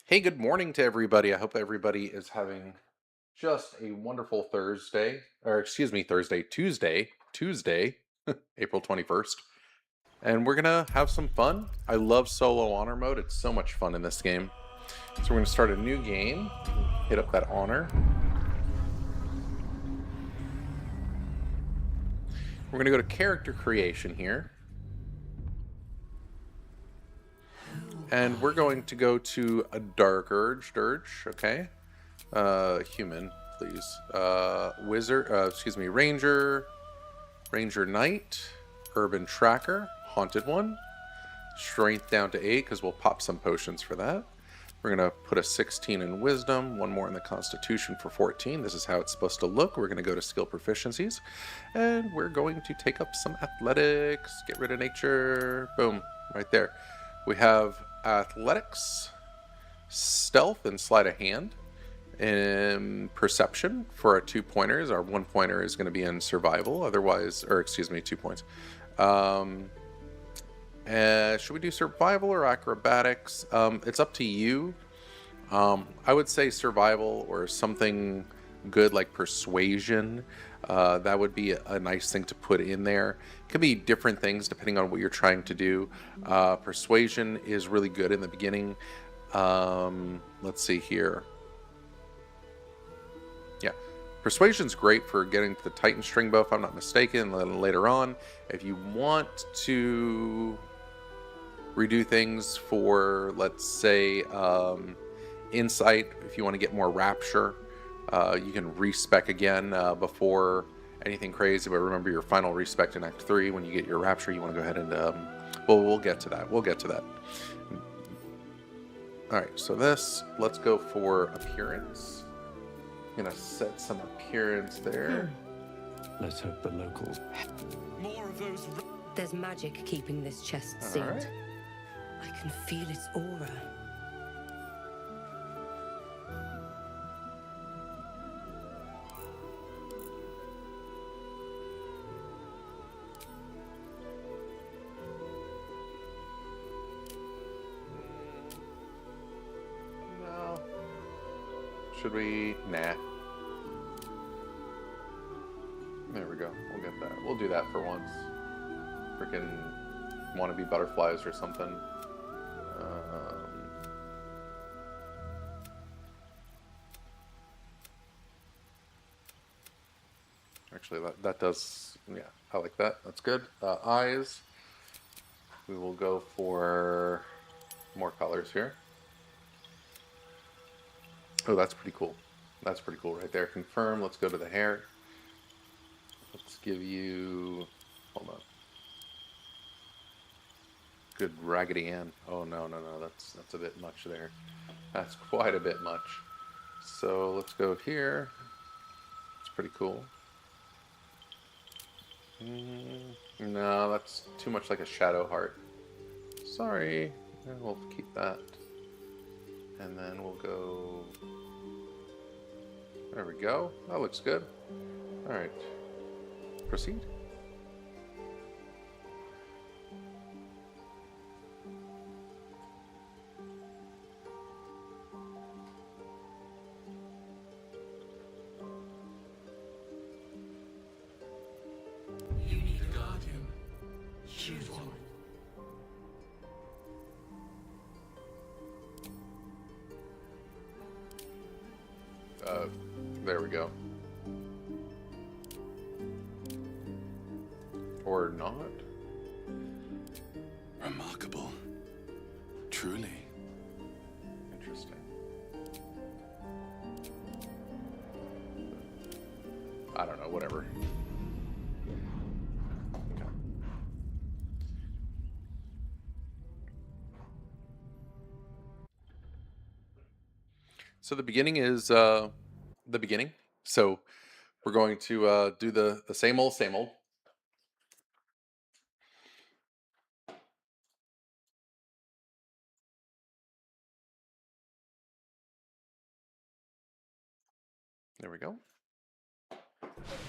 Hey, good morning to everybody. I hope everybody is having just a wonderful Thursday, or excuse me, Tuesday, April 21st. And we're gonna have some fun. I love solo honor mode. It's so much fun in this game. So we're gonna start a new game, hit up that honor. We're gonna go to character creation here. And we're going to go to a dark dirge, okay? Human, please. Wizard, Ranger, Ranger Knight, Urban Tracker, Haunted One, Strength down to 8 because we'll pop some potions for that. We're going to put a 16 in Wisdom, one more in the Constitution for 14. This is how it's supposed to look. We're going to go to Skill Proficiencies, and we're going to take up some Athletics, get rid of Nature, boom, right there. We have Athletics, Stealth, and Sleight of Hand. In Perception for our 2-pointers, our 1-pointer is going to be in Survival, otherwise, or excuse me, 2 points. Should we do Survival or Acrobatics? It's up to you. I would say Survival or something good like Persuasion. That would be a nice thing to put in there. It could be different things depending on what you're trying to do. Persuasion is really good in the beginning. Let's see here. Yeah, Persuasion's great for getting the Titan string bow, if I'm not mistaken. And then later on, if you want to redo things for, let's say, Insight, if you want to get more Rapture, you can respec again before anything crazy. But remember your final respec in Act 3. When you get your Rapture, you want to go ahead and, well, we'll get to that. We'll get to that. Alright, so let's go for Appearance. I'm gonna set some appearance there. Let's hope the locals. More of those. There's magic keeping this chest sealed. Alright. I can feel its aura. No. Should we? Nah. There we go. We'll get that. We'll do that for once. Freaking wannabe butterflies or something. Actually, that does. Yeah, I like that. That's good. Eyes. We will go for more colors here. Oh, that's pretty cool. That's pretty cool right there. Confirm. Let's go to the hair. Let's give you... Hold on. Good Raggedy Ann. Oh, no. That's a bit much there. That's quite a bit much. So let's go here. It's pretty cool. No, that's too much like a shadow heart. Sorry. We'll keep that. And then we'll go... There we go. That looks good. Alright. Proceed. You need a guardian. Choose one. There we go. Or not. Remarkable. Truly. Interesting. I don't know, whatever. Okay. So the beginning is the beginning. So we're going to do the same old, same old. There we go.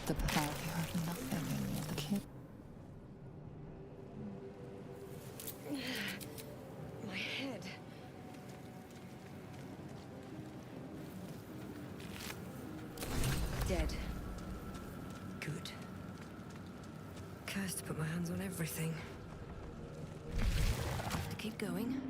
The power of nothing in the kid. My head. dead. Good. Cursed to put my hands on everything. Have to keep going.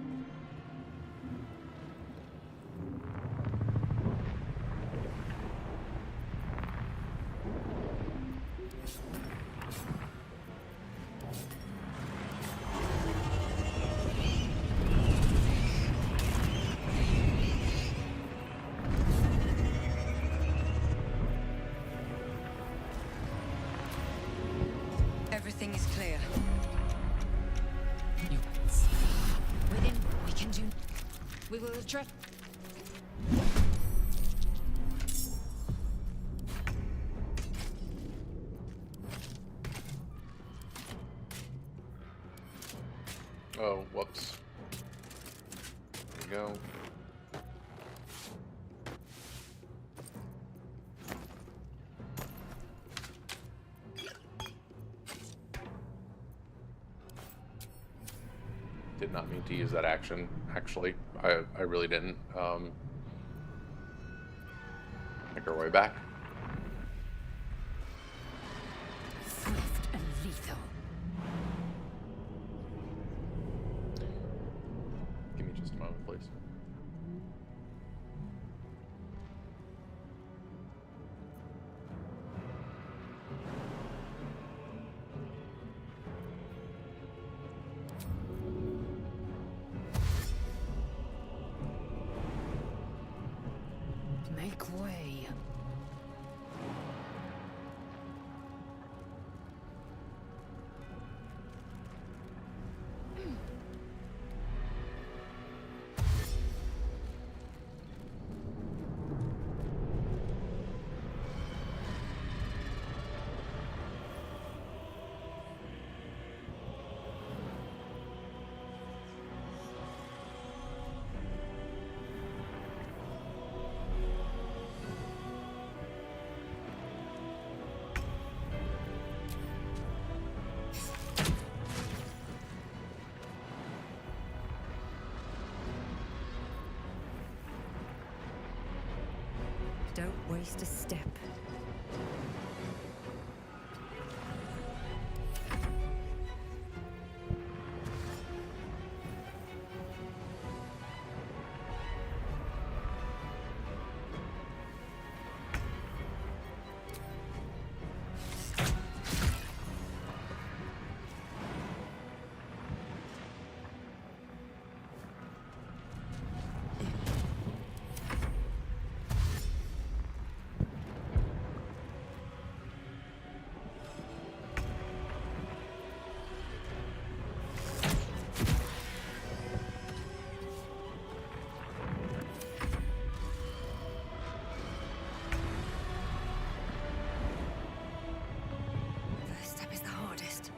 Everything is clear. Within, we can do. We will address. Oh, whoops. There we go. Did not mean to use that action, actually. I really didn't. Make our way back. Swift and lethal. Give me just a moment, please. Make way. Don't waste a step. First step is the hardest.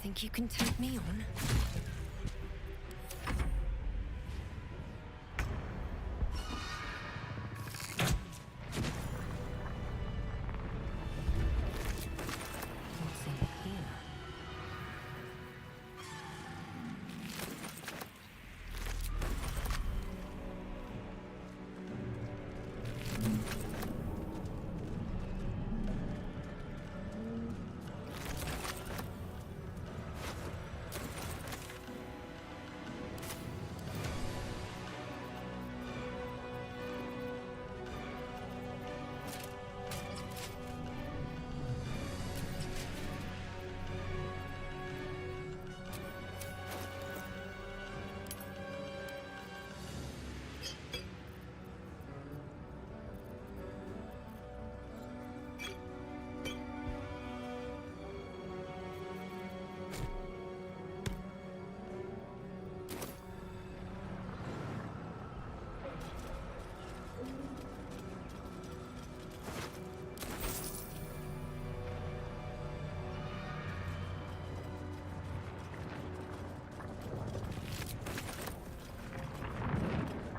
Think you can take me on? What's in here?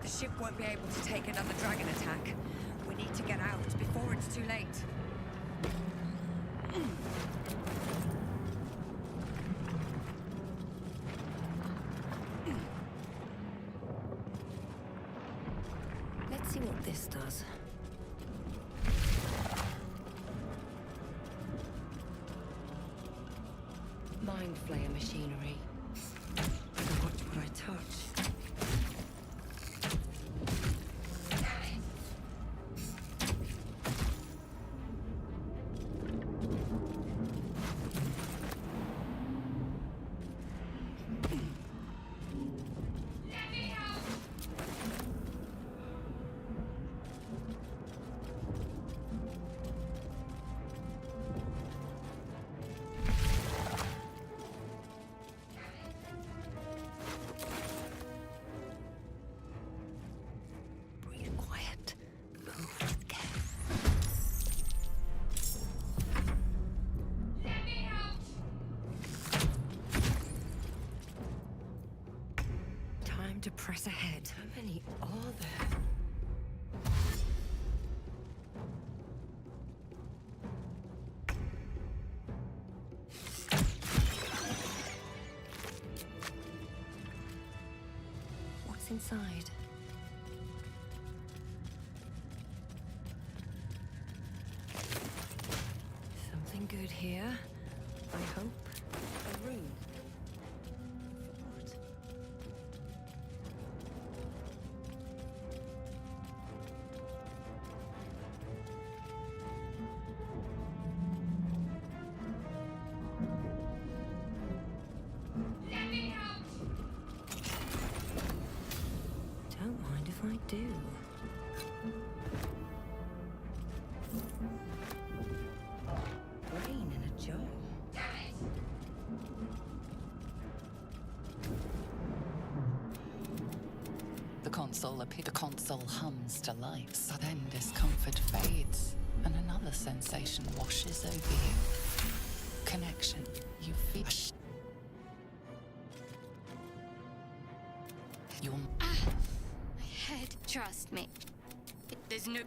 The ship won't be able to take another dragon attack. We need to get out before it's too late. Let's see what this does. Mind flayer machinery. So watch what I touch. Breathe quiet. Move with care. Time to press ahead. How many are there? What's inside? Something good here, I hope. A room. What? Don't mind if I do. Brain in a jar. The console hums to life. So then discomfort fades, and another sensation washes over you. Connection. You feel. Your My head, trust me. There's no...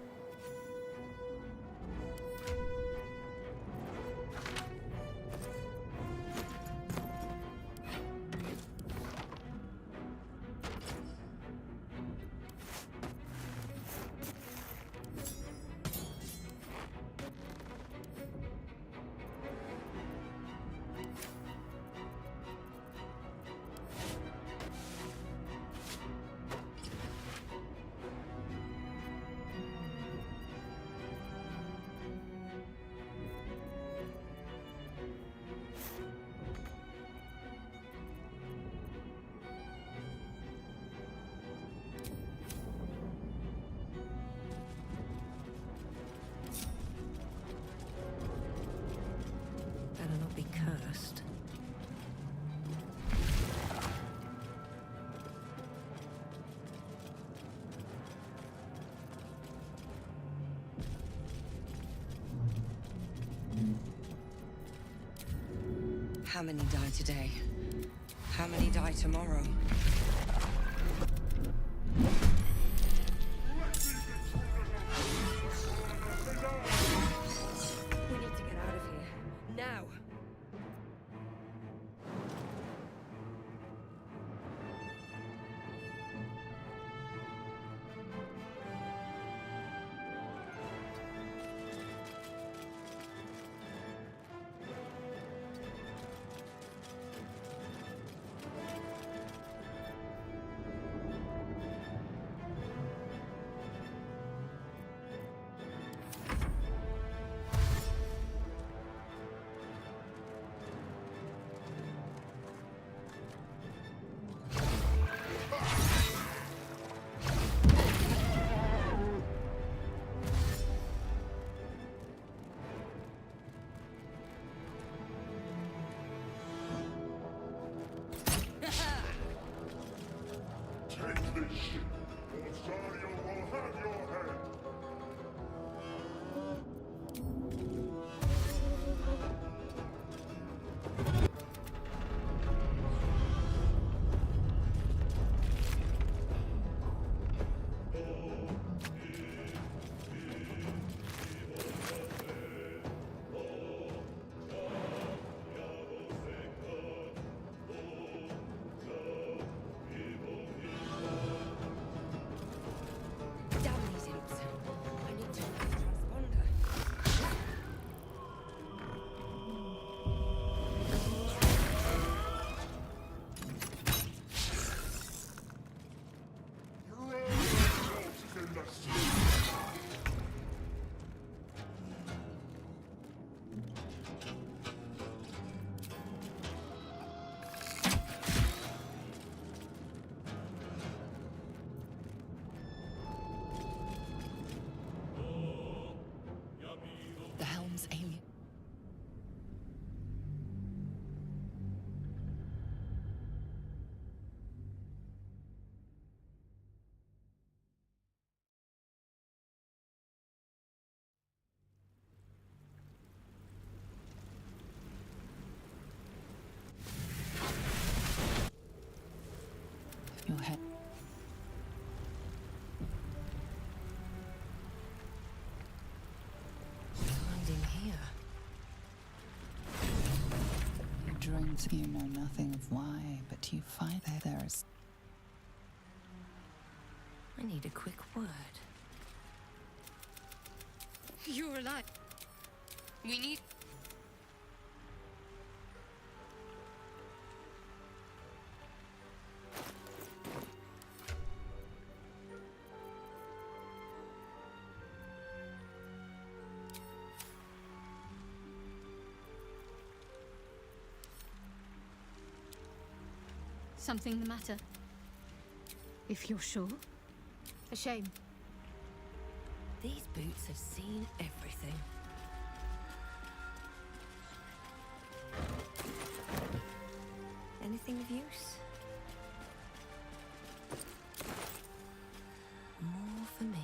Better not be cursed. How many die today? How many die tomorrow? We need to get out of here. Now! Take this shit, or Zario will have your head! wandering, you know nothing of why, but you find that there is. I need a quick word. You're alive. We need. Something the matter? If you're sure. A shame. These boots have seen everything. Anything of use? More for me.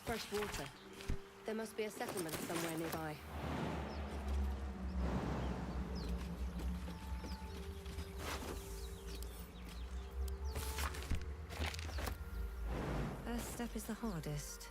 Fresh water. There must be a settlement somewhere nearby. First step is the hardest.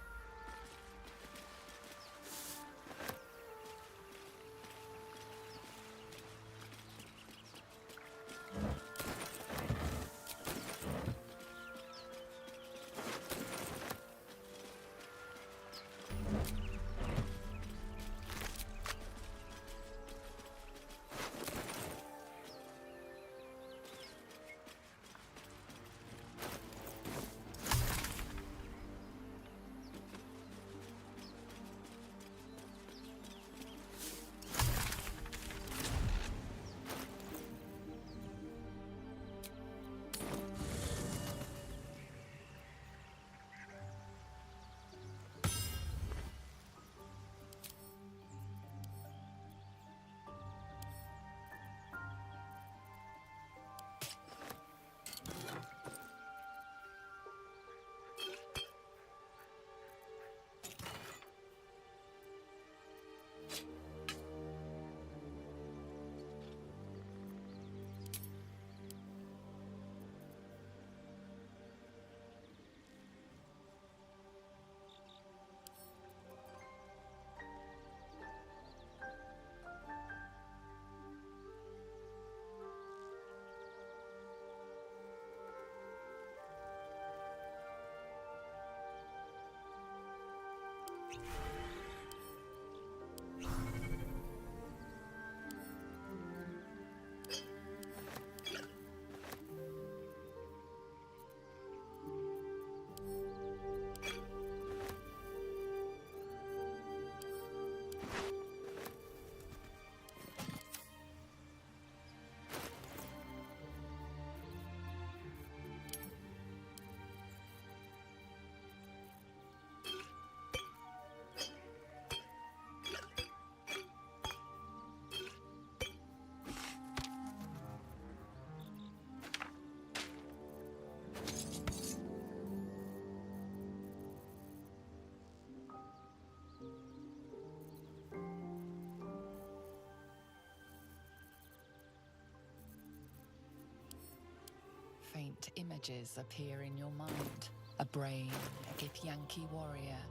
Faint images appear in your mind. A brain, a Githyanki warrior,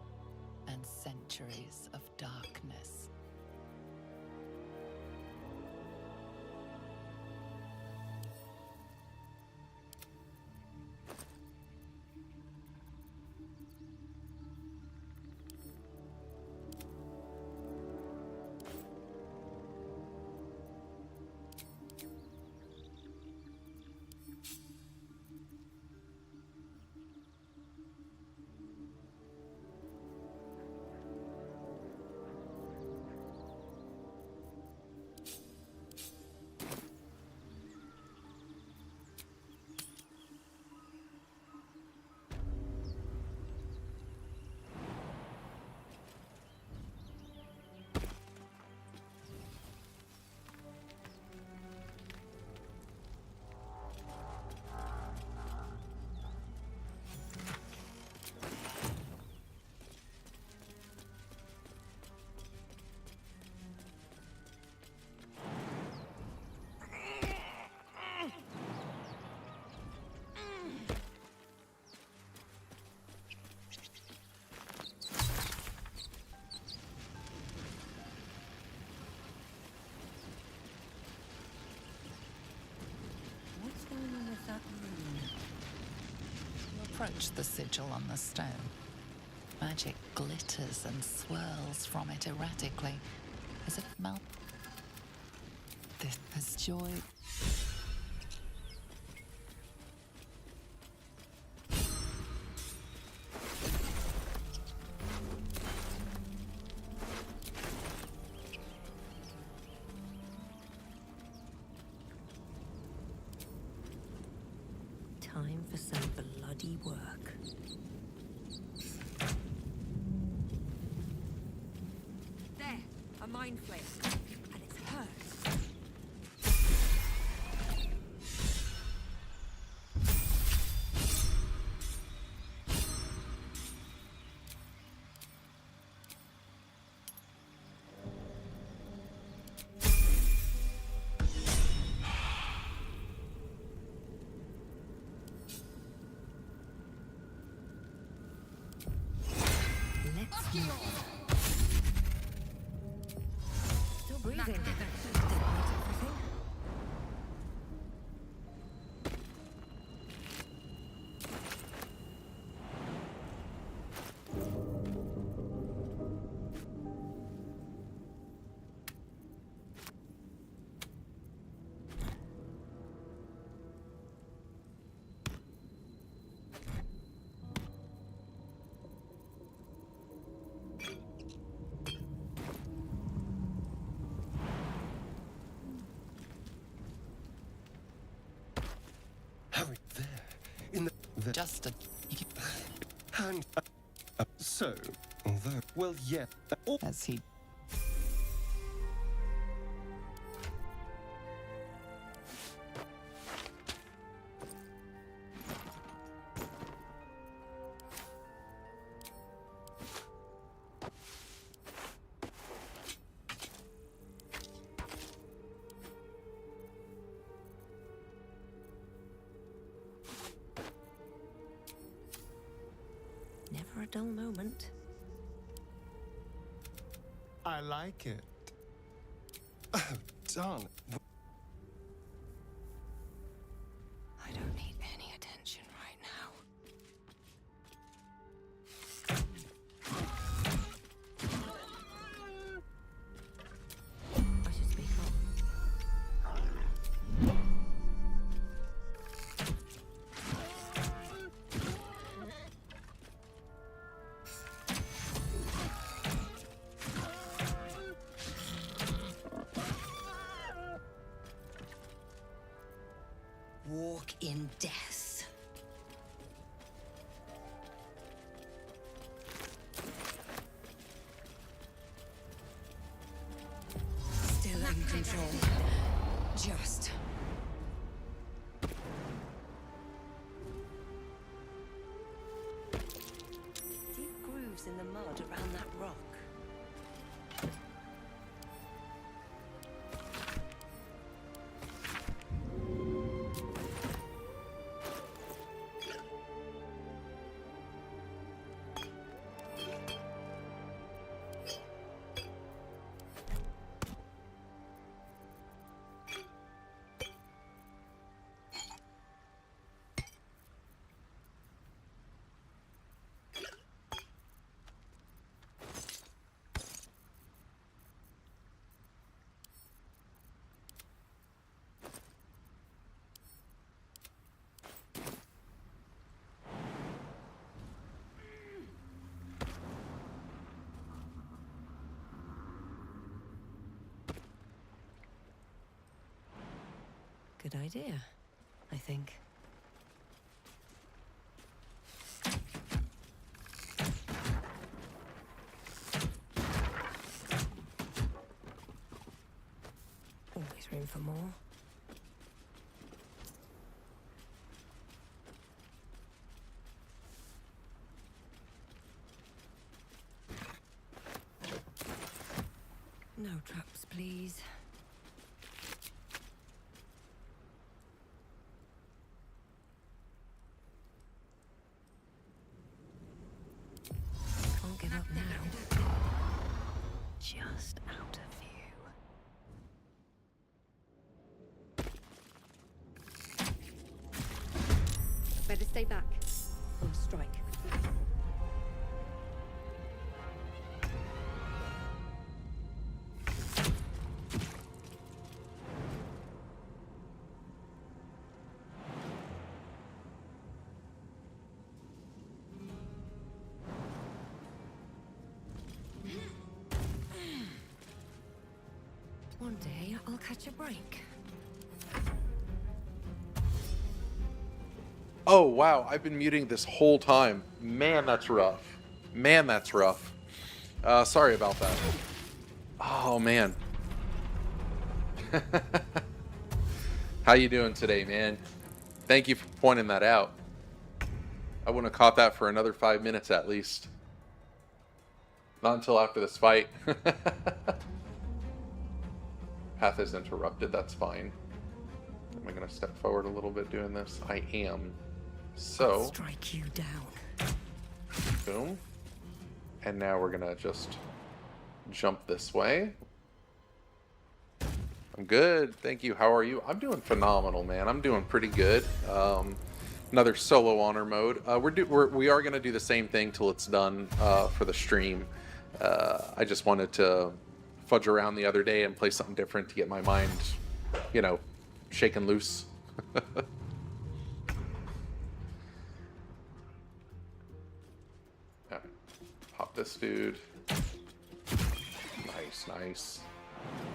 and centuries of darkness. approach the sigil on the stone. Magic glitters and swirls from it erratically, as if this is joy. Time for some bloody work. There, a mind flare, and it's hers. Let's move. Still breathing. Didn't need everything. Harry, there, in the Just a. hand. So, although, well, yeah, As he. Never a dull moment. I like it. Oh, darn. I don't need any attention right now. I should speak up. Walk in death. Still in control. Just. Deep grooves in the mud around that rock. Good idea, I think. Always room for more. No traps, please. Can't give up now. Just out of view. Better stay back. I'm One day I'll catch a break. Oh, wow. I've been muting this whole time. Man, that's rough. Man, that's rough. Sorry about that. Oh, man. How you doing today, man? Thank you for pointing that out. I wouldn't have caught that for another 5 minutes at least. Not until after this fight. Path is interrupted, that's fine. Am I going to step forward a little bit doing this? I am. So, Strike you down. boom. And now we're going to just jump this way. I'm good, thank you. How are you? I'm doing phenomenal, man. I'm doing pretty good. Another solo honor mode. We are going to do the same thing till it's done for the stream. I just wanted to fudge around the other day and play something different to get my mind, you know, shaken loose. Yeah. Pop this dude. Nice, nice.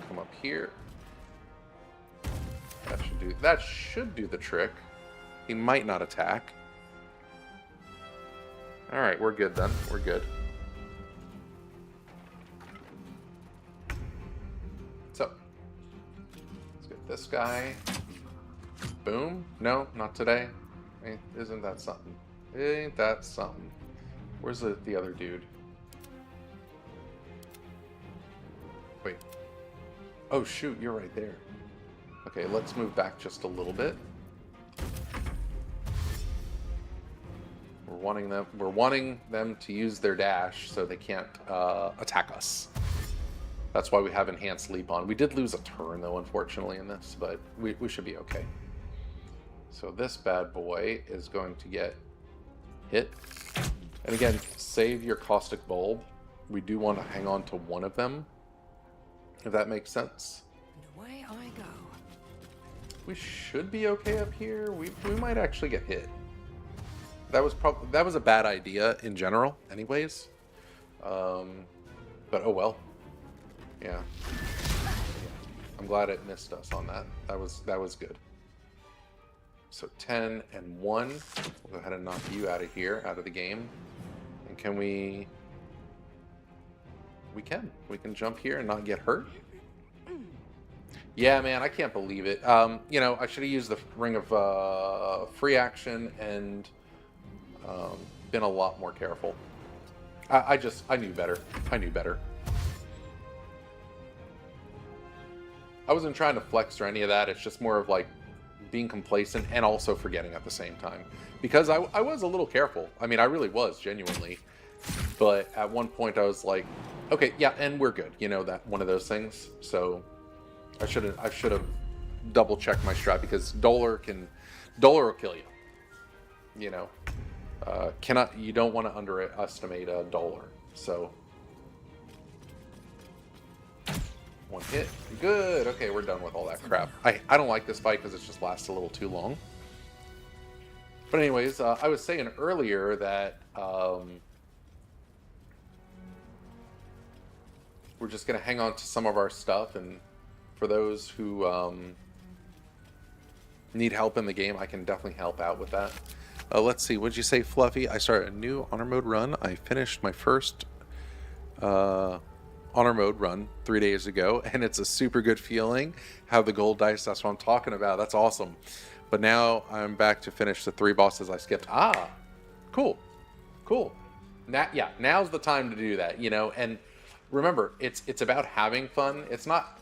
Come up here. That should do the trick. He might not attack. Alright, we're good then. We're good. So, let's get this guy. Boom. No, not today. Isn't that something? Ain't that something? Where's the other dude? Wait. Oh shoot, you're right there. Okay, let's move back just a little bit. We're wanting them to use their dash so they can't attack us. That's why we have enhanced leap on. We did lose a turn though, unfortunately, in this, but we should be okay. So this bad boy is going to get hit. And again, save your caustic bulb. We do want to hang on to one of them, if that makes sense. And away I go. We should be okay up here. We might actually get hit. That was a bad idea in general, anyways. But oh well. Yeah. I'm glad it missed us on that. That was good. So 10 and 1. We'll go ahead and knock you out of here, out of the game. And can we? We can jump here and not get hurt. Yeah, man, I can't believe it. You know, I should have used the ring of free action and been a lot more careful. I knew better. I knew better. I wasn't trying to flex or any of that. It's just more of like being complacent and also forgetting at the same time. Because I was a little careful. I mean, I really was, genuinely. But at one point I was like, okay, yeah, and we're good. You know, that one of those things. So I should have double checked my strat, because Dollar will kill you. You know, you don't want to underestimate a Dollar. So one hit, good. Okay, we're done with all that crap. I don't like this fight because it just lasts a little too long. But anyways, I was saying earlier that we're just gonna hang on to some of our stuff, and for those who need help in the game, I can definitely help out with that. Let's see, what'd you say, Fluffy? I started a new honor mode run. I finished my first honor mode run 3 days ago, and it's a super good feeling. Have the gold dice, that's what I'm talking about. That's awesome. But now I'm back to finish the 3 bosses I skipped. Ah, cool. Cool. Now, yeah, now's the time to do that, you know? And remember, it's about having fun. It's not,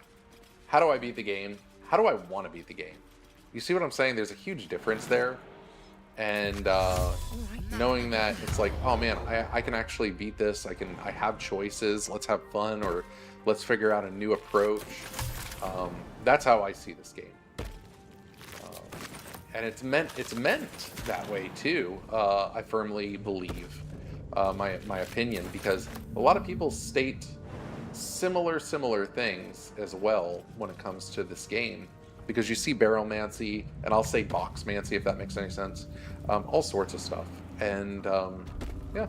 how do I beat the game? How do I want to beat the game? You see what I'm saying? There's a huge difference there. And knowing that it's like, oh man, I can actually beat this. I have choices. Let's have fun, or let's figure out a new approach. That's how I see this game. And it's meant that way too. I firmly believe, my opinion, because a lot of people state similar things as well when it comes to this game. Because you see barrelmancy, and I'll say boxmancy if that makes any sense, all sorts of stuff. And yeah,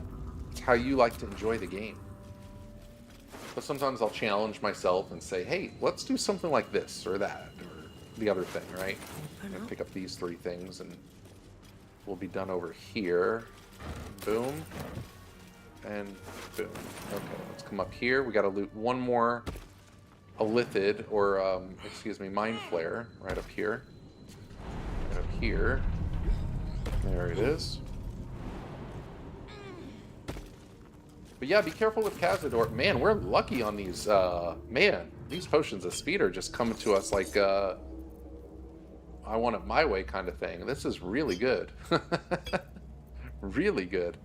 it's how you like to enjoy the game. But sometimes I'll challenge myself and say, hey, let's do something like this or that or the other thing, right? I'm gonna pick up these 3 things and we'll be done over here. Boom. And boom. Okay, let's come up here. We gotta loot one more Elithid, or, excuse me, Mind Flare right up here. Right up here. There it is. But yeah, be careful with Cazador. Man, we're lucky on these, man, these potions of speed are just coming to us like, I want it my way kind of thing. This is really good. Really good.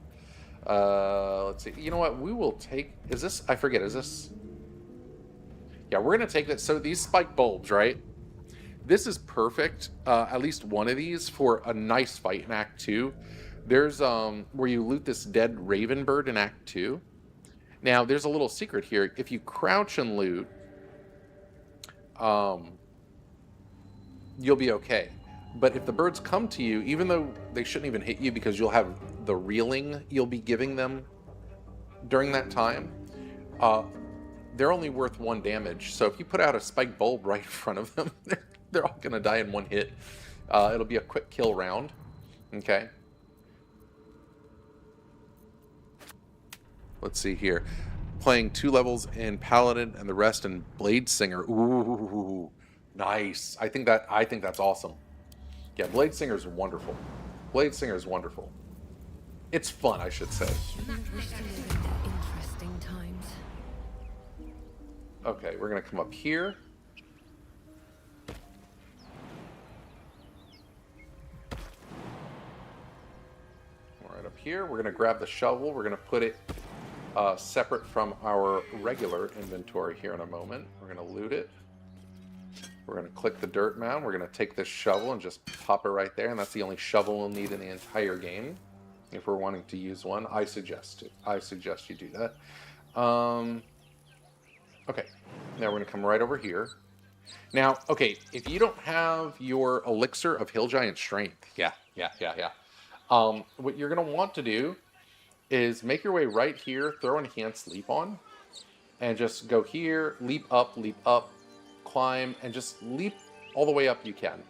Let's see. You know what? We will take, is this, I forget, is this? Yeah, we're going to take that. So these spike bulbs, right? This is perfect. At least one of these for a nice fight in Act 2. There's where you loot this dead raven bird in Act 2. Now, there's a little secret here. If you crouch and loot, you'll be okay. But if the birds come to you, even though they shouldn't even hit you because you'll have the reeling you'll be giving them during that time, they're only worth 1 damage. So if you put out a spike bulb right in front of them, they're all going to die in 1 hit. It'll be a quick kill round. Okay. Let's see here. Playing 2 levels in Paladin and the rest in Blade Singer. Ooh, nice. I think that's awesome. Yeah, Blade Singer is wonderful. Blade Singer is wonderful. It's fun, I should say. Interesting times. Okay, we're gonna come up here. Right up here. We're gonna grab the shovel. We're gonna put it separate from our regular inventory here in a moment. We're gonna loot it. We're gonna click the dirt mound. We're gonna take this shovel and just pop it right there, and that's the only shovel we'll need in the entire game. If we're wanting to use one, I suggest you do that. Okay, now we're gonna come right over here. Now, okay, if you don't have your elixir of Hill Giant Strength, what you're gonna want to do is make your way right here, throw Enhanced Leap on, and just go here, leap up, climb, and just leap all the way up you can.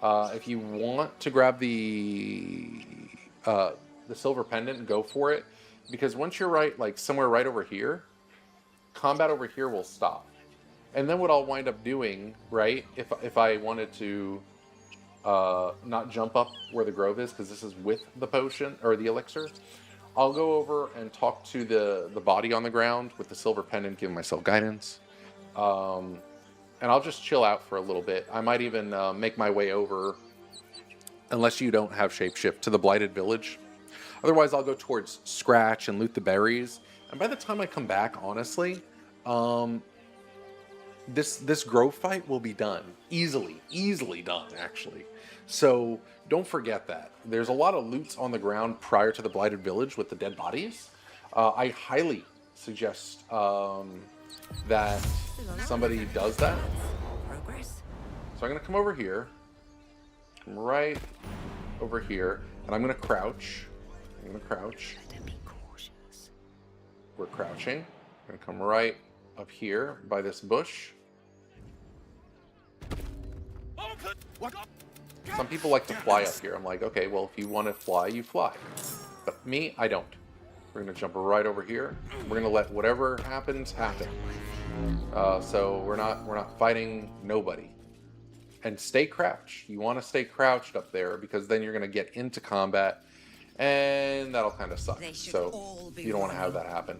If you want to grab the silver pendant, go for it, because once you're right, like somewhere right over here, combat over here will stop. And then what I'll wind up doing, right, if I wanted to not jump up where the grove is, because this is with the potion, or the elixir, I'll go over and talk to the body on the ground with the silver pendant, give myself guidance. And I'll just chill out for a little bit. I might even make my way over, unless you don't have shapeshift, to the Blighted Village. Otherwise, I'll go towards Scratch and loot the berries. And by the time I come back, honestly, this grove fight will be done. Easily done, actually. So don't forget that. There's a lot of loots on the ground prior to the Blighted Village with the dead bodies. I highly suggest that somebody does that. So I'm going to come over here. Come right over here. And I'm going to crouch. We're crouching. I'm going to come right up here by this bush. Some people like to fly up here. I'm like, okay, well, if you want to fly, you fly. But me, I don't. We're going to jump right over here. We're going to let whatever happens, happen. So we're not fighting nobody. And stay crouched. You want to stay crouched up there, because then you're going to get into combat, and that'll kind of suck. So you don't want to have that happen.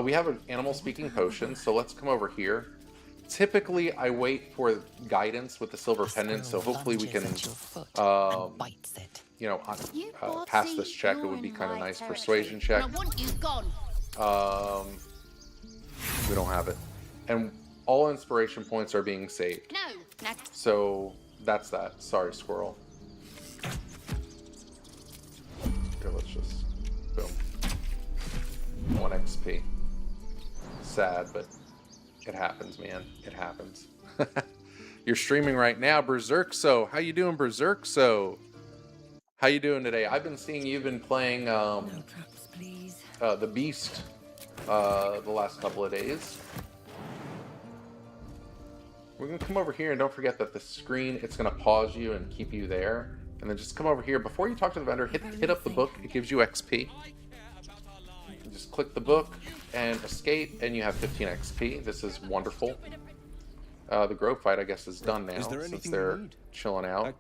We have an animal speaking potion, so let's come over here. Typically, I wait for guidance with the silver pendant, so hopefully we can, you know, pass this check. It would be kind of nice. Persuasion check. We don't have it. And all inspiration points are being saved. So that's that. Sorry, squirrel. Here, let's just boom. 1 XP. Sad, but it happens, man. It happens. You're streaming right now, Berserkso. How you doing, Berserkso? How you doing today? I've been seeing you've been playing No traps, please. the Beast the last couple of days. We're going to come over here, and don't forget that the screen, it's going to pause you and keep you there. And then just come over here. Before you talk to the vendor, hit up the book. It gives you XP. Just click the book and escape, and you have 15 XP. This is wonderful. The Grove fight, I guess, is done now, since they're chilling out.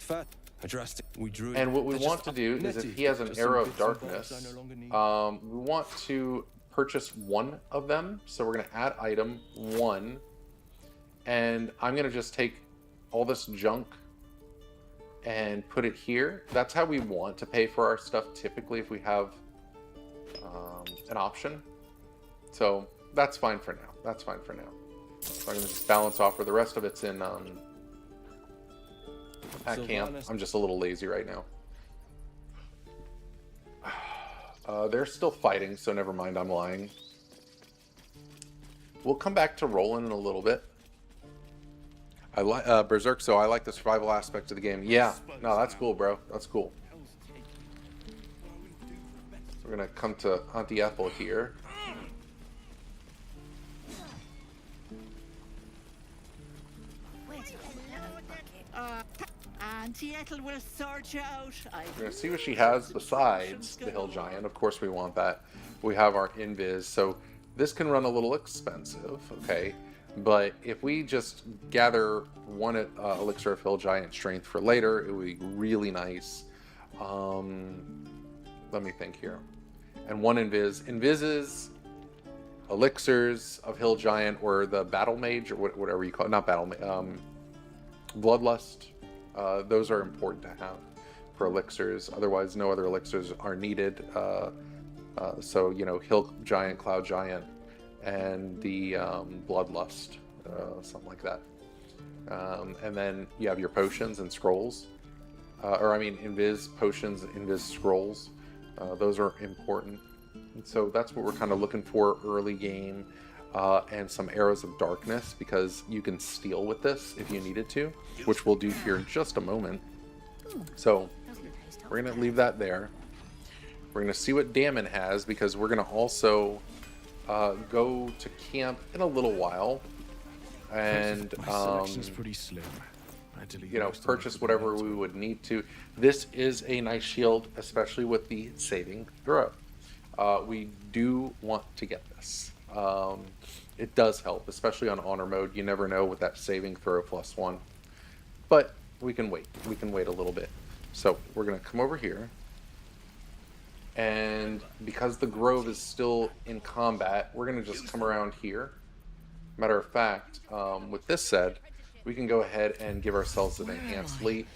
And what we want to do is, if he has an Arrow of Darkness, we want to purchase one of them. So we're going to add item 1. And I'm going to just take all this junk and put it here. That's how we want to pay for our stuff typically, if we have an option. So that's fine for now. That's fine for now. So I'm going to just balance off where the rest of it's in at camp. I'm just a little lazy right now. They're still fighting, so never mind, I'm lying. We'll come back to Roland in a little bit. I like Berserk, so I like the survival aspect of the game. Yeah, no, that's cool, bro. That's cool. So we're gonna come to Auntie Ethel here. Auntie Ethel will sort you out. We're gonna see what she has besides the Hill Giant. Of course, we want that. We have our Invis, so this can run a little expensive, okay? But if we just gather one elixir of Hill Giant strength for later, it would be really nice. Let me think here. And one Invis. Invises, elixirs of Hill Giant, or the Battle Mage, or whatever you call it. Not Battle Mage. Bloodlust. Those are important to have for elixirs. Otherwise, no other elixirs are needed. So, you know, Hill Giant, Cloud Giant, and the Bloodlust, something like that. And then you have your potions and scrolls. Invis potions, Invis scrolls. Those are important. And so that's what we're kind of looking for early game. And some arrows of darkness, because you can steal with this if you needed to, which we'll do here in just a moment. So we're going to leave that there. We're going to see what Damon has, because we're going to also go to camp in a little while and pretty slim. you know, purchase whatever we would need to. This is a nice shield, especially with the saving throw. We do want to get this. It does help, especially on honor mode. You never know with that saving throw +1. But we can wait. We can wait a little bit. So we're going to come over here. And because the Grove is still in combat, we're going to just come around here. Matter of fact, with this said, we can go ahead and give ourselves an enhanced leap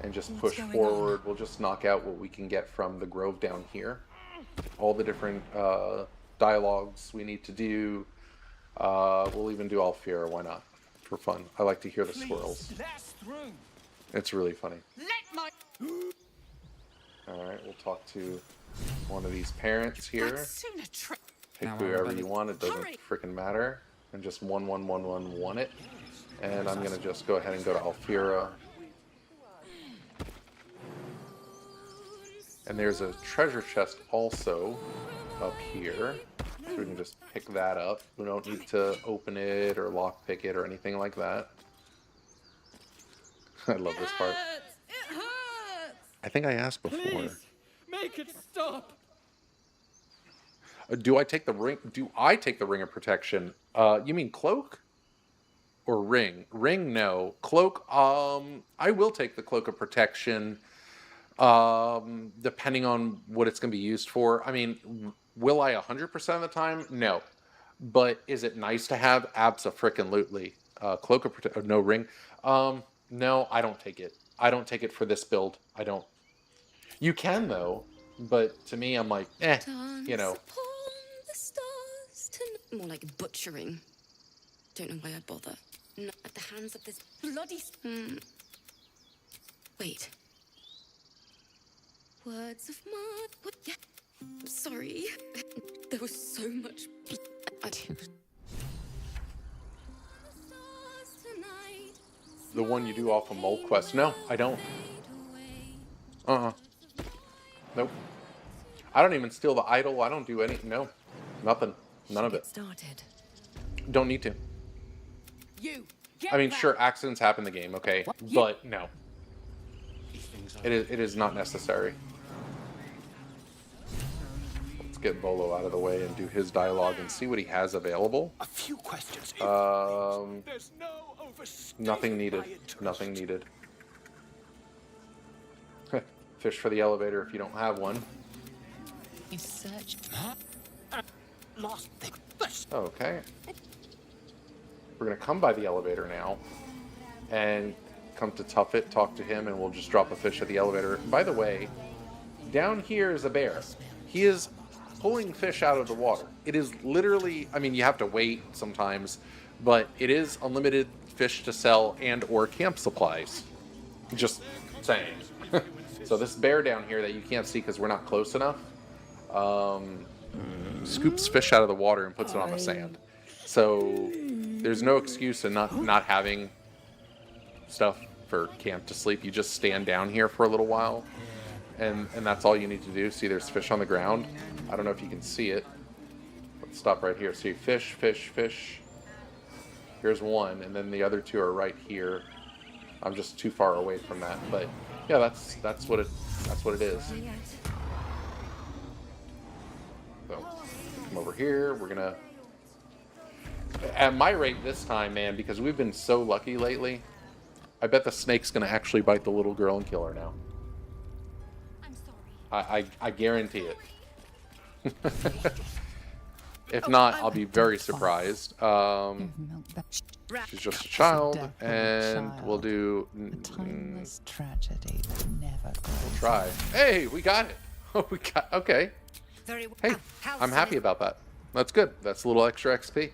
and just push forward. We'll just knock out what we can get from the Grove down here. All the different dialogues we need to do. We'll even do Alfiera, why not? For fun. I like to hear the swirls. It's really funny. Alright, we'll talk to one of these parents here. Pick whoever you want, it doesn't freaking matter. And just 1 it. And I'm gonna just go ahead and go to Alfiera. And there's a treasure chest also up here. So we can just pick that up. We don't need to open it or lockpick it or anything like that. I love this part. It hurts. I think I asked before. Please, make it stop. Do I take the ring? Do I take the ring of protection? You mean cloak? Or ring? Ring, no. Cloak, I will take the cloak of protection, depending on what it's going to be used for. I mean, will I 100% of the time? No. But is it nice to have? Abso-frickin-lutely. Cloak of protection, no ring. No, I don't take it. I don't take it for this build. I don't. You can, though. But to me, I'm like, you know. More like butchering. Don't know why I'd bother. Not at the hands of this bloody... Wait. Words of mud. What? Yeah. I'm sorry. There was so much... I do. The one you do off of Mole Quest. No, I don't. Nope. I don't even steal the idol. I don't do any... No. Nothing. None of it. Started. Don't need to. You I mean, sure, accidents happen in the game, okay, but no, it is not necessary. Let's get Volo out of the way and do his dialogue and see what he has available. A few questions. There's no overstating Nothing needed. my interest. Nothing needed. Fish for the elevator if you don't have one. You search. Lost thing. Okay. We're gonna come by the elevator now and come to Tuffet, talk to him, and we'll just drop a fish at the elevator. By the way, down here is a bear. He is pulling fish out of the water. It is literally, I mean, you have to wait sometimes, but it is unlimited fish to sell and or camp supplies. Just saying. So this bear down here that you can't see because we're not close enough, scoops fish out of the water and puts it on the sand. So there's no excuse in not having stuff for camp to sleep. You just stand down here for a little while, and that's all you need to do. See, there's fish on the ground. I don't know if you can see it. Let's stop right here. See, fish, fish, fish. Here's one, and then the other two are right here. I'm just too far away from that, but yeah, that's what it is. So come over here. We're gonna, at my rate this time, man, because we've been so lucky lately, I bet the snake's gonna actually bite the little girl and kill her now. I guarantee it. If not, I'll be very surprised. She's just a child, and we'll do. The timeless tragedy that never goes. We'll try. Hey, we got it. Oh, we got. Okay. Hey, I'm happy about that. That's good. That's a little extra XP.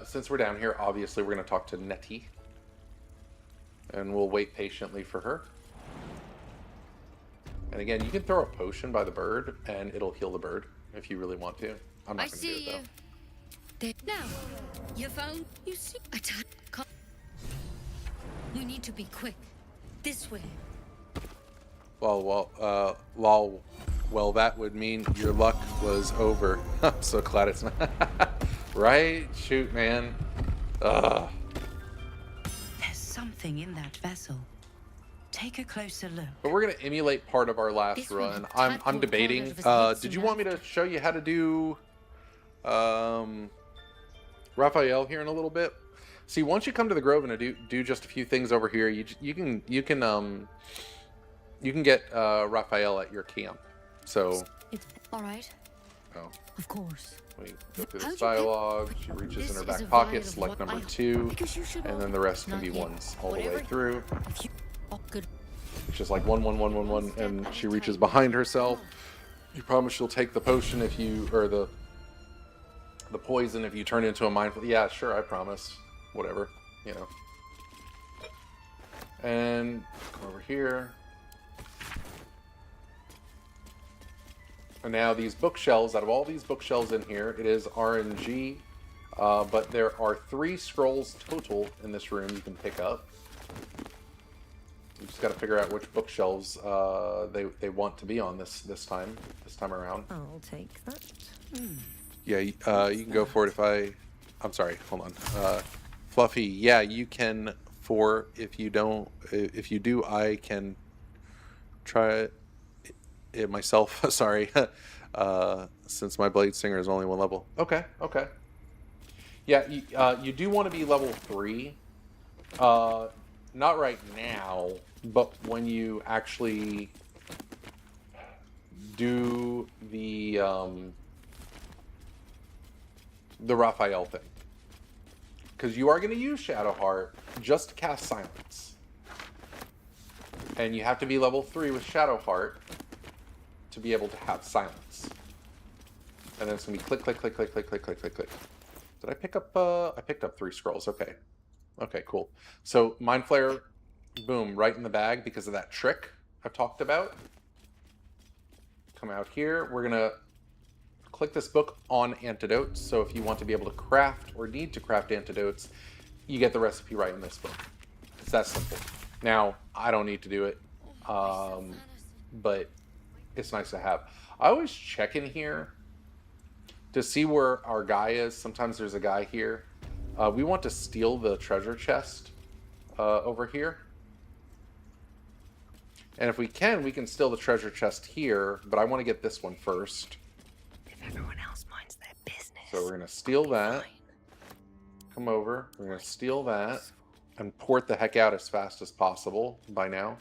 Since we're down here, obviously we're going to talk to Nettie, and we'll wait patiently for her. And again, you can throw a potion by the bird, and it'll heal the bird if you really want to. I'm not going to do it, though. Now, you found. You see, we need to be quick. This way. Well, that would mean your luck was over. I'm so glad it's not. Right? Shoot, man. Ugh. There's something in that vessel. Take a closer look. But we're gonna emulate part of our last This run. one, I'm tadpole debating. crawled out of his Did head you so want me to show you how to do Raphael here in a little bit? See, once you come to the Grove and do just a few things over here, you can get Raphael at your camp. So It's all right. oh, Of course. we go through How'd this you get- dialogue. She reaches This in her is back a pocket, vial of select what number I- 2, Because you should and then all- the rest can not be yet. ones all the way Whatever- through. If you all good. It's just like 1, 1, 1, 1, 1, and she reaches behind herself. You promise she'll take the potion if you, or the poison if you turn into a mindful. Yeah, sure, I promise. Whatever, you know. And come over here. And now these bookshelves, out of all these bookshelves in here, it is RNG, but there are 3 scrolls total in this room you can pick up. You just got to figure out which bookshelves they want to be on this time around. I'll take that. Yeah, you can go for it I'm sorry, hold on. Fluffy, yeah, you can if you do, I can try it myself. Sorry, since my Blade Singer is only 1 level. Okay. Yeah, you do want to be level 3. Not right now, but when you actually do the Raphael thing. Because you are going to use Shadowheart just to cast Silence. And you have to be level 3 with Shadowheart to be able to have Silence. And then it's going to be click, click, click, click, click, click, click, click, click. Did I pick up, I picked up 3 scrolls, okay. Okay, cool. So, Mind Flare, boom, right in the bag because of that trick I've talked about. Come out here, we're going to click this book on antidotes. So if you want to be able to craft or need to craft antidotes, you get the recipe right in this book. It's that simple. Now, I don't need to do it, but it's nice to have. I always check in here to see where our guy is. Sometimes there's a guy here. We want to steal the treasure chest over here. And if we can steal the treasure chest here, but I want to get this one first. If everyone else minds their business. So we're going to steal that. Come over. We're going to steal that and port the heck out as fast as possible by now.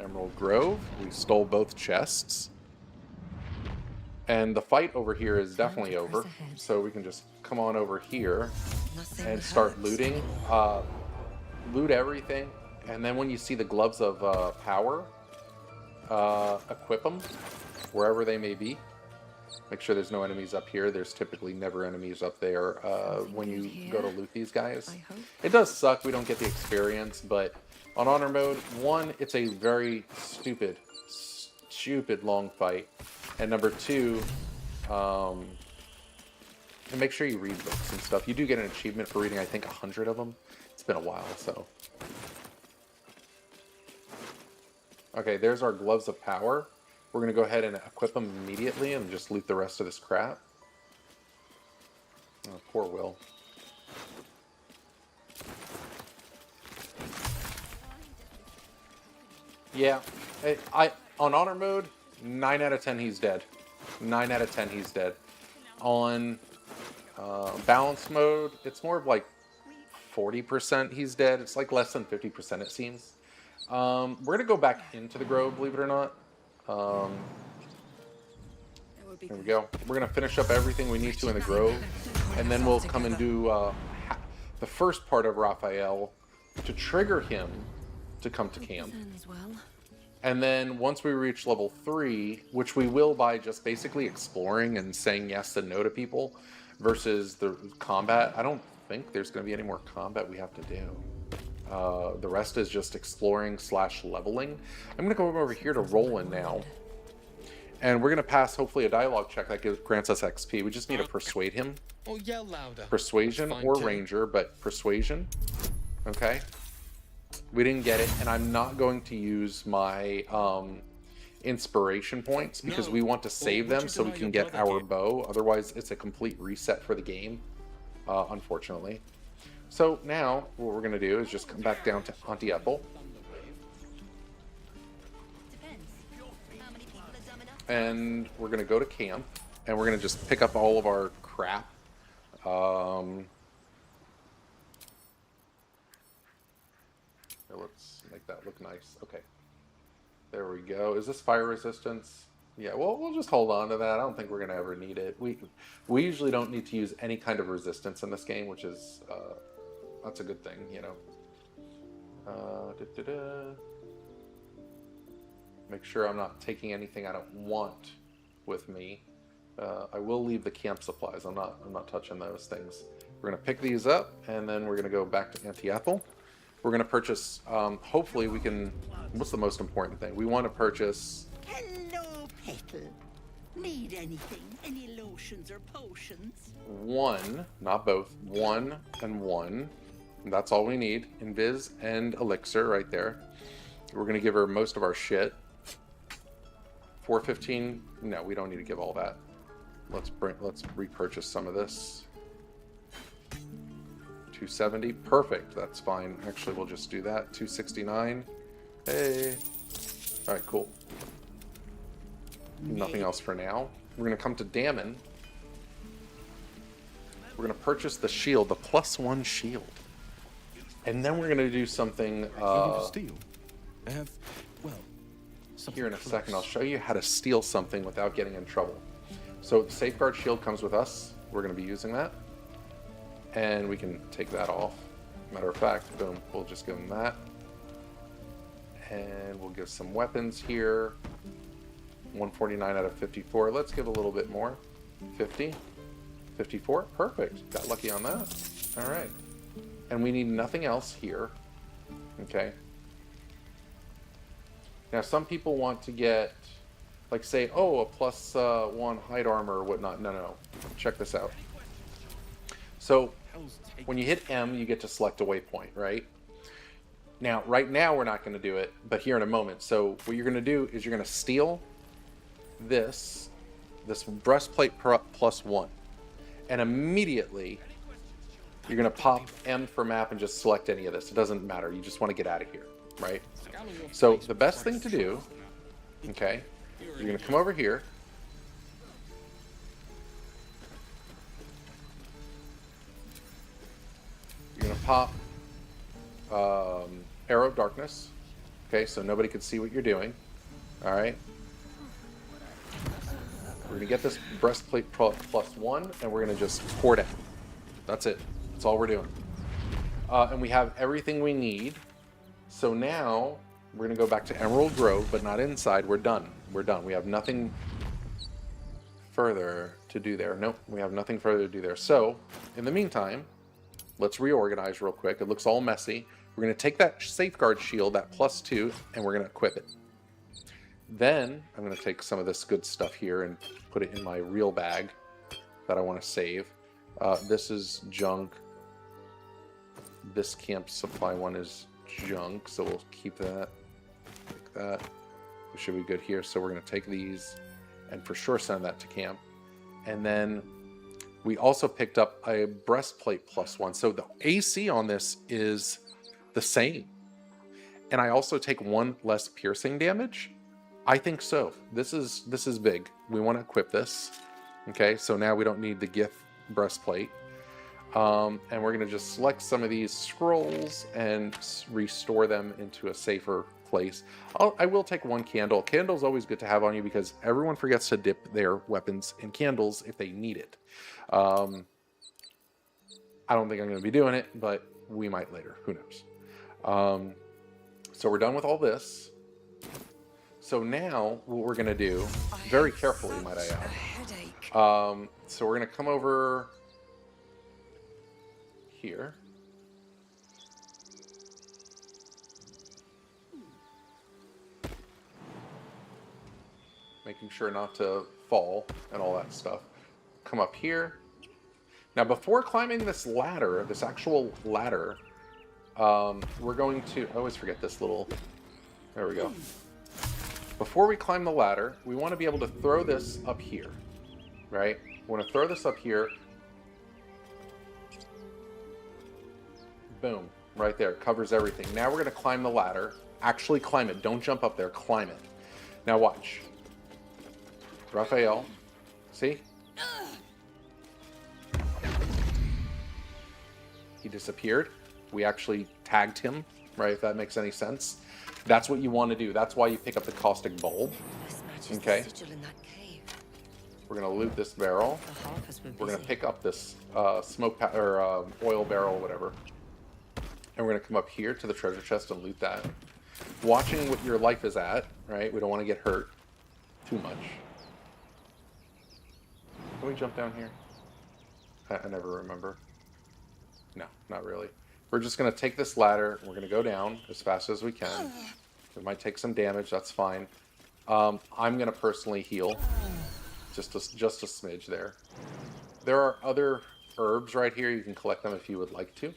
Emerald Grove. We stole both chests. And the fight over here is definitely over. So we can just come on over here and start looting. Loot everything. And then when you see the gloves of power, equip them wherever they may be. Make sure there's no enemies up here. There's typically never enemies up there when you go to loot these guys. It does suck we don't get the experience, but on honor mode, one, it's a very stupid long fight. And number two, and make sure you read books and stuff. You do get an achievement for reading, I think, 100 of them. It's been a while, so. Okay, there's our gloves of power. We're going to go ahead and equip them immediately and just loot the rest of this crap. Oh, poor Will. Yeah, on honor mode, 9 out of 10 he's dead. 9 out of 10 he's dead. On balance mode, it's more of like 40% he's dead. It's like less than 50% it seems. We're going to go back into the grove, believe it or not. There we go. We're going to finish up everything we need to in the grove. And then we'll come and do the first part of Raphael to trigger him to come to camp. And then once we reach level 3, which we will by just basically exploring and saying yes and no to people versus the combat, I don't think there's going to be any more combat we have to do. The rest is just exploring / leveling. I'm going to go over here to Roland now. And we're going to pass hopefully a dialogue check that grants us XP. We just need to persuade him. Oh, yell louder. Persuasion or ranger, but persuasion. Okay. We didn't get it, and I'm not going to use my inspiration points because we want to save them so we can get our bow. Otherwise, it's a complete reset for the game, unfortunately. So now, what we're going to do is just come back down to Auntie Ethel. And we're going to go to camp, and we're going to just pick up all of our crap. Let's make that look nice. Okay. There we go. Is this fire resistance? Yeah, well, we'll just hold on to that. I don't think we're going to ever need it. We usually don't need to use any kind of resistance in this game, which is, that's a good thing, you know. Make sure I'm not taking anything I don't want with me. I will leave the camp supplies. I'm not touching those things. We're going to pick these up, and then we're going to go back to Auntie Ethel. We're going to purchase, hopefully we can, what's the most important thing? We want to purchase... Hello, Petal. Need anything? Any lotions or potions? One, not both, 1 and 1. And that's all we need. Invis and elixir right there. We're going to give her most of our shit. 415, no, we don't need to give all that. Let's repurchase some of this. 270, perfect, that's fine. Actually, we'll just do that. 269, hey. All right, cool. Nothing else for now. We're gonna come to Damon. We're gonna purchase the shield, the +1 shield. And then we're gonna do something, steal. I have, well, here in a second. I'll show you how to steal something without getting in trouble. So the safeguard shield comes with us. We're gonna be using that. And we can take that off. Matter of fact, boom, we'll just give them that. And we'll give some weapons here. 149 out of 54. Let's give a little bit more. 50. 54. Perfect. Got lucky on that. All right. And we need nothing else here. Okay. Now, some people want to get, like, say, oh, a +1 hide armor or whatnot. No. Check this out. So, when you hit M, you get to select a waypoint, right? Now, right now, we're not going to do it, but here in a moment. So what you're going to do is you're going to steal this breastplate +1. And immediately, you're going to pop M for map and just select any of this. It doesn't matter. You just want to get out of here, right? So the best thing to do, okay, you're going to come over here. You're going to pop Arrow of Darkness. Okay, so nobody can see what you're doing. All right. We're going to get this breastplate +1, and we're going to just pour down. That's it. That's all we're doing. And we have everything we need. So now we're going to go back to Emerald Grove, but not inside. We're done. We're done. We have nothing further to do there. Nope, we have nothing further to do there. So, in the meantime, let's reorganize real quick. It looks all messy. We're going to take that safeguard shield, that +2, and we're going to equip it. Then, I'm going to take some of this good stuff here and put it in my real bag that I want to save. This is junk. This camp supply one is junk, so we'll keep that like that. We should be good here. So we're going to take these and for sure send that to camp. And then we also picked up a breastplate +1. So the AC on this is the same. And I also take 1 less piercing damage. I think so. This is big. We want to equip this. Okay, so now we don't need the gift breastplate. And we're going to just select some of these scrolls and restore them into a safer place. I will take 1 candle. Candle's always good to have on you because everyone forgets to dip their weapons in candles if they need it. I don't think I'm going to be doing it, but we might later. Who knows? So we're done with all this. So now what we're going to do, very carefully, might I add. So we're going to come over here. Making sure not to fall and all that stuff. Come up here. Now before climbing this ladder, this actual ladder, we're going to, I always forget this little, there we go. Before we climb the ladder, we want to be able to throw this up here, right? We want to throw this up here. Boom, right there, covers everything. Now we're going to climb the ladder. Actually climb it, don't jump up there, climb it. Now watch. Raphael, see? He disappeared. We actually tagged him, right, if that makes any sense. That's what you want to do. That's why you pick up the caustic bulb. Okay. We're going to loot this barrel. We're going to pick up this oil barrel, whatever. And we're going to come up here to the treasure chest and loot that. Watching what your life is at, right? We don't want to get hurt too much. Can we jump down here? I never remember. No, not really. We're just going to take this ladder, and we're going to go down as fast as we can. We might take some damage, that's fine. I'm going to personally heal. Just a smidge there. There are other herbs right here. You can collect them if you would like to.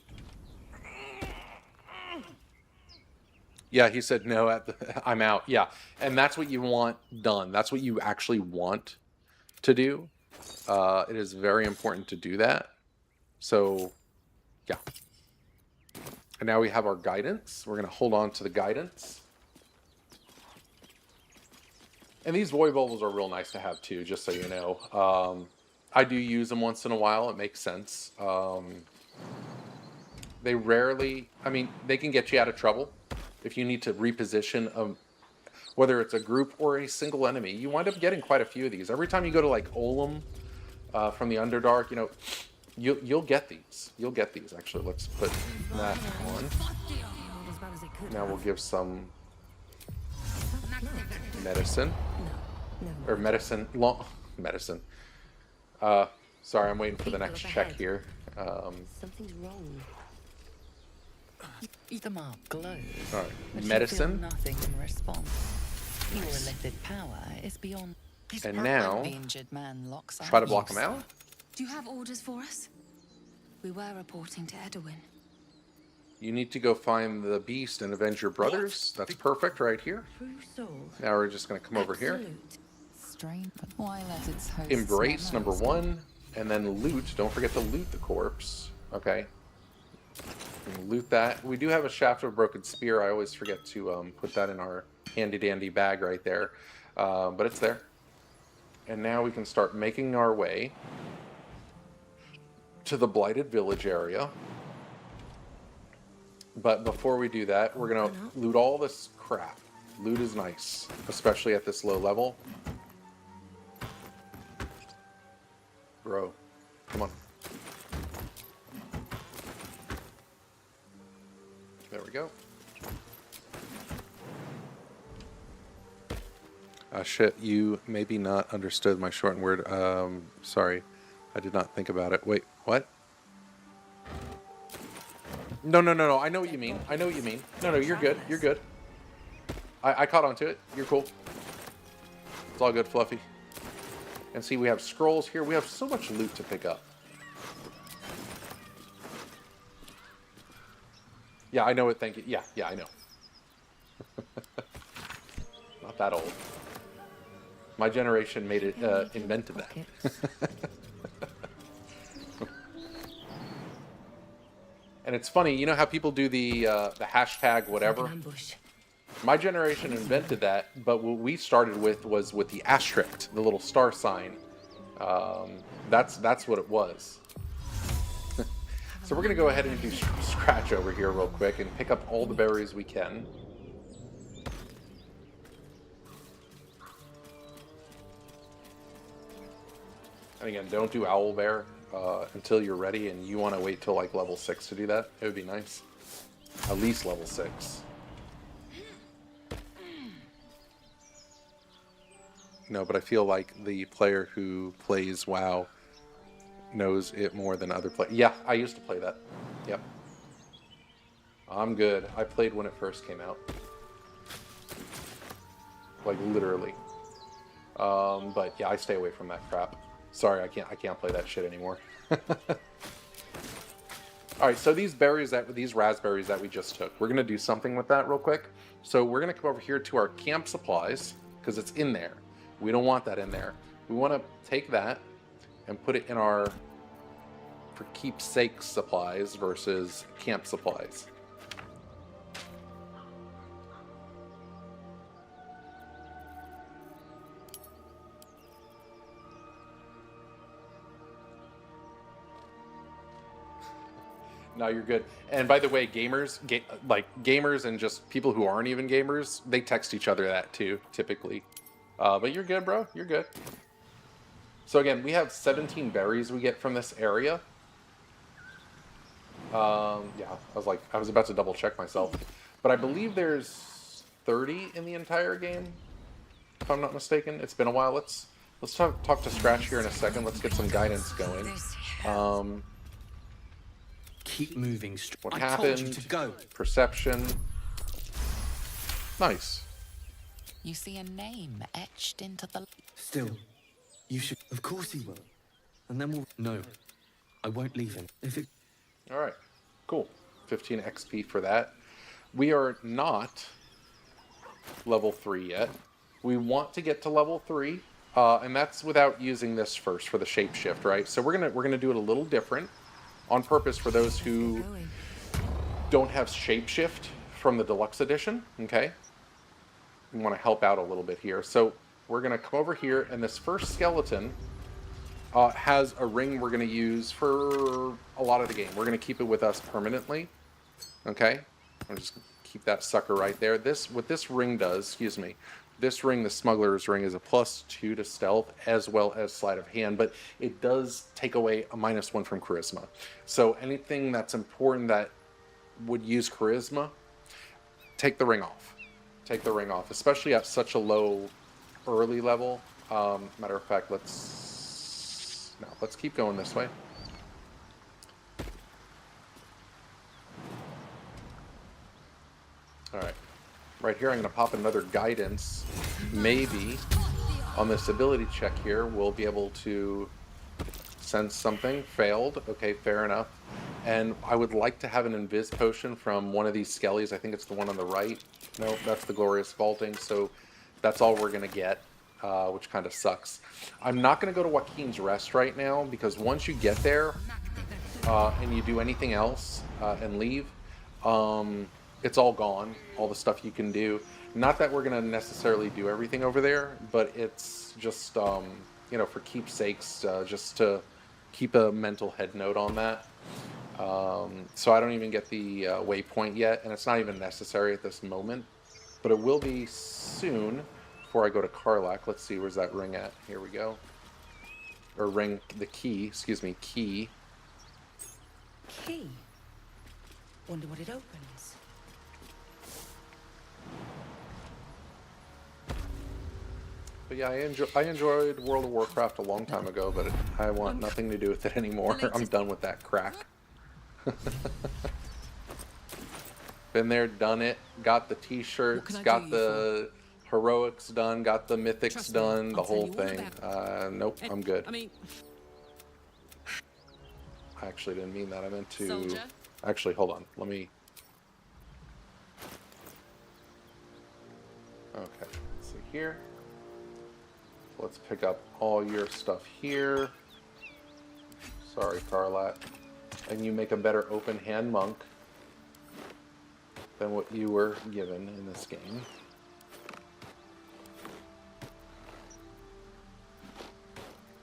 Yeah, he said no, I'm out. Yeah, and that's what you want done. That's what you actually want to do. It is very important to do that. So, yeah. And now we have our guidance. We're going to hold on to the guidance. And these void bubbles are real nice to have too, just so you know. I do use them once in a while. It makes sense. They rarely, I mean, they can get you out of trouble if you need to reposition whether it's a group or a single enemy. You wind up getting quite a few of these. Every time you go to like Olim from the Underdark, you know, you'll get these. You'll get these, actually. Let's put that on. Now we'll give some medicine. Or medicine. Medicine. Sorry, I'm waiting for the next check here. Something's wrong. The mark glows. All right, but medicine. You feel nothing in response. Your elected power is beyond. And now, the injured man locks try to block him out. Do you have orders for us? We were reporting to Edwin. You need to go find the beast and avenge your brothers. That's perfect right here. True soul. Now we're just going to come over here. Absolute. Strange, but why let its host Embrace, number 1. And then loot. Don't forget to loot the corpse. Okay. Loot that. We do have a shaft of a broken spear. I always forget to put that in our handy dandy bag right there. But it's there. And now we can start making our way to the Blighted Village area. But before we do that, we're going to loot all this crap. Loot is nice, especially at this low level. Bro, come on. There we go. Shit, you maybe not understood my shortened word. Sorry, I did not think about it. Wait, what? No. I know what you mean. I know what you mean. No, you're good. You're good. I caught on to it. You're cool. It's all good, Fluffy. And see, we have scrolls here. We have so much loot to pick up. Yeah, I know it. Thank you. Yeah, I know. Not that old. My generation made it, invented that. And it's funny, you know how people do the hashtag whatever? My generation invented that, but what we started with was with the asterisk, the little star sign. That's what it was. So we're going to go ahead and do scratch over here real quick and pick up all the berries we can. And again, don't do owlbear until you're ready, and you want to wait till like level 6 to do that. It would be nice. At least level 6. No, but I feel like the player who plays WoW knows it more than other players. Yeah, I used to play that. Yep. I'm good. I played when it first came out. Like, literally. But yeah, I stay away from that crap. Sorry, I can't play that shit anymore. Alright, so these raspberries that we just took, we're gonna do something with that real quick. So we're gonna come over here to our camp supplies, because it's in there. We don't want that in there. We want to take that and put it in our for keepsake supplies versus camp supplies. No, you're good. And by the way, gamers and just people who aren't even gamers, they text each other that too, typically. But you're good, bro. You're good. So again, we have 17 berries we get from this area. Yeah, I was about to double check myself. But I believe there's 30 in the entire game, if I'm not mistaken. It's been a while. Let's talk to Scratch here in a second. Let's get some guidance going. Keep moving. What I happened? told you to go. Perception. Nice. You see a name etched into the... Still, you should... Of course he will. And then we'll... No, I won't leave him. If it... Alright, cool. 15 XP for that. We are not level 3 yet. We want to get to level 3, and that's without using this first for the shapeshift, right? So we're gonna do it a little different on purpose for those who don't have shapeshift from the deluxe edition, okay? We want to help out a little bit here. So we're going to come over here, and this first skeleton has a ring we're going to use for a lot of the game. We're going to keep it with us permanently, okay? I'm just going to keep that sucker right there. What this ring does, excuse me, this ring, the smuggler's ring, is a +2 to stealth as well as sleight of hand, but it does take away a -1 from charisma. So anything that's important that would use charisma, take the ring off. Take the ring off, especially at such a low early level. Matter of fact, let's keep going this way. All right. Right here, I'm going to pop another guidance. Maybe on this ability check here, we'll be able to sense something. Failed. Okay, fair enough. And I would like to have an invis potion from one of these skellies. I think it's the one on the right. No, that's the glorious vaulting. So that's all we're gonna get, which kind of sucks. I'm not gonna go to Joaquin's Rest right now because once you get there and you do anything else and leave, it's all gone. All the stuff you can do. Not that we're gonna necessarily do everything over there, but it's just you know, for keepsakes, just to keep a mental head note on that. So I don't even get the waypoint yet, and it's not even necessary at this moment, but it will be soon before I go to Karlak. Let's see, where's that ring at? Here we go. Or ring, the key, excuse me, key. Key. Wonder what it opens. But yeah, I enjoyed World of Warcraft a long time ago, but I want nothing to do with it anymore. I'm done with that crack. Been there, done it, got the t-shirts, got the heroics done, got the mythics done, the whole thing. Nope, I'm good. I actually didn't mean that. I meant to... Actually, hold on. Let me... Okay, let's see here. Let's pick up all your stuff here. Sorry, Karlat. And you make a better open hand monk than what you were given in this game.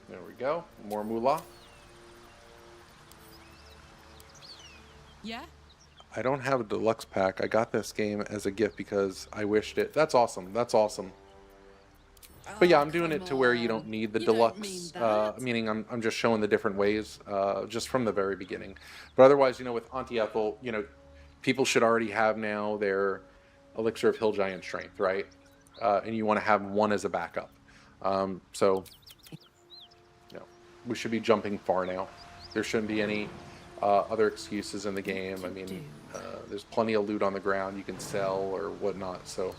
There we go. More moolah. Yeah? I don't have a deluxe pack. I got this game as a gift because I wished it. That's awesome. That's awesome. But yeah, I'm doing it to where you don't need the deluxe, meaning I'm just showing the different ways, just from the very beginning. But otherwise, you know, with Auntie Ethel, you know, people should already have now their Elixir of Hill Giant Strength, right? And you want to have one as a backup. So, you know, we should be jumping far now. There shouldn't be any other excuses in the game. I mean, there's plenty of loot on the ground you can sell or whatnot, so...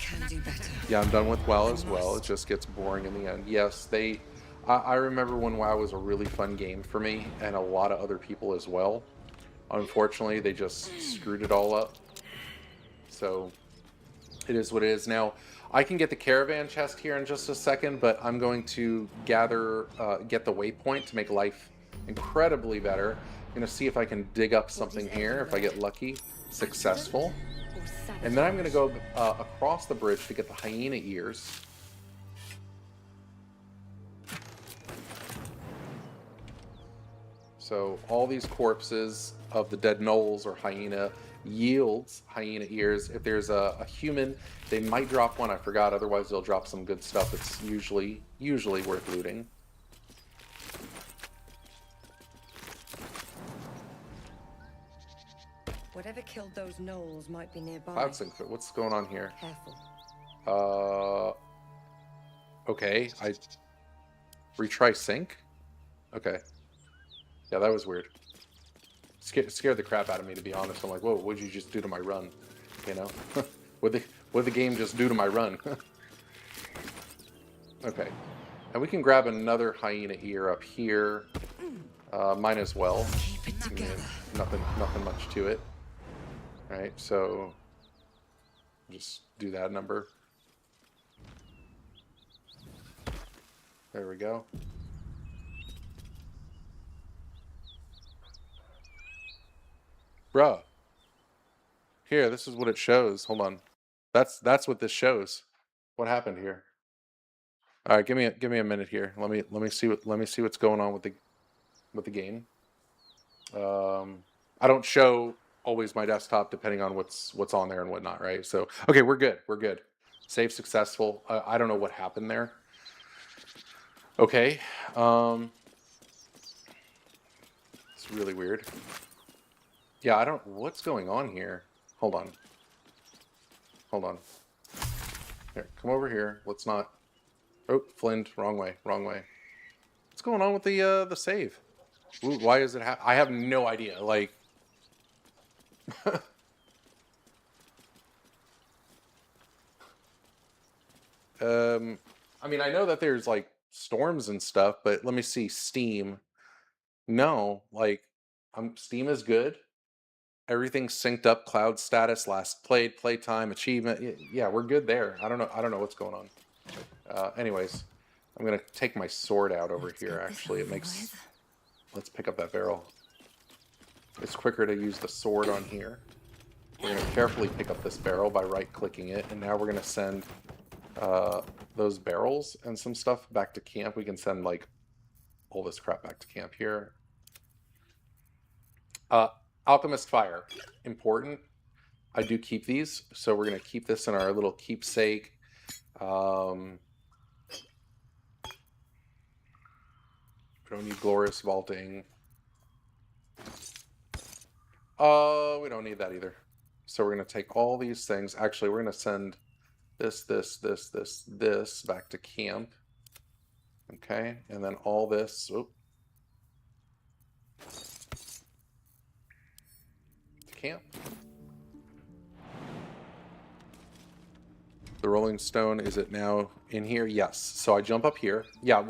Can do better. Yeah, I'm done with WoW as well. It just gets boring in the end. Yes, I remember when WoW was a really fun game for me, and a lot of other people as well. Unfortunately, they just screwed it all up. So, it is what it is. Now, I can get the caravan chest here in just a second, but I'm going to get the waypoint to make life incredibly better. I'm going to see if I can dig up something here, if I get lucky. Successful. And then I'm going to go across the bridge to get the hyena ears. So all these corpses of the dead gnolls or hyena yields hyena ears. If there's a human, they might drop one. I forgot. Otherwise, they'll drop some good stuff. It's usually worth looting. Whatever killed those gnolls might be nearby. Cloud Sync, what's going on here? Careful. Okay. I retry sync? Okay. Yeah, that was weird. Scared the crap out of me, to be honest. I'm like, whoa, what'd you just do to my run? You know? What'd the game just do to my run? Okay. And we can grab another hyena ear up here. Might as well. Keep it together. Nothing much to it. Alright, so just do that number. There we go. Bruh. Here, this is what it shows. Hold on. That's what this shows. What happened here? All right, give me a minute here. Let me see what's going on with the game. I don't show always my desktop depending on what's on there and whatnot, right? So okay, we're good. Save successful. I don't know what happened there. Okay. It's really weird. Yeah, I don't... What's going on here? Hold on. Here, come over here. Let's not... Oh, Flint. Wrong way. What's going on with the save? Ooh, why is it I have no idea. Like... I mean, I know that there's, like, storms and stuff, but let me see. Steam. No, like... Steam is good. Everything's synced up. Cloud status, last played, playtime, achievement. Yeah, we're good there. I don't know what's going on. Anyways, I'm gonna take my sword out over here. Actually, it makes. Let's pick up that barrel. It's quicker to use the sword on here. We're gonna carefully pick up this barrel by right-clicking it, and now we're gonna send those barrels and some stuff back to camp. We can send like all this crap back to camp here. Alchemist Fire, important. I do keep these, so we're going to keep this in our little keepsake. We don't need Glorious Vaulting. We don't need that either. So we're going to take all these things. Actually, we're going to send this back to camp. Okay, and then all this. To camp. The Rolling Stone, is it now in here? Yes. So I jump up here. Yeah,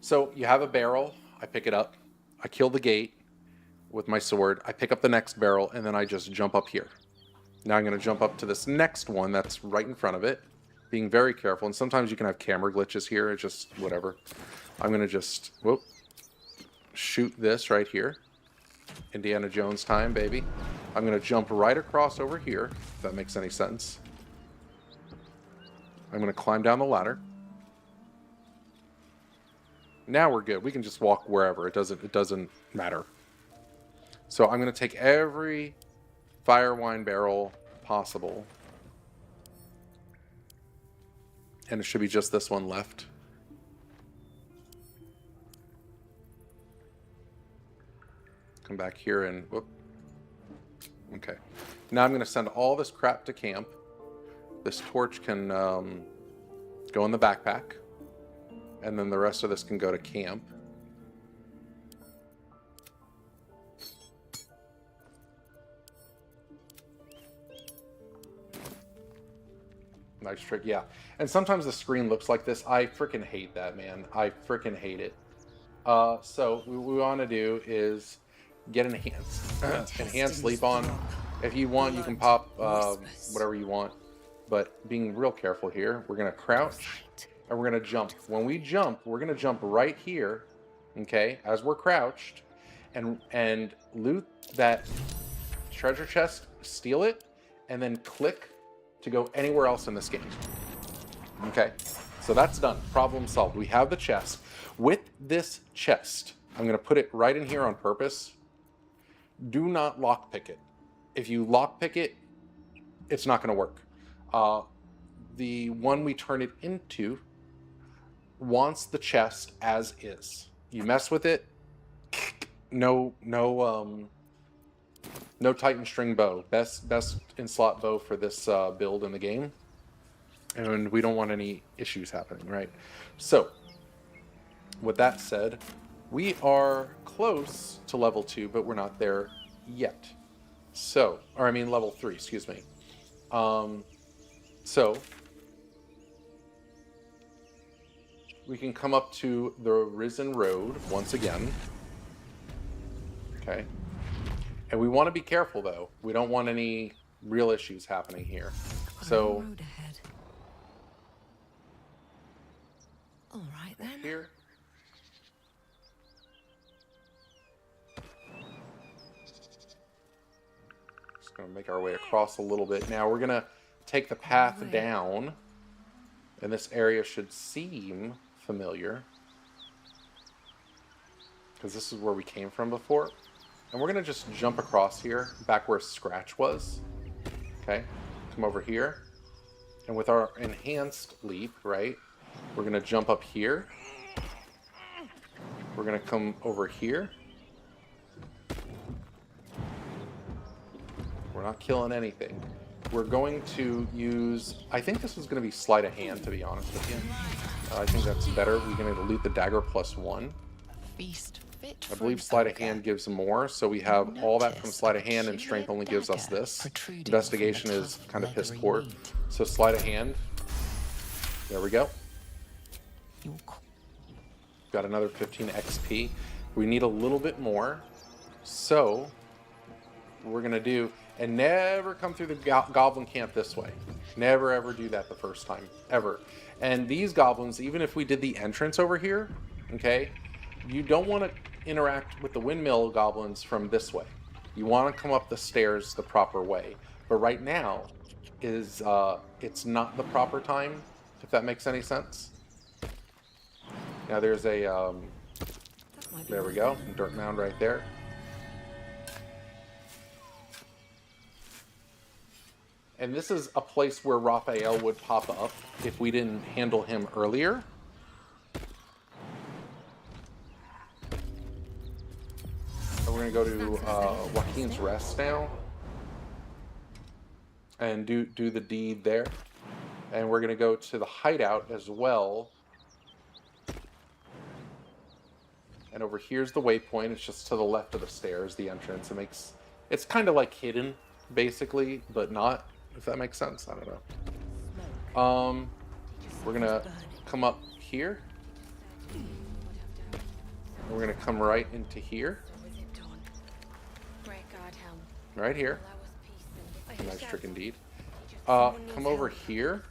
so you have a barrel. I pick it up. I kill the gate with my sword. I pick up the next barrel, and then I just jump up here. Now I'm going to jump up to this next one that's right in front of it. Being very careful. And sometimes you can have camera glitches here. It's just whatever. I'm going to just shoot this right here. Indiana Jones time, baby. I'm going to jump right across over here, if that makes any sense. I'm going to climb down the ladder. Now we're good. We can just walk wherever. It doesn't matter. So I'm going to take every fire wine barrel possible. And it should be just this one left. Come back here and whoop. Okay. Now I'm going to send all this crap to camp. This torch can go in the backpack, and then the rest of this can go to camp. Nice trick, yeah. And sometimes the screen looks like this. I freaking hate that, man. I freaking hate it. So what we want to do is get enhanced sleep on. If you want, you can pop whatever you want. But being real careful here, we're going to crouch and we're going to jump. When we jump, we're going to jump right here, okay, as we're crouched, and loot that treasure chest, steal it, and then click to go anywhere else in this game. Okay, so that's done. Problem solved. We have the chest. With this chest, I'm going to put it right in here on purpose. Do not lockpick it. If you lockpick it, it's not going to work. The one we turn it into wants the chest as is. You mess with it, no Titan string bow. Best in slot bow for this build in the game, and we don't want any issues happening, right? So, with that said, we are close to level 2, but we're not there yet. So, or I mean level 3, excuse me. So, we can come up to the Risen Road once again. Okay. And we want to be careful, though. We don't want any real issues happening here. So, all right then. Here. Just going to make our way across a little bit. Now, we're going to take the path down, and this area should seem familiar because this is where we came from before. And we're going to just jump across here, back where Scratch was. Okay, come over here, and with our enhanced leap, right, we're going to jump up here. We're going to come over here. We're not killing anything. We're going to use, I think this was going to be sleight of hand, to be honest with you. I think that's better. We're going to loot the dagger +1. Feast fit I believe sleight of hand gives more, so we have all that from sleight of hand, and strength only gives us this. Investigation is kind of piss poor. So sleight of hand. There we go. Got another 15 XP. We need a little bit more. So, what we're going to do, and never come through the goblin camp this way. Never ever do that the first time, ever. And these goblins, even if we did the entrance over here, okay, you don't want to interact with the windmill goblins from this way. You want to come up the stairs the proper way. But right now is it's not the proper time, if that makes any sense. Now there's a there we go, dirt mound right there. And this is a place where Raphael would pop up if we didn't handle him earlier. So we're going to go to Joaquin's Rest now. And do the deed there. And we're going to go to the hideout as well. And over here's the waypoint. It's just to the left of the stairs, the entrance. It's kind of like hidden, basically, but not. If that makes sense, I don't know. We're gonna come up here. And we're gonna come right into here. Right here. Nice trick indeed. Come over here,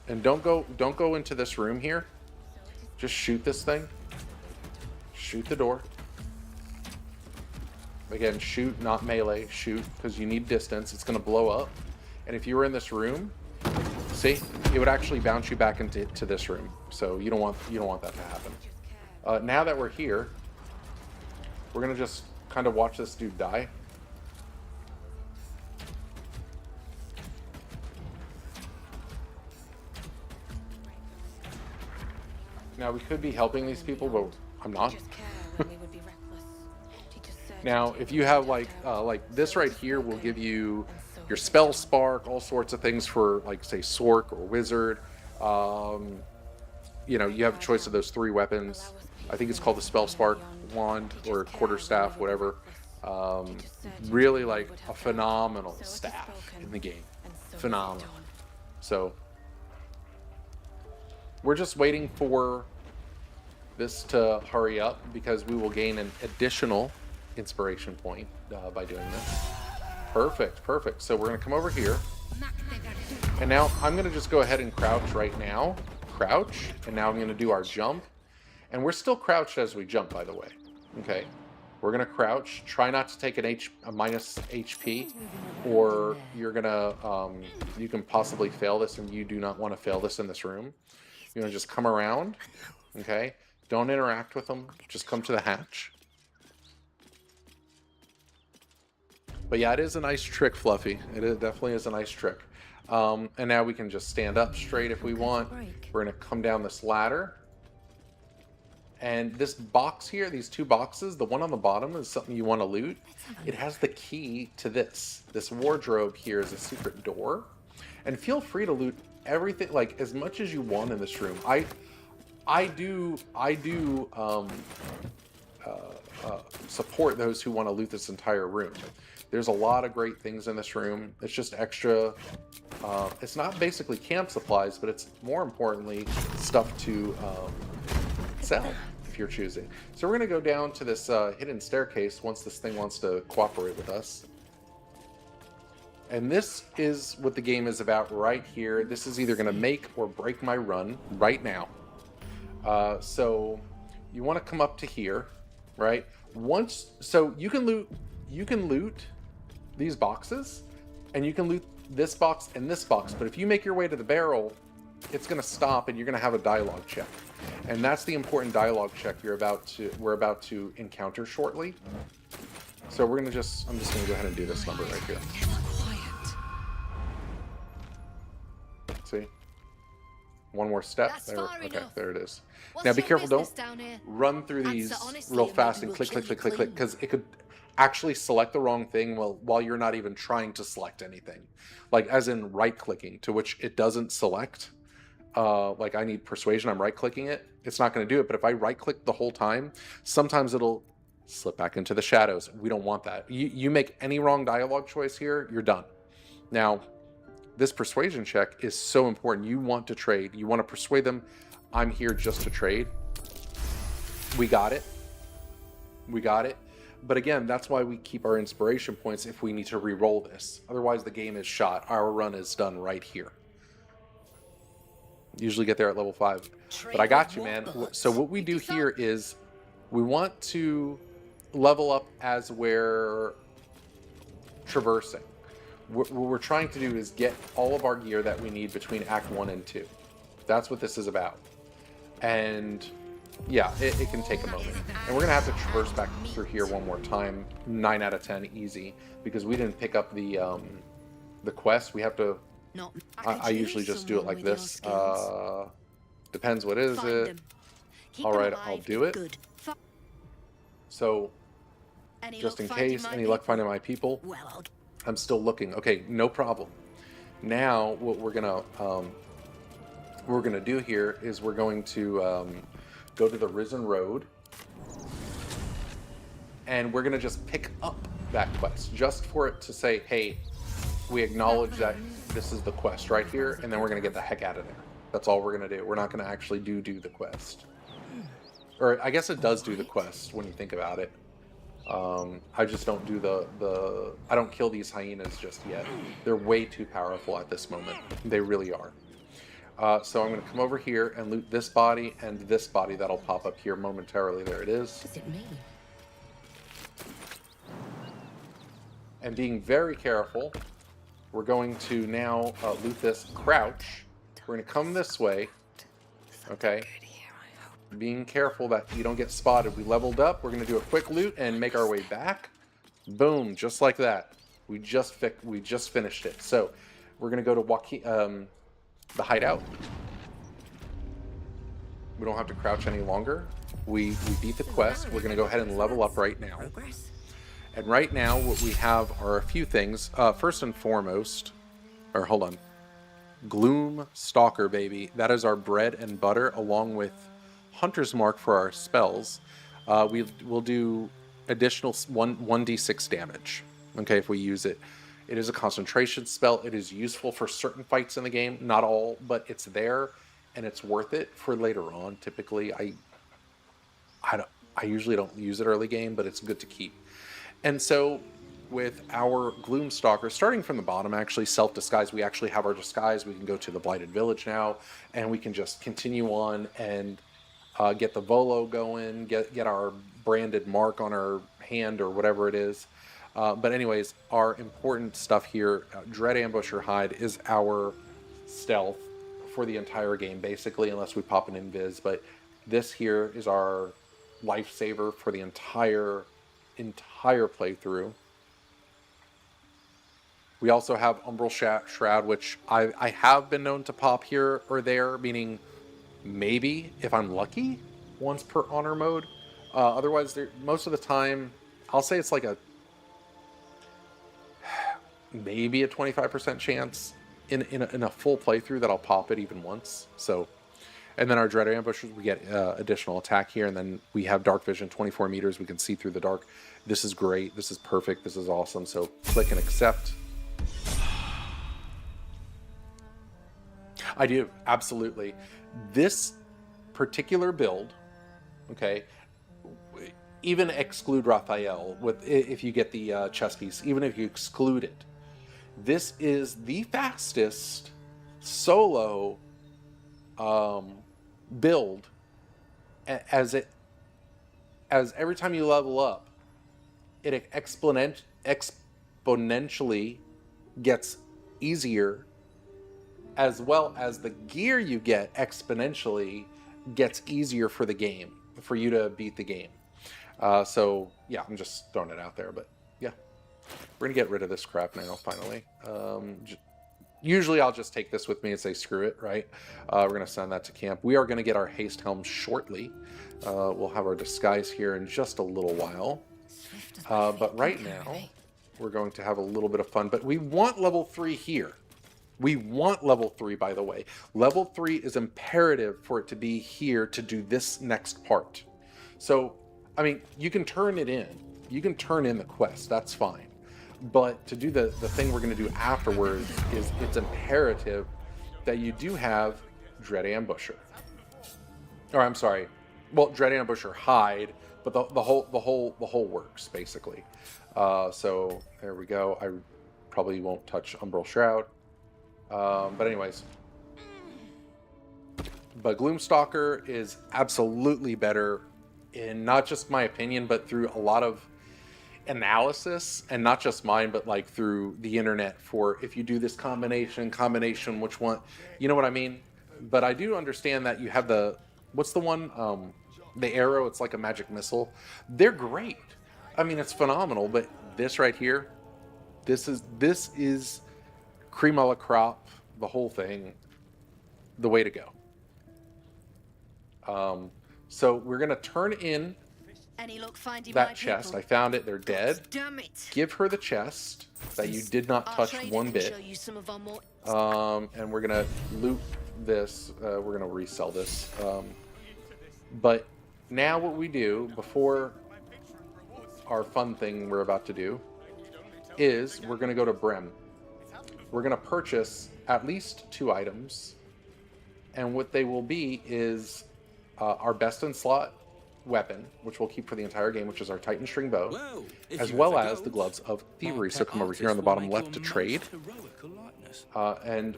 and don't go into this room here. Just shoot this thing. Shoot the door. Again, shoot, not melee. Shoot, because you need distance. It's gonna blow up. And if you were in this room, see, it would actually bounce you back into this room. So you don't want that to happen. Now that we're here, we're gonna just kind of watch this dude die. Now we could be helping these people, but I'm not. Now, if you have like this right here, will give you your spell spark, all sorts of things for like say Sork or Wizard. You know, you have a choice of those 3 weapons. I think it's called the spell spark wand or quarterstaff, whatever. Really like a phenomenal staff in the game. Phenomenal. So we're just waiting for this to hurry up because we will gain an additional inspiration point by doing this. Perfect. So we're going to come over here. And now I'm going to just go ahead and crouch right now. Crouch. And now I'm going to do our jump. And we're still crouched as we jump, by the way. Okay. We're going to crouch. Try not to take a minus HP. Or you're going to... you can possibly fail this, and you do not want to fail this in this room. You're going to just come around. Okay. Don't interact with them. Just come to the hatch. But yeah, it is a nice trick, Fluffy. It definitely is a nice trick. And now we can just stand up straight if we want. We're going to come down this ladder. And this box here, these 2 boxes, the one on the bottom is something you want to loot. It has the key to this. This wardrobe here is a secret door. And feel free to loot everything, like as much as you want in this room. I do support those who want to loot this entire room. There's a lot of great things in this room. It's just extra. It's not basically camp supplies, but it's more importantly stuff to sell if you're choosing. So we're going to go down to this hidden staircase once this thing wants to cooperate with us. And this is what the game is about right here. This is either going to make or break my run right now. So you want to come up to here, right? So you can loot these boxes, and you can loot this box and this box. But if you make your way to the barrel, it's going to stop, and you're going to have a dialogue check. And that's the important dialogue check we're about to encounter shortly. So I'm just going to go ahead and do this number right here. See? One more step. Okay, there it is. Now be careful, don't run through these real fast and click, because it could actually select the wrong thing while you're not even trying to select anything. Like as in right-clicking, to which it doesn't select. Like I need persuasion, I'm right-clicking it. It's not going to do it, but if I right-click the whole time, sometimes it'll slip back into the shadows. We don't want that. You make any wrong dialogue choice here, you're done. Now, this persuasion check is so important. You want to trade. You want to persuade them, I'm here just to trade. We got it. But again, that's why we keep our inspiration points if we need to re-roll this. Otherwise, the game is shot. Our run is done right here. Usually get there at level 5. But I got you, man. So what we do here is we want to level up as we're traversing. What we're trying to do is get all of our gear that we need between Act 1 and 2. That's what this is about. And yeah, it can take a moment. And we're going to have to traverse back through here one more time. 9 out of 10 easy. Because we didn't pick up the quest. We have to... I usually just do it like this. Depends what is it. Alright, I'll do it. So, just in case, any luck finding my people? I'm still looking. Okay, no problem. Now, what we're gonna do here is we're going to go to the Risen Road, and we're gonna just pick up that quest, just for it to say, hey, we acknowledge that this is the quest right here, and then we're gonna get the heck out of there. That's all we're gonna do. We're not gonna actually do the quest. Or I guess it does do the quest when you think about it. I just don't do I don't kill these hyenas just yet. They're way too powerful at this moment. They really are. So I'm going to come over here and loot this body and this body that'll pop up here momentarily. There it is. Does it mean? And being very careful, we're going to now loot this. Crouch. We're going to come this way. Okay. Being careful that you don't get spotted. We leveled up. We're going to do a quick loot and make our way back. Boom, just like that. We just finished it. So we're going to go to the hideout. We don't have to crouch any longer. We beat the quest. We're going to go ahead and level up right now. And right now what we have are a few things. First and foremost, or hold on. Gloom Stalker, baby. That is our bread and butter, along with Hunter's Mark for our spells. We'll do additional 1d6 damage, okay, if we use it. It is a concentration spell. It is useful for certain fights in the game, not all, but it's there, and it's worth it for later on. Typically, I usually don't use it early game, but it's good to keep. And so with our Gloomstalker, starting from the bottom, actually self-disguise, we actually have our disguise. We can go to the Blighted Village now, and we can just continue on and get the Volo going, get our branded mark on our hand or whatever it is. But anyways, our important stuff here, Dread Ambusher Hide, is our stealth for the entire game, basically, unless we pop an invis. But this here is our lifesaver for the entire playthrough. We also have Umbral Shroud, which I have been known to pop here or there, meaning maybe, if I'm lucky, once per honor mode. Otherwise, most of the time, I'll say it's like maybe a 25% chance in a full playthrough that I'll pop it even once. So, and then our Dread Ambushers, we get additional attack here, and then we have Dark Vision, 24 meters. We can see through the dark. This is great. This is perfect. This is awesome. So click and accept. I do, absolutely. This particular build, okay, even exclude Raphael if you get the chess piece, even if you exclude it, this is the fastest solo build, as every time you level up, it exponentially gets easier, as well as the gear you get exponentially gets easier for the game, for you to beat the game. So yeah, I'm just throwing it out there, but yeah, we're gonna get rid of this crap now finally. Usually I'll just take this with me and say screw it, right? We're gonna send that to camp. We are gonna get our haste helm shortly. We'll have our disguise here in just a little while, but right now we're going to have a little bit of fun. But we want level 3 here. We want level 3, by the way. Level 3 is imperative for it to be here to do this next part. So, I mean, you can turn it in. You can turn in the quest. That's fine. But to do the thing we're going to do afterwards is it's imperative that you do have Dread Ambusher. Or, I'm sorry. Well, Dread Ambusher Hide but the whole works basically. So there we go. I probably won't touch Umbral Shroud. But anyways, but Gloomstalker is absolutely better in not just my opinion, but through a lot of analysis, and not just mine, but like through the internet, for if you do this combination, which one, you know what I mean? But I do understand that you have the, what's the one, the arrow, it's like a magic missile. They're great. I mean, it's phenomenal, but this right here, this is cream a la crop, the whole thing, the way to go. So we're gonna turn in Any luck finding that my chest. people? I found it. They're dead. Damn it. Give her the chest that you did not Our touch trader one can bit. show you some of our more... And we're gonna loot this. We're gonna resell this. But now what we do before our fun thing we're about to do is we're gonna go to Brem. We're gonna purchase at least 2 items, and what they will be is our best in slot weapon, which we'll keep for the entire game, which is our Titan String Bow, as well as the Gloves of Thievery. So come over here on the bottom left to trade. And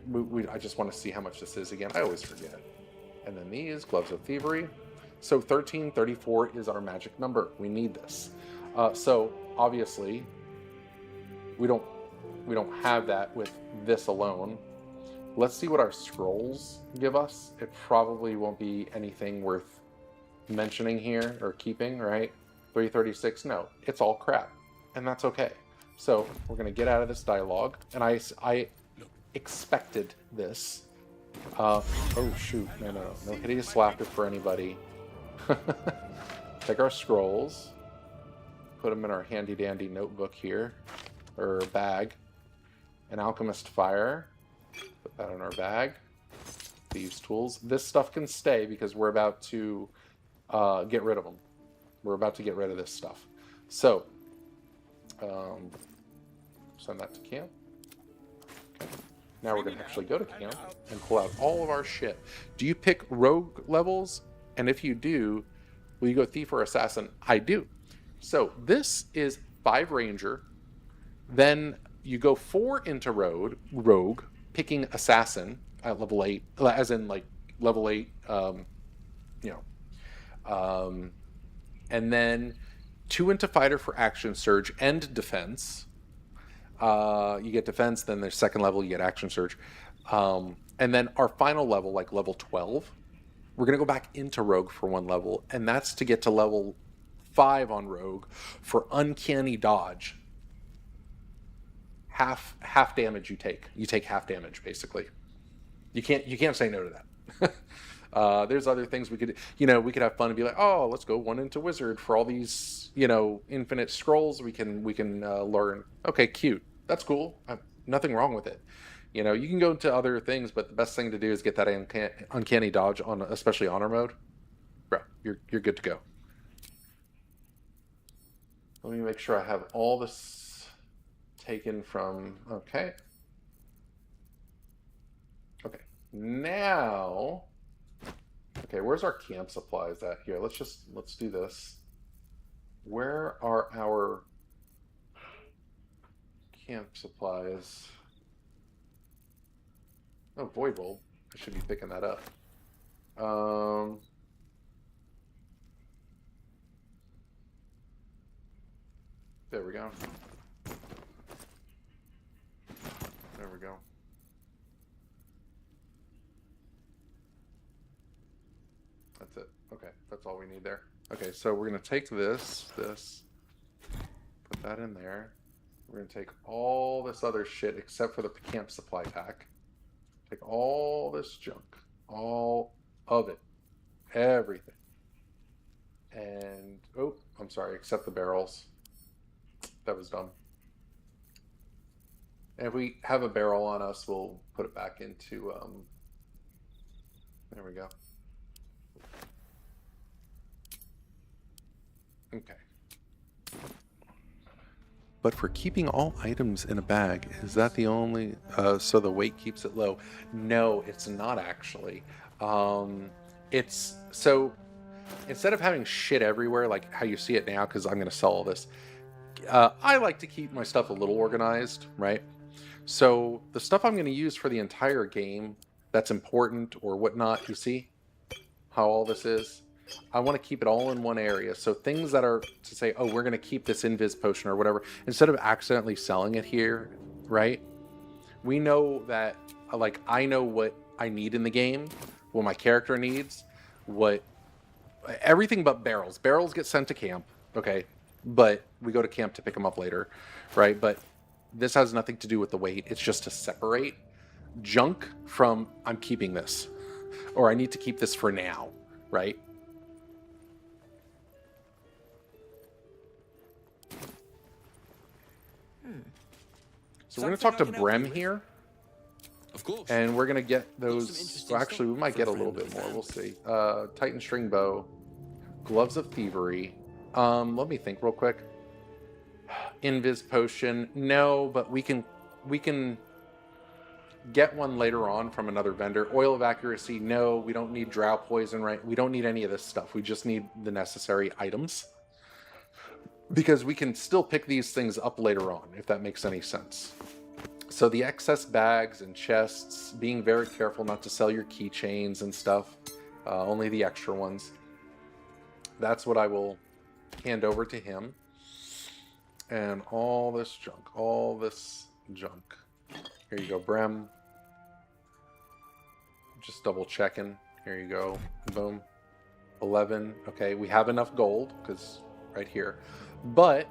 I just want to see how much this is again. I always forget. And then these Gloves of Thievery. So 1334 is our magic number. We need this. So obviously we don't have that with this alone. Let's see what our scrolls give us. It probably won't be anything worth mentioning here or keeping, right? 336, no, it's all crap, and that's okay. So we're gonna get out of this dialogue, and I expected this. Oh shoot, no hideous laughter for anybody. Take our scrolls, put them in our handy dandy notebook here, or bag. An alchemist fire. Put that in our bag. Thieves' tools. This stuff can stay because we're about to get rid of them. We're about to get rid of this stuff. So, send that to camp. Okay. Now we're going to actually go to camp and pull out all of our shit. Do you pick rogue levels? And if you do, will you go thief or assassin? I do. So this is 5 ranger. Then you go 4 into rogue, picking assassin at level 8, as in like level 8, and then 2 into fighter for action surge and defense. You get defense, then there's second level, you get action surge. And then our final level, like level 12, we're going to go back into rogue for 1 level, and that's to get to level 5 on rogue for uncanny dodge. Half damage you take. You take half damage, basically. You can't say no to that. There's other things we could, we could have fun and be like, oh, let's go 1 into wizard for all these, infinite scrolls we can learn. Okay, cute. That's cool. Nothing wrong with it. You can go into other things, but the best thing to do is get that uncanny dodge on, especially honor mode. Bro, you're good to go. Let me make sure I have all this taken from, okay, now, where's our camp supplies at here? Let's do this. Where are our camp supplies? Oh, Void Bulb. I should be picking that up. There we go. There we go. That's it. Okay, that's all we need there. Okay, so we're gonna take this, put that in there. We're gonna take all this other shit except for the camp supply pack. Take all this junk, all of it, everything. And, oh, I'm sorry, except the barrels. That was dumb. And if we have a barrel on us, we'll put it back into, there we go. Okay. But for keeping all items in a bag, is that the only, so the weight keeps it low? No, it's not actually. So instead of having shit everywhere like how you see it now, because I'm going to sell all this, I like to keep my stuff a little organized, right? So the stuff I'm going to use for the entire game that's important or whatnot, you see how all this is? I want to keep it all in one area. So things that are to say, oh, we're going to keep this invis potion or whatever, instead of accidentally selling it here, right? We know that, like, I know what I need in the game, what my character needs, what everything but barrels. Barrels get sent to camp, okay, but we go to camp to pick them up later, right? But this has nothing to do with the weight. It's just to separate junk from I'm keeping this, or I need to keep this for now, right? So we're going to talk to Brem here. Of course. And we're going to get those. Well, actually, we might get a little bit more. We'll see. Titan string bow. Gloves of thievery. Let me think real quick. Invis potion. No, but we can get one later on from another vendor. Oil of accuracy. No, we don't need drow poison, right? We don't need any of this stuff. We just need the necessary items. Because we can still pick these things up later on, if that makes any sense. So the excess bags and chests, being very careful not to sell your keychains and stuff, only the extra ones. That's what I will hand over to him. And all this junk. Here you go, Brem. Just double checking. Here you go. Boom. 11. Okay, we have enough gold, because right here. But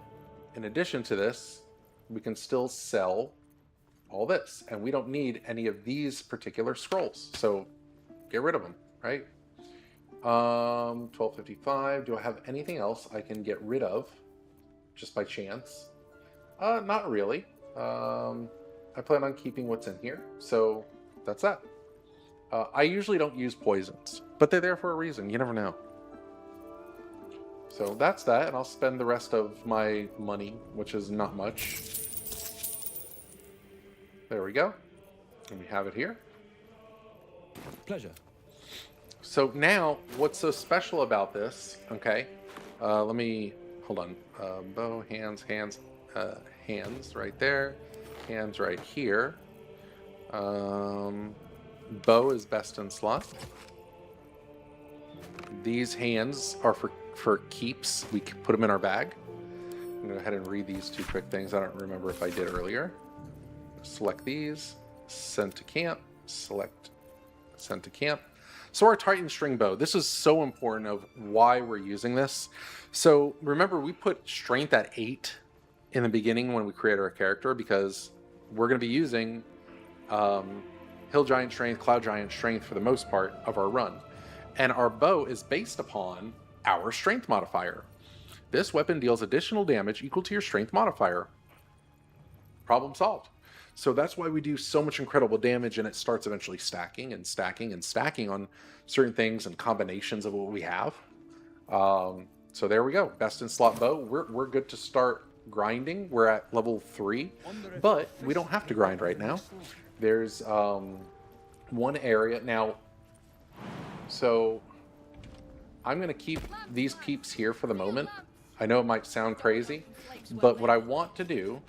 in addition to this, we can still sell all this, and we don't need any of these particular scrolls, so get rid of them, right? 1255. Do I have anything else I can get rid of just by chance? Not really. I plan on keeping what's in here, so that's that. I usually don't use poisons, but they're there for a reason. You never know. So that's that, and I'll spend the rest of my money, which is not much. There we go. And we have it here. Pleasure. So now, what's so special about this, okay? Let me, hold on. Bow, hands right there. Hands right here. Bow is best in slot. These hands are for keeps. We can put them in our bag. I'm going to go ahead and read these two quick things. I don't remember if I did earlier. Select these. Send to camp. Select. Send to camp. So our Titan string bow. This is so important of why we're using this. So remember, we put strength at 8 in the beginning when we create our character, because we're going to be using Hill Giant strength, Cloud Giant strength for the most part of our run. And our bow is based upon our strength modifier. This weapon deals additional damage equal to your strength modifier. Problem solved. So that's why we do so much incredible damage, and it starts eventually stacking and stacking and stacking on certain things and combinations of what we have. So there we go. Best in slot bow. We're good to start grinding. We're at level 3, but we don't have to grind right now. There's one area now. So I'm going to keep these peeps here for the moment. I know it might sound crazy, but what I want to do,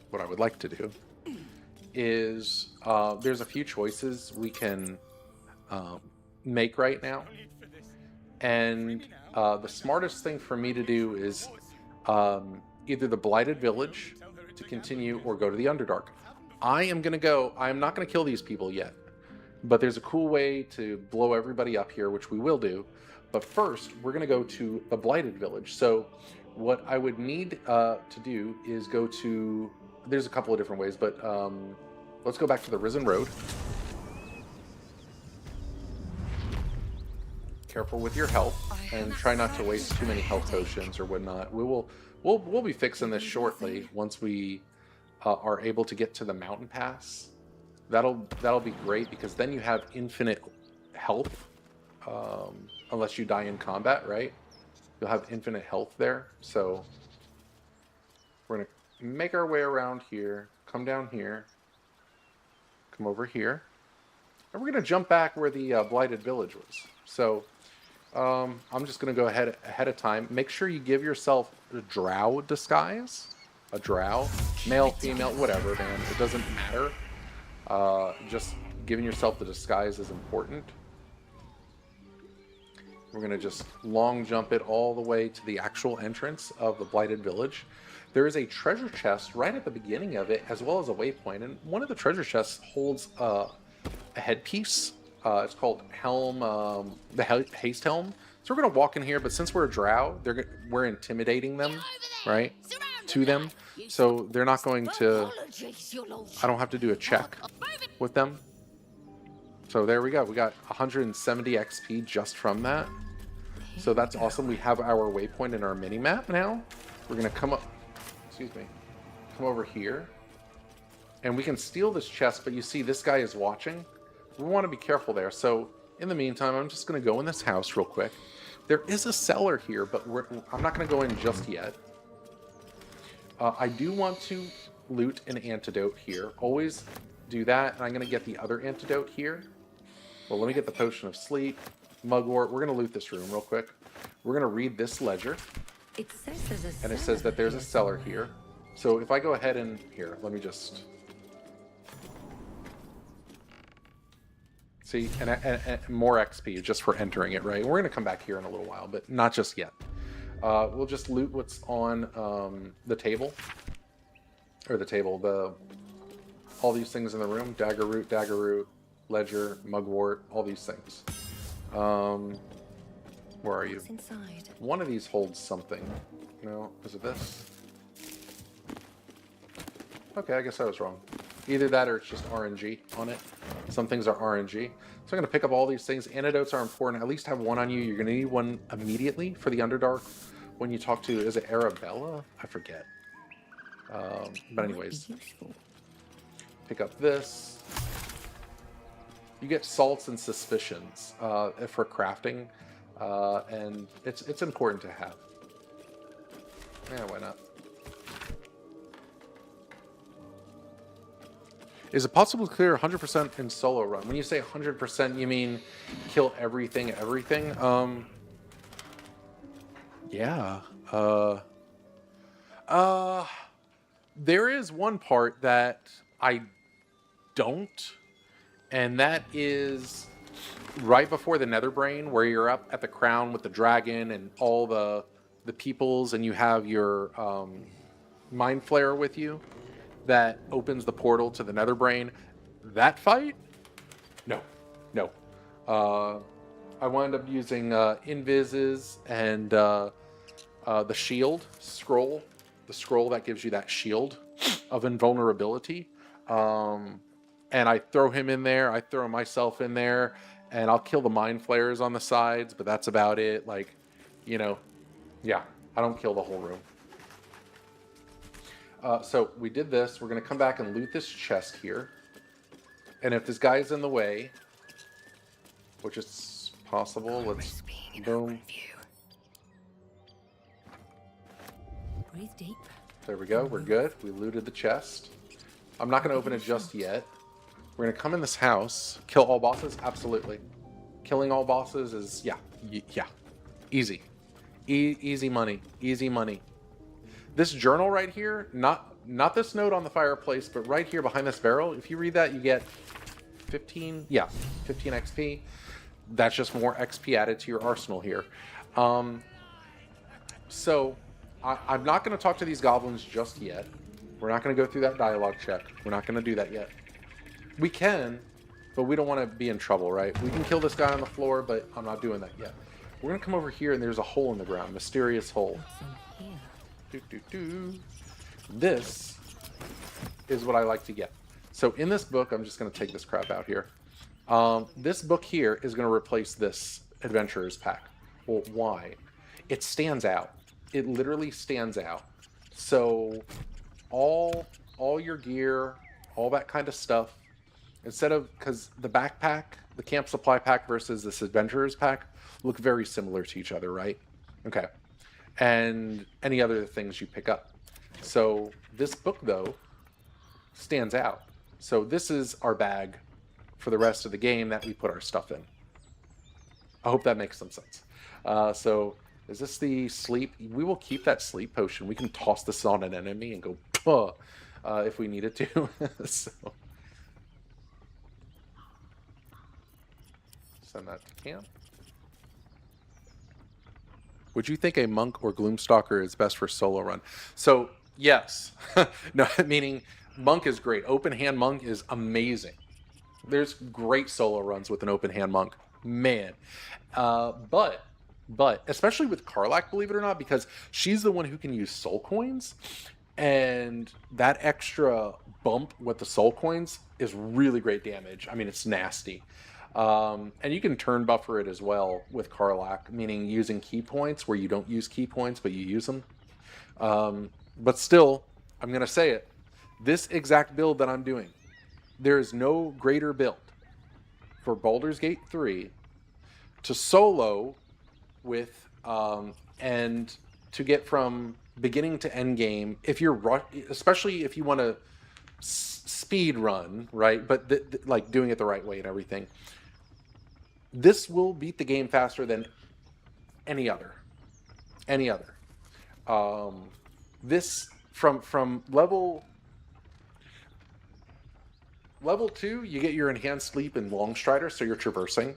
what I would like to do, is there's a few choices we can make right now. And the smartest thing for me to do is either the Blighted Village to continue or go to the Underdark. I am not going to kill these people yet. But there's a cool way to blow everybody up here, which we will do. But first, we're going to go to the Blighted Village. So what I would need to do is go to... There's a couple of different ways, but let's go back to the Risen Road. Careful with your health, and try not to waste too many health potions or whatnot. We'll be fixing this shortly once we are able to get to the mountain pass. That'll be great, because then you have infinite health, unless you die in combat, right? You'll have infinite health there. So we're gonna make our way around here, come down here, come over here, and we're gonna jump back where the Blighted Village was. So I'm just going to go ahead of time. Make sure you give yourself a drow disguise. A drow. Male, female, whatever, man. It doesn't matter. Just giving yourself the disguise is important. We're going to just long jump it all the way to the actual entrance of the Blighted Village. There is a treasure chest right at the beginning of it, as well as a waypoint. And one of the treasure chests holds a headpiece. It's called Helm, the Haste Helm. So we're going to walk in here, but since we're a drow, we're intimidating them, right, to them. So they're not going to, I don't have to do a check with them. So there we go. We got 170 XP just from that. So that's awesome. We have our waypoint in our mini-map now. We're going to come up, come over here. And we can steal this chest, but you see this guy is watching. We want to be careful there. So in the meantime, I'm just going to go in this house real quick. There is a cellar here, but I'm not going to go in just yet. I do want to loot an antidote here. Always do that. And I'm going to get the other antidote here. Well, let me get the potion of sleep. Mugwort. We're going to loot this room real quick. We're going to read this ledger. It says there's a and it says that there's a cellar here. So if I go ahead and here, let me just see, and more XP just for entering it, right? We're going to come back here in a little while, but not just yet. We'll just loot what's on the table, or all these things in the room: dagger root, ledger, mugwort, all these things. Where are you? Inside. One of these holds something. No, is it this? Okay, I guess I was wrong. Either that or it's just RNG on it. Some things are RNG. So I'm going to pick up all these things. Antidotes are important. At least have one on you. You're going to need one immediately for the Underdark. When you talk to, is it Arabella? I forget. But anyways, pick up this. You get salts and suspicions for crafting, and it's important to have. Yeah, why not? Is it possible to clear 100% in solo run? When you say 100%, you mean kill everything? Yeah. There is one part that I don't, and that is right before the Netherbrain, where you're up at the crown with the dragon and all the peoples, and you have your mind flare with you that opens the portal to the Netherbrain. That fight? No. I wound up using invises and the shield scroll, the scroll that gives you that shield of invulnerability. And I throw him in there, I throw myself in there, and I'll kill the mind flayers on the sides, but that's about it. Like, yeah, I don't kill the whole room. So we did this. We're going to come back and loot this chest here. And if this guy's in the way, which is possible, let's boom. Breathe deep. There we go. We're good. We looted the chest. I'm not going to open it just yet. We're going to come in this house. Kill all bosses? Absolutely. Killing all bosses is, yeah. Easy. Easy money. Easy money. This journal right here, not this note on the fireplace, but right here behind this barrel, if you read that, you get 15 XP. That's just more XP added to your arsenal here. So I'm not going to talk to these goblins just yet. We're not going to go through that dialogue check. We're not going to do that yet. We can, but we don't want to be in trouble, right? We can kill this guy on the floor, but I'm not doing that yet. We're going to come over here, and there's a hole in the ground. Mysterious hole. This is what I like to get. So in this book, I'm just going to take this crap out here. This book here is going to replace this Adventurer's Pack. Well, why? It stands out. It literally stands out. So all your gear, all that kind of stuff, instead of, because the backpack, the camp supply pack versus this Adventurer's Pack look very similar to each other, right? Okay. And any other things you pick up. So this book, though, stands out. So this is our bag for the rest of the game that we put our stuff in. I hope that makes some sense. So is this the sleep? We will keep that sleep potion. We can toss this on an enemy and go puh, if we needed to. So send that to camp. Would you think a monk or gloomstalker is best for solo run? So yes, no, meaning monk is great. Open hand monk is amazing. There's great solo runs with an open hand monk, man. But especially with Karlach, believe it or not, because she's the one who can use soul coins, and that extra bump with the soul coins is really great damage. I mean, it's nasty. And you can turn buffer it as well with Karlach, meaning using key points where you don't use key points, but you use them. But still, I'm going to say it. This exact build that I'm doing, there is no greater build for Baldur's Gate 3 to solo with, and to get from beginning to end game, if you're, especially if you want to speed run, right? But like doing it the right way and everything. This will beat the game faster than any other. This from level 2, you get your enhanced sleep and long strider, so you're traversing.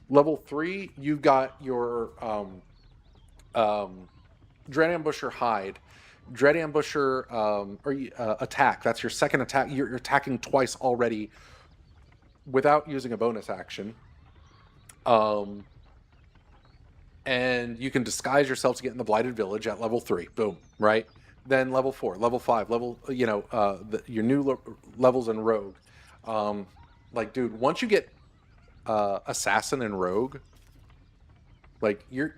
Level 3, you've got your Dread Ambusher hide, Dread Ambusher attack. That's your second attack. You're attacking twice already without using a bonus action. And you can disguise yourself to get in the Blighted Village at level 3. Boom, right? Then level 4, level 5, your new levels in Rogue. Like, dude, once you get Assassin and Rogue, like, you're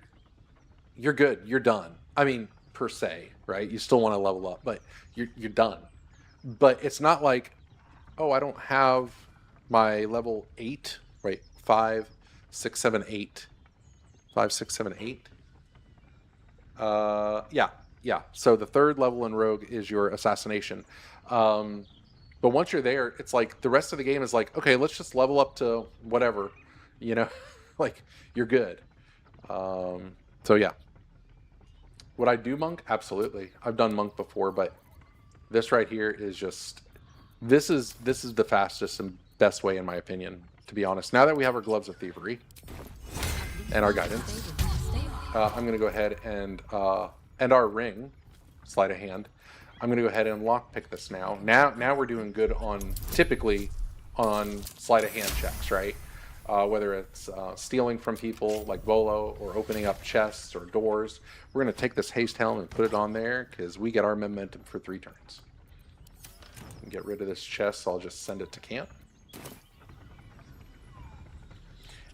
good. You're done. I mean, per se, right? You still want to level up, but you're done. But it's not like, oh, I don't have my level 8, right? 5, 6, 7, 8. 5, 6, 7, 8. Yeah. So the third level in Rogue is your assassination. But once you're there, it's like the rest of the game is like, okay, let's just level up to whatever, like you're good. So yeah. Would I do monk? Absolutely. I've done monk before, but this right here is just, this is the fastest and best way in my opinion, to be honest. Now that we have our gloves of thievery and our guidance, I'm going to go ahead and our ring, sleight of hand. I'm going to go ahead and lockpick this now. Now we're doing good typically on sleight of hand checks, right? Whether it's stealing from people like Volo or opening up chests or doors. We're going to take this haste helm and put it on there because we get our momentum for 3 turns. Get rid of this chest, so I'll just send it to camp.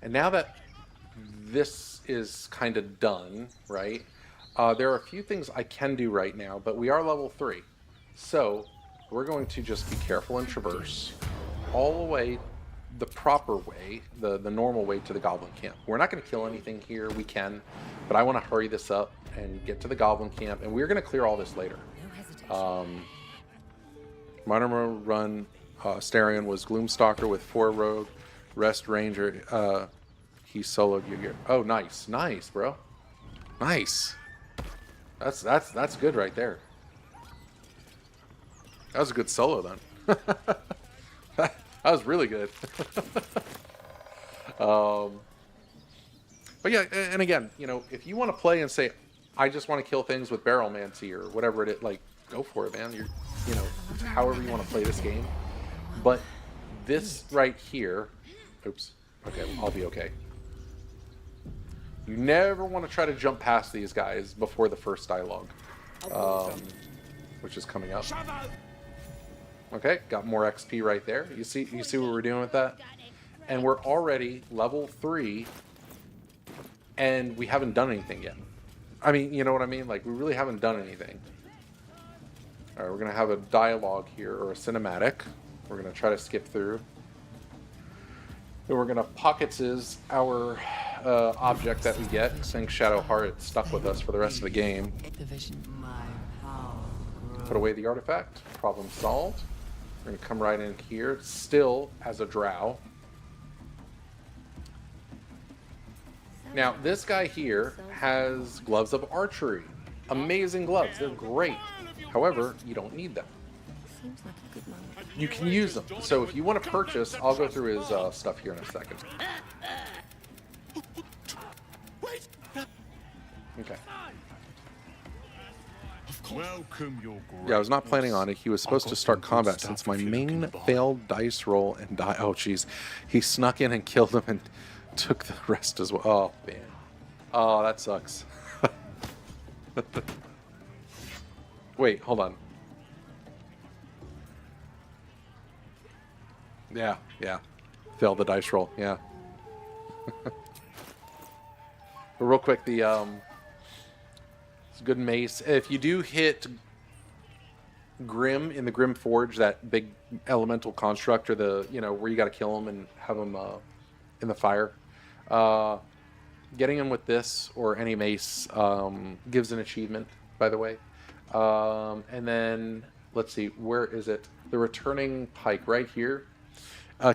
And now that this is kind of done, right? There are a few things I can do right now, but we are level 3. So we're going to just be careful and traverse all the way the proper way, the normal way to the Goblin Camp. We're not going to kill anything here. We can, but I want to hurry this up and get to the Goblin Camp, and we're going to clear all this later. Modern run, Starion was Gloomstalker with 4 Rogue, Rest Ranger. He soloed you. Oh, nice, bro. Nice. That's good right there. That was a good solo then. That was really good. But yeah, and again, if you want to play and say, I just want to kill things with Barrelmancy or whatever it is, like, go for it, man. However you want to play this game. But this right here, oops, okay, I'll be okay. You never want to try to jump past these guys before the first dialogue, which is coming up. Okay, got more XP right there. You see what we're doing with that? And we're already level 3, and we haven't done anything yet. I mean, you know what I mean? Like, we really haven't done anything. All right, we're going to have a dialogue here, or a cinematic. We're going to try to skip through. And we're going to pockets is our object that we get. Saying Shadow Heart stuck with us for the rest of the game. Put away the artifact. Problem solved. We're going to come right in here, still as a drow. Now, this guy here has gloves of archery. Amazing gloves. They're great. However, you don't need them. Seems like a good moment. You can use them. So if you want to purchase, I'll go through his stuff here in a second. Okay. Welcome your Yeah, I was not planning on it. He was supposed to start combat since my main failed dice roll and die. Oh, jeez. He snuck in and killed him and took the rest as well. Oh, man. Oh, that sucks. Wait, hold on. Yeah. Failed the dice roll. Yeah. But real quick, the it's a good mace. If you do hit Grim in the Grim Forge, that big elemental construct, or the where you got to kill him and have him in the fire, getting him with this or any mace gives an achievement, by the way. And then let's see, where is it? The returning pike right here.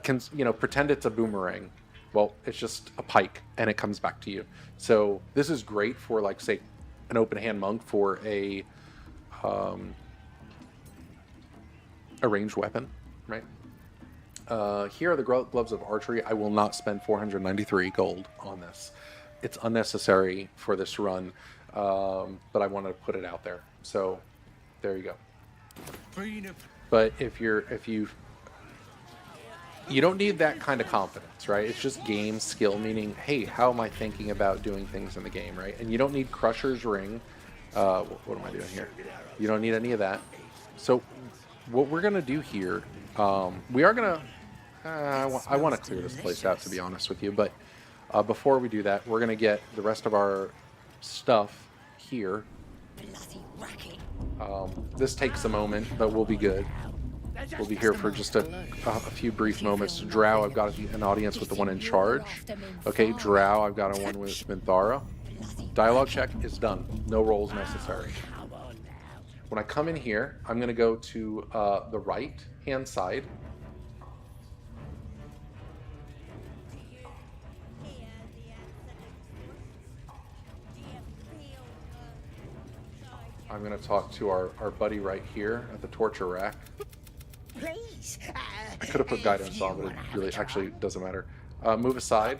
Can pretend it's a boomerang. Well, it's just a pike, and it comes back to you. So this is great for, like, say, an open hand monk for a ranged weapon, right? Here are the gloves of archery. I will not spend 493 gold on this. It's unnecessary for this run, but I wanted to put it out there. So there you go. But if you don't need that kind of confidence, right? It's just game skill, meaning, hey, how am I thinking about doing things in the game, right? And you don't need Crusher's Ring. What am I doing here? You don't need any of that. So what we're going to do here, we are going to... I want to clear this place out, to be honest with you. But before we do that, we're going to get the rest of our stuff here. This takes a moment, but we'll be good. We'll be here for just a few brief moments. Drow, I've got an audience with the one in charge. Okay, Drow, I've got one with Minthara. Dialogue check is done. No rolls necessary. When I come in here, I'm going to go to the right-hand side. I'm going to talk to our buddy right here at the torture rack. Please. I could have put guidance on, but it really actually doesn't matter. Move aside.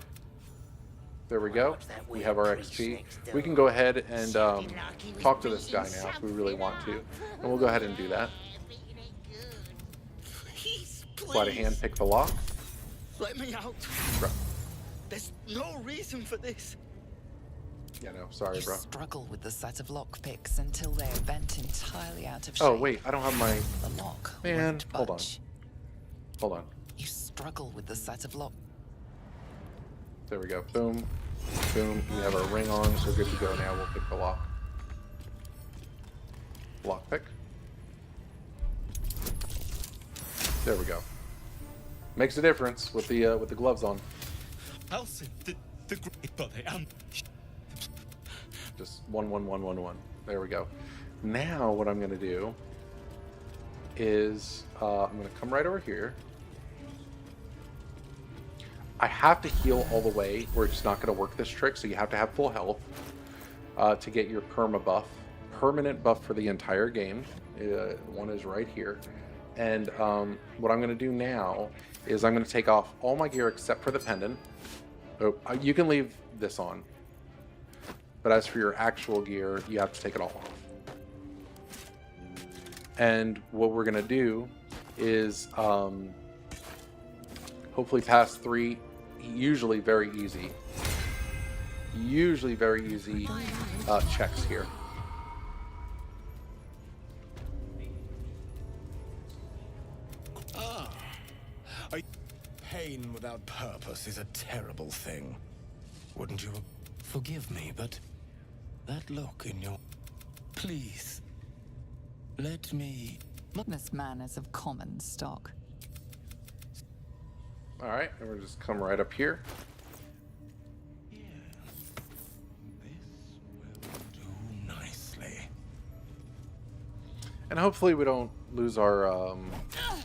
There we go. We have our XP. We can go ahead and talk to this guy now if we really want to. And we'll go ahead and do that. Sleight of hand, pick the lock. Let me out. Bro. There's no reason for this. Yeah, no, sorry, bro. You struggle with the set of lockpicks until they are bent entirely out of shape. Oh, wait, I don't have my... The lock Man, won't hold on. budge. Hold on. You struggle with the set of lock. There we go. Boom. Boom. We have our ring on, so good to go now. We'll pick the lock. Lock pick. There we go. Makes a difference with the gloves on. Just 1 1 1 1 1. There we go. Now what I'm going to do is I'm going to come right over here. I have to heal all the way, or it's not going to work this trick. So you have to have full health to get your perma buff, permanent buff for the entire game. One is right here. And what I'm going to do now is I'm going to take off all my gear except for the pendant. Oh, you can leave this on. But as for your actual gear, you have to take it all off. And what we're going to do is hopefully pass 3, usually very easy checks here. Pain without purpose is a terrible thing. Wouldn't you forgive me, but that look in your... Please, let me... This man is of common stock. Alright, and we'll just come right up here. Yeah, this will do nicely. And hopefully we don't lose our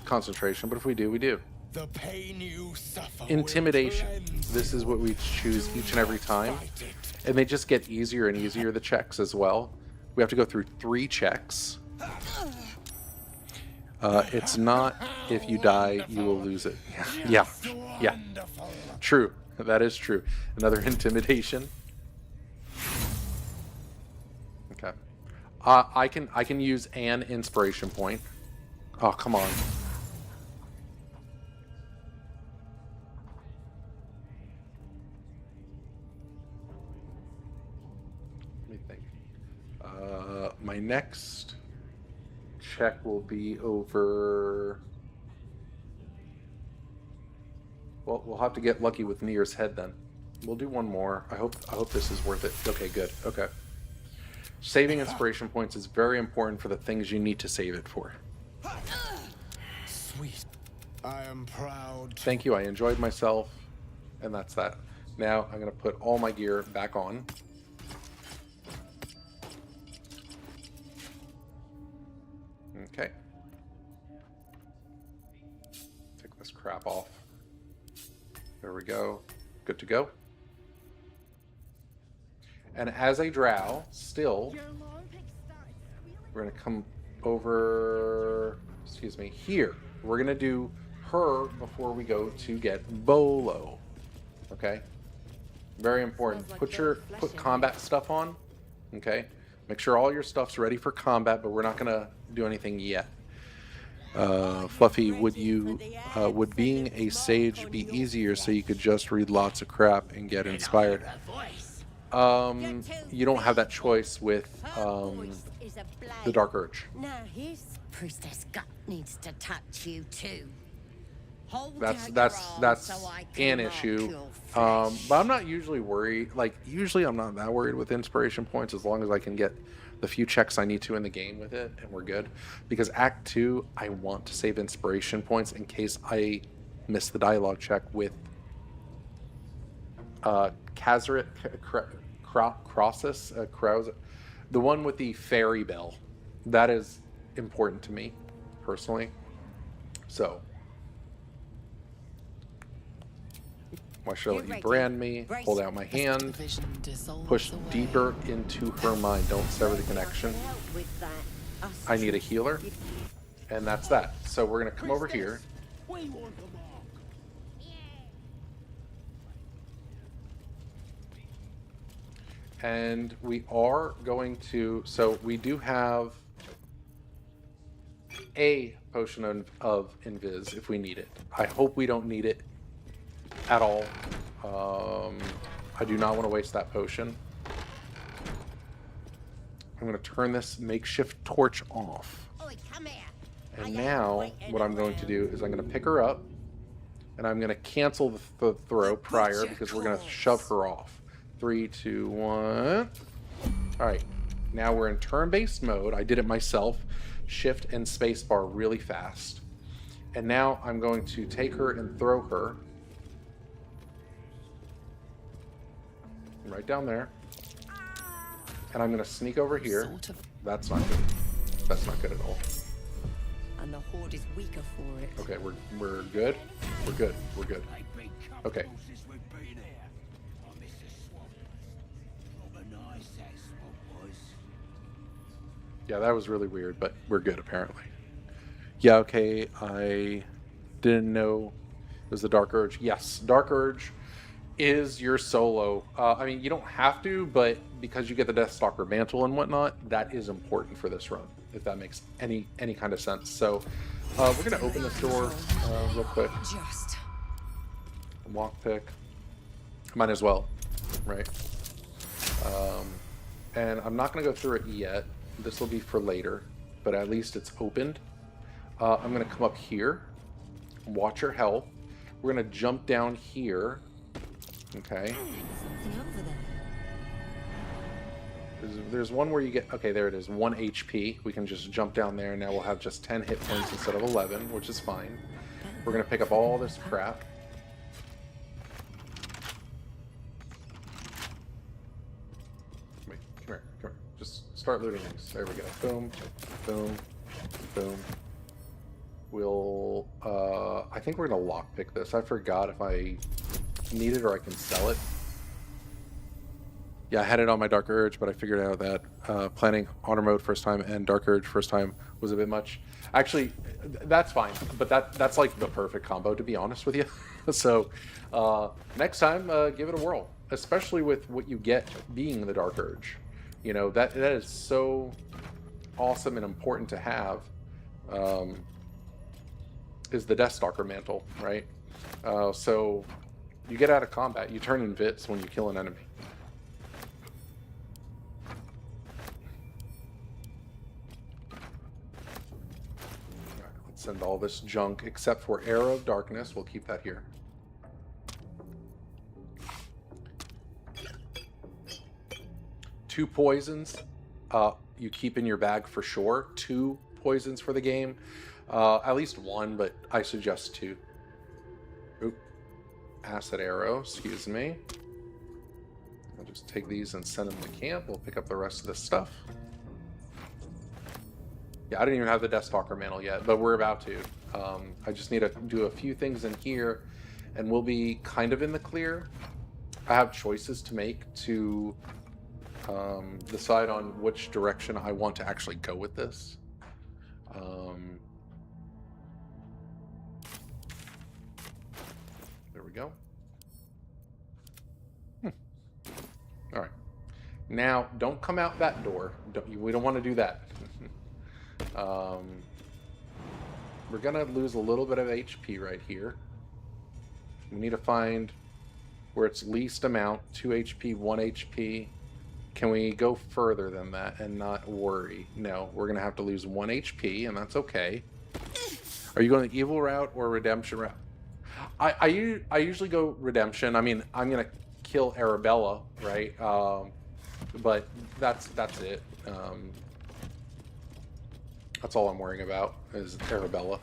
concentration, but if we do, we do. The pain you suffer Intimidation. will cleanse This is what we choose each and every time. Fight it. And they just get easier and easier, the checks as well. We have to go through 3 checks. It's not if you die, you will lose it. Yeah. True. That is true. Another intimidation. Okay. I can use an inspiration point. Oh, come on. Let me think. My next check will be over. Well, we'll have to get lucky with Nier's head then. We'll do one more. I hope this is worth it. Okay, good. Okay. Saving inspiration points is very important for the things you need to save it for. Sweet. I am proud. Thank you. I enjoyed myself. And that's that. Now I'm going to put all my gear back on. Okay. Take this crap off. There we go. Good to go. And as a drow, still, we're going to come over, excuse me, here. We're going to do her before we go to get Bolo. Okay? Very important. Put combat stuff on. Okay? Make sure all your stuff's ready for combat, but we're not going to do anything yet. Fluffy, would being a sage be easier so you could just read lots of crap and get inspired? You don't have that choice with the Dark Urge. Now his priestess gut needs to touch you too. That's an issue. But I'm not usually worried. Like, usually I'm not that worried with inspiration points as long as I can get the few checks I need to in the game with it, and we're good. Because Act 2, I want to save inspiration points in case I miss the dialogue check with Kazaret Crossus, the one with the fairy bell. That is important to me, personally. So, why should I let you brand me? Hold out my hand. Push deeper into her mind. Don't sever the connection. I need a healer. And that's that. So we're going to come over here. And we are going to... So we do have a potion of Invis if we need it. I hope we don't need it at all. I do not want to waste that potion. I'm going to turn this makeshift torch off. And now what I'm going to do is I'm going to pick her up and I'm going to cancel the throw prior because we're going to shove her off. 3, 2, 1. Alright, now we're in turn-based mode. I did it myself. Shift and spacebar really fast. And now I'm going to take her and throw her right down there. And I'm going to sneak over here. That's not good. That's not good at all. And the horde is weaker for it. Okay, we're good. We're good. We're good. Okay. Yeah, that was really weird, but we're good apparently. Yeah, okay, I didn't know it was the Dark Urge. Yes, Dark Urge is your solo. I mean, you don't have to, but because you get the Deathstalker mantle and whatnot, that is important for this run, if that makes any kind of sense. So we're going to open this door real quick. Lockpick. Might as well, right? And I'm not going to go through it yet. This will be for later, but at least it's opened. I'm going to come up here, watch your health. We're going to jump down here. Okay. There's one where you get... Okay, there it is. 1 HP. We can just jump down there. Now we'll have just 10 hit points instead of 11, which is fine. We're going to pick up all this crap. Wait, come here. Come here. Just start looting things. There we go. Boom. Boom. Boom. We'll... I think we're going to lockpick this. I forgot if I need it or I can sell it. Yeah, I had it on my Dark Urge, but I figured out that planning Honor Mode first time and Dark Urge first time was a bit much. Actually, that's fine, but that's like the perfect combo, to be honest with you. So next time, give it a whirl, especially with what you get being the Dark Urge. You know, that is so awesome and important to have, is the Deathstalker Mantle, right? So you get out of combat, you turn Invis when you kill an enemy. Send all this junk except for Arrow of Darkness. We'll keep that here. Two poisons you keep in your bag for sure. 2 poisons for the game. At least 1, but I suggest 2. Oop. Acid Arrow, excuse me. I'll just take these and send them to camp. We'll pick up the rest of this stuff. Yeah, I didn't even have the Deathstalker Mantle yet, but we're about to. I just need to do a few things in here, and we'll be kind of in the clear. I have choices to make to decide on which direction I want to actually go with this. There we go. All right. Now, don't come out that door. We don't want to do that. We're gonna lose a little bit of HP right here. We need to find where it's least amount, 2 HP, 1 HP. Can we go further than that and not worry? No, we're gonna have to lose 1 HP, and that's okay. Are you going the evil route or redemption route? I usually go redemption. I mean, I'm gonna kill Arabella, right? But that's it. That's all I'm worrying about is Arabella,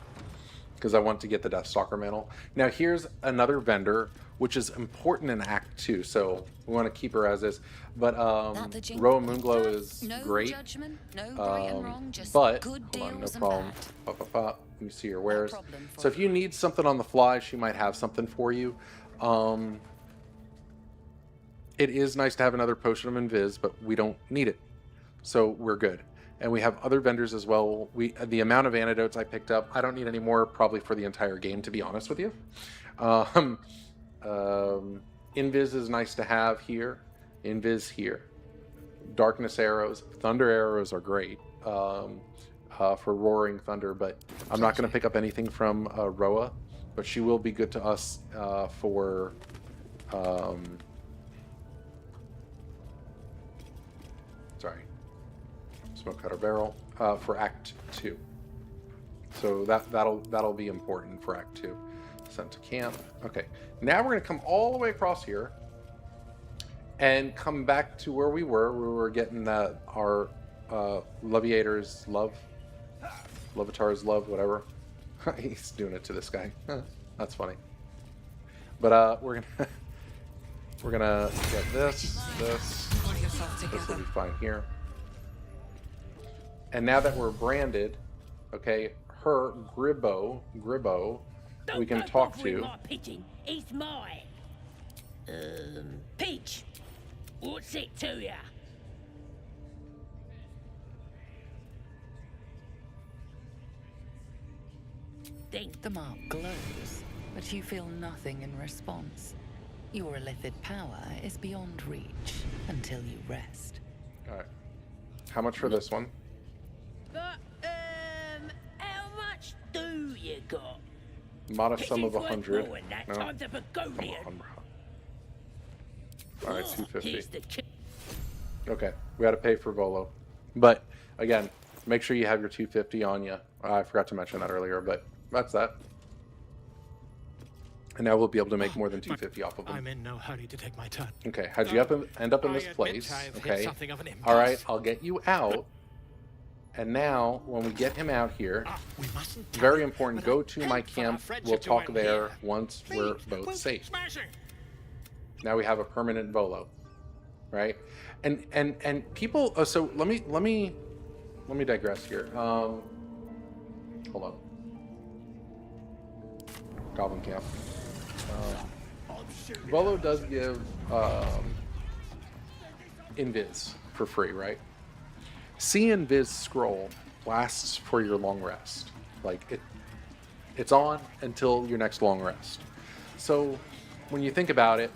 because I want to get the Deathstalker Mantle. Now here's another vendor, which is important in Act 2, so we want to keep her as is. But Roa Moonglow is great. Judgment, no right and wrong, just But good hold on, no deals and problem. bad. Pop, pop, pop. Let me see her wares. problem for So if you need something on the fly, she might have something for you. It is nice to have another potion of Invis, but we don't need it, so we're good. And we have other vendors as well. The amount of antidotes I picked up, I don't need any more probably for the entire game, to be honest with you. Invis is nice to have here. Invis here. Darkness arrows. Thunder arrows are great for roaring thunder, but I'm not going to pick up anything from Roa, but she will be good to us for... sorry. Smoke Cutter Barrel for Act 2. So that'll be important for Act 2. Sent to camp. Okay, now we're going to come all the way across here and come back to where we were. We were getting our Leviator's love, Levitar's love, whatever. He's doing it to this guy. That's funny. But we're gonna get this. This will be fine here. And now that we're branded, okay, her Gribbo, we can talk to. It's mine. Peach, what's it to ya? The mark glows, but you feel nothing in response. Your illithid power is beyond reach until you rest. All right. How much for this one? But, how much do you got? Modest sum of 100. No. No? Time to Come on, bro. All right, 250. Okay, we got to pay for Volo. But, again, make sure you have your 250 on you. I forgot to mention that earlier, but that's that. And now we'll be able to make more than 250 off of them. I'm in no hurry to take my turn. Okay, how'd you end up in this place? Okay, all right, I'll get you out. And now, when we get him out here, very important, go to my camp. We'll talk there once we're both safe. Now we have a permanent Volo, right? And people. So let me digress here. Hold on. Goblin camp. Volo does give Invis for free, right? See Invis scroll lasts for your long rest. Like it's on until your next long rest. So when you think about it,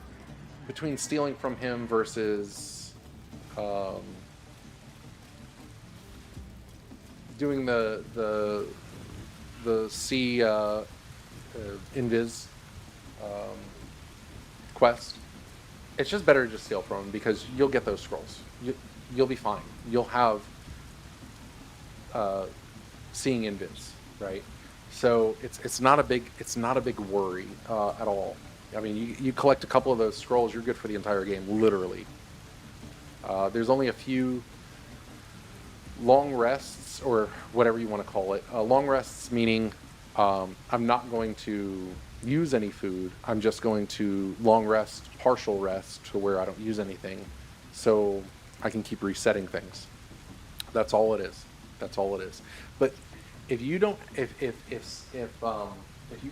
between stealing from him versus doing the C Invis quest, it's just better to just steal from him because you'll get those scrolls. You'll be fine. You'll have seeing Invis, right? So it's not a big worry at all. I mean, you collect a couple of those scrolls, you're good for the entire game, literally. There's only a few long rests, or whatever you want to call it. Long rests meaning I'm not going to use any food. I'm just going to long rest, partial rest, to where I don't use anything, so I can keep resetting things. That's all it is. That's all it is. But if you don't, if you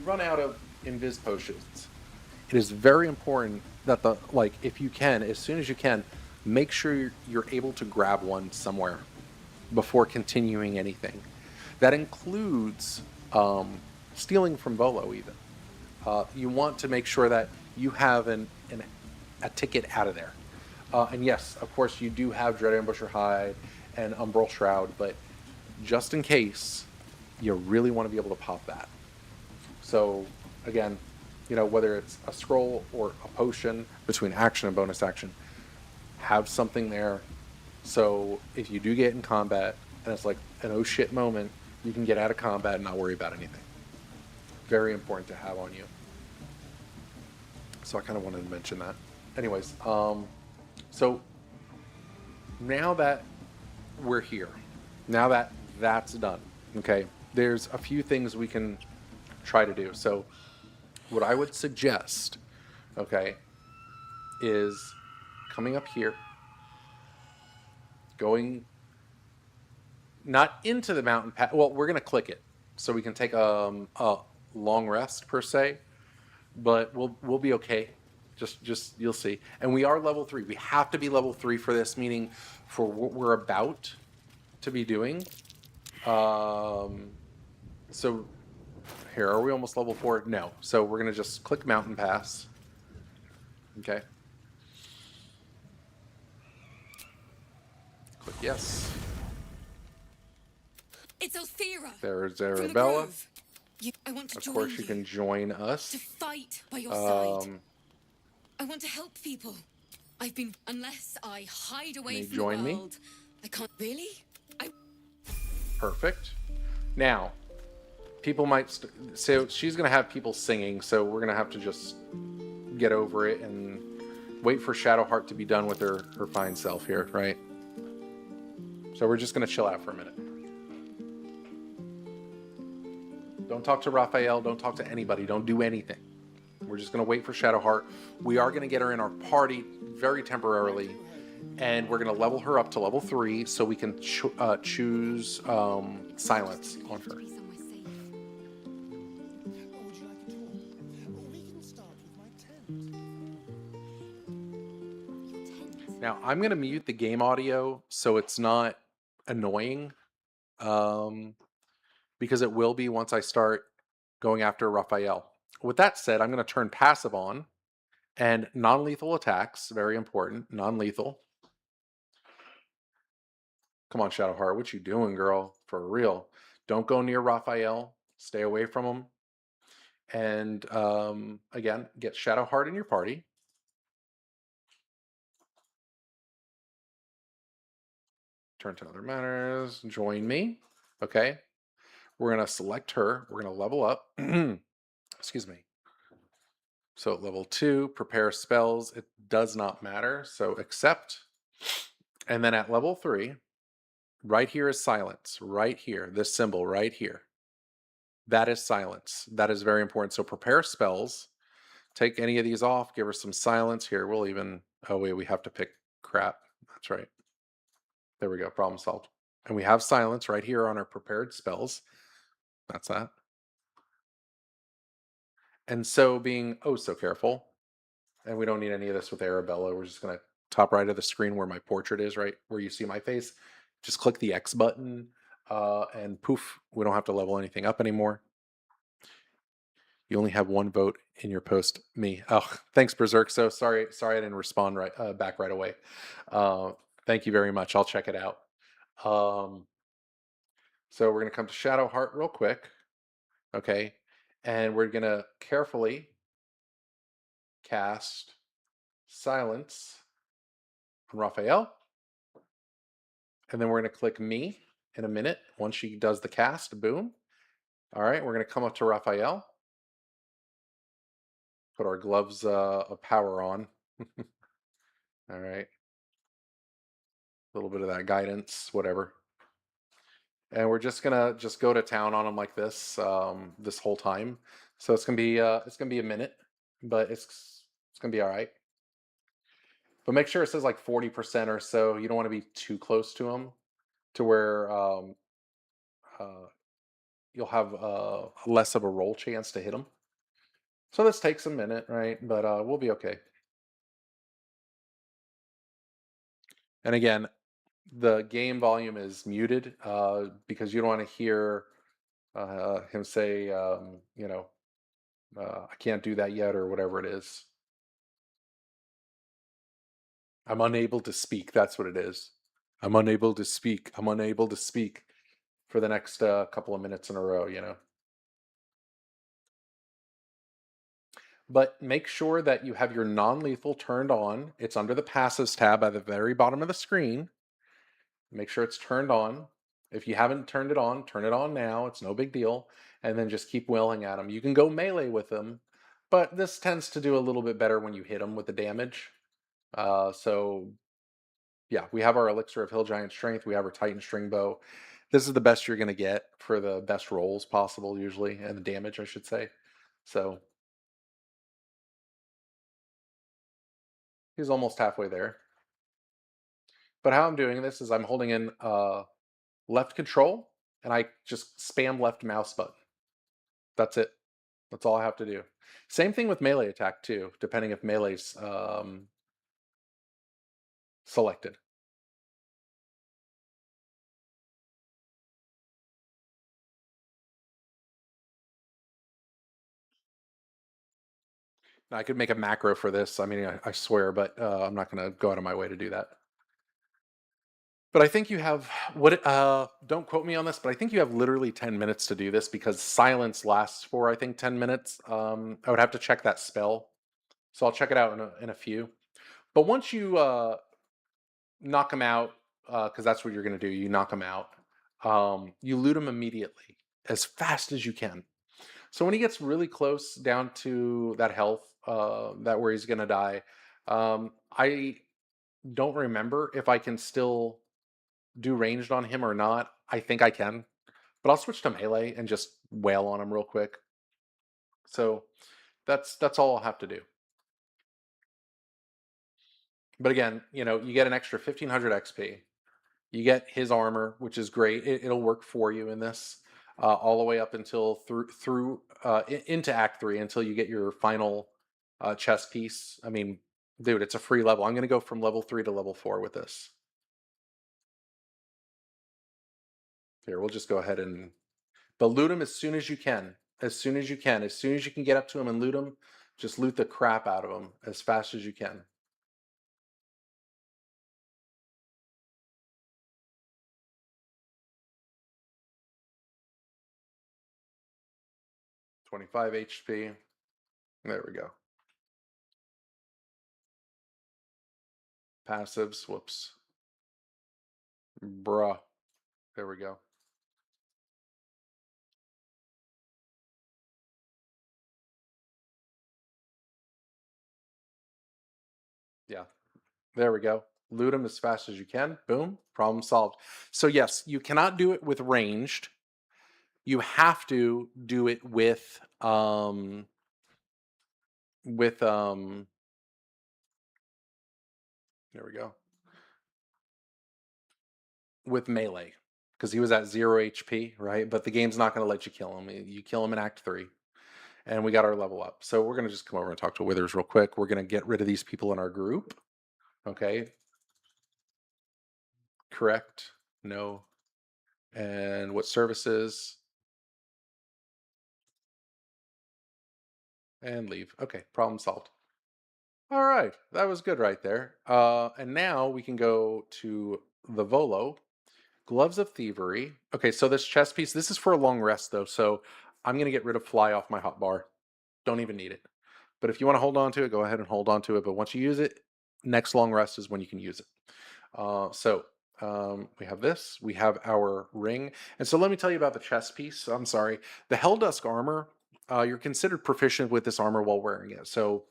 run out of invis potions, it is very important that if you can, as soon as you can, make sure you're able to grab one somewhere before continuing anything. That includes stealing from Volo even. You want to make sure that you have a ticket out of there. And yes, of course, you do have Dread Ambusher Hide and Umbral Shroud, but just in case, you really want to be able to pop that. So, again, whether it's a scroll or a potion between action and bonus action, have something there. So if you do get in combat and it's like an oh shit moment, you can get out of combat and not worry about anything. Very important to have on you. So I kind of wanted to mention that. Anyways, so now that we're here, now that that's done, okay, there's a few things we can try to do. So what I would suggest, okay, is coming up here, going not into the mountain path. Well, we're going to click it so we can take a long rest per se, but we'll be okay. Just you'll see. And we are level 3. We have to be level 3 for this, meaning for what we're about to be doing. So here, are we almost level 4? No. So we're going to just click mountain pass. Okay. Click yes. It's Althera. There's From the Arabella. Grove. I want to Of join course, you you, can join us. to fight by your side. I want to help people. Unless I hide away from the join me? world, I can't really. Perfect. Now, people might so she's gonna have people singing, so we're gonna have to just get over it and wait for Shadowheart to be done with her fine self here, right? So we're just gonna chill out for a minute. Don't talk to Raphael, don't talk to anybody, don't do anything. We're just gonna wait for Shadowheart. We are gonna get her in our party very temporarily, and we're gonna level her up to level 3 so we can choose silence on her. Now, I'm going to mute the game audio so it's not annoying, because it will be once I start going after Raphael. With that said, I'm going to turn passive on, and non-lethal attacks, very important, non-lethal. Come on, Shadowheart, what you doing, girl? For real. Don't go near Raphael. Stay away from him. And again, get Shadowheart in your party. Turn to other matters. Join me. Okay. We're going to select her. We're going to level up. Excuse me. So at level 2, prepare spells. It does not matter. So accept. And then at level 3, right here is silence. Right here. This symbol right here. That is silence. That is very important. So prepare spells. Take any of these off. Give her some silence. Here, we'll even... Oh, wait, we have to pick crap. That's right. There we go. Problem solved. And we have silence right here on our prepared spells. That's that. And so being oh so careful, and we don't need any of this with Arabella. We're just going to top right of the screen where my portrait is, right where you see my face. Just click the X button, and poof, we don't have to level anything up anymore. You only have one vote in your post. Me. Oh, thanks, Berserk. So sorry I didn't respond back right away. Thank you very much. I'll check it out. So we're gonna come to Shadowheart real quick, okay, and we're gonna carefully cast Silence on Raphael, and then we're gonna click me in a minute once she does the cast. Boom. All right, we're gonna come up to Raphael, put our gloves of power on. All right, a little bit of that guidance, whatever. And we're just gonna go to town on him like this this whole time. So it's gonna be a minute, but it's gonna be all right. But make sure it says like 40% or so. You don't want to be too close to him to where uh, you'll have less of a roll chance to hit him. So this takes a minute, right? But we'll be okay. And again, the game volume is muted because you don't want to hear him say, I can't do that yet or whatever it is. I'm unable to speak. That's what it is. I'm unable to speak. I'm unable to speak for the next couple of minutes in a row, But make sure that you have your non-lethal turned on. It's under the passives tab at the very bottom of the screen. Make sure it's turned on. If you haven't turned it on, turn it on now. It's no big deal. And then just keep wailing at them. You can go melee with them, but this tends to do a little bit better when you hit them with the damage. So yeah, we have our Elixir of Hill Giant Strength. We have our Titan String Bow. This is the best you're going to get for the best rolls possible, usually, and the damage, I should say. So he's almost halfway there. But how I'm doing this is I'm holding in left control, and I just spam left mouse button. That's it. That's all I have to do. Same thing with melee attack too, depending if melee's selected. Now, I could make a macro for this. I mean, I swear, but I'm not going to go out of my way to do that. But I think you have don't quote me on this, but I think you have literally 10 minutes to do this because silence lasts for I think 10 minutes. I would have to check that spell. So I'll check it out in a few. But once you knock him out, because that's what you're going to do, you knock him out. You loot him immediately as fast as you can. So when he gets really close down to that health, that where he's going to die, I don't remember if I can still do ranged on him or not. I think I can, but I'll switch to melee and just wail on him real quick. So that's all I'll have to do. But again, you get an extra 1500 XP. You get his armor, which is great. It'll work for you in this all the way up until through into Act 3 until you get your final chess piece. I mean, dude, it's a free level. I'm going to go from level 3 to level 4 with this. Here, we'll just go ahead and... But loot him as soon as you can. As soon as you can. As soon as you can get up to him and loot him, just loot the crap out of him as fast as you can. $25 HP. There we go. Passives. Whoops. Bruh. There we go. Yeah. There we go. Loot them as fast as you can. Boom. Problem solved. So yes, you cannot do it with ranged. You have to do it with there we go. With melee. Because he was at 0 HP, right? But the game's not going to let you kill him. You kill him in Act 3. And we got our level up. So we're going to just come over and talk to Withers real quick. We're going to get rid of these people in our group. Okay. Correct. No. And what services? And leave. Okay, problem solved. All right, that was good right there. And now we can go to the Volo. Gloves of Thievery. Okay, so this chest piece, this is for a long rest though, so I'm going to get rid of fly off my hotbar. Don't even need it. But if you want to hold on to it, go ahead and hold on to it. But once you use it, next long rest is when you can use it. We have this. We have our ring. And so let me tell you about the chest piece. I'm sorry. The Helldusk armor, you're considered proficient with this armor while wearing it. So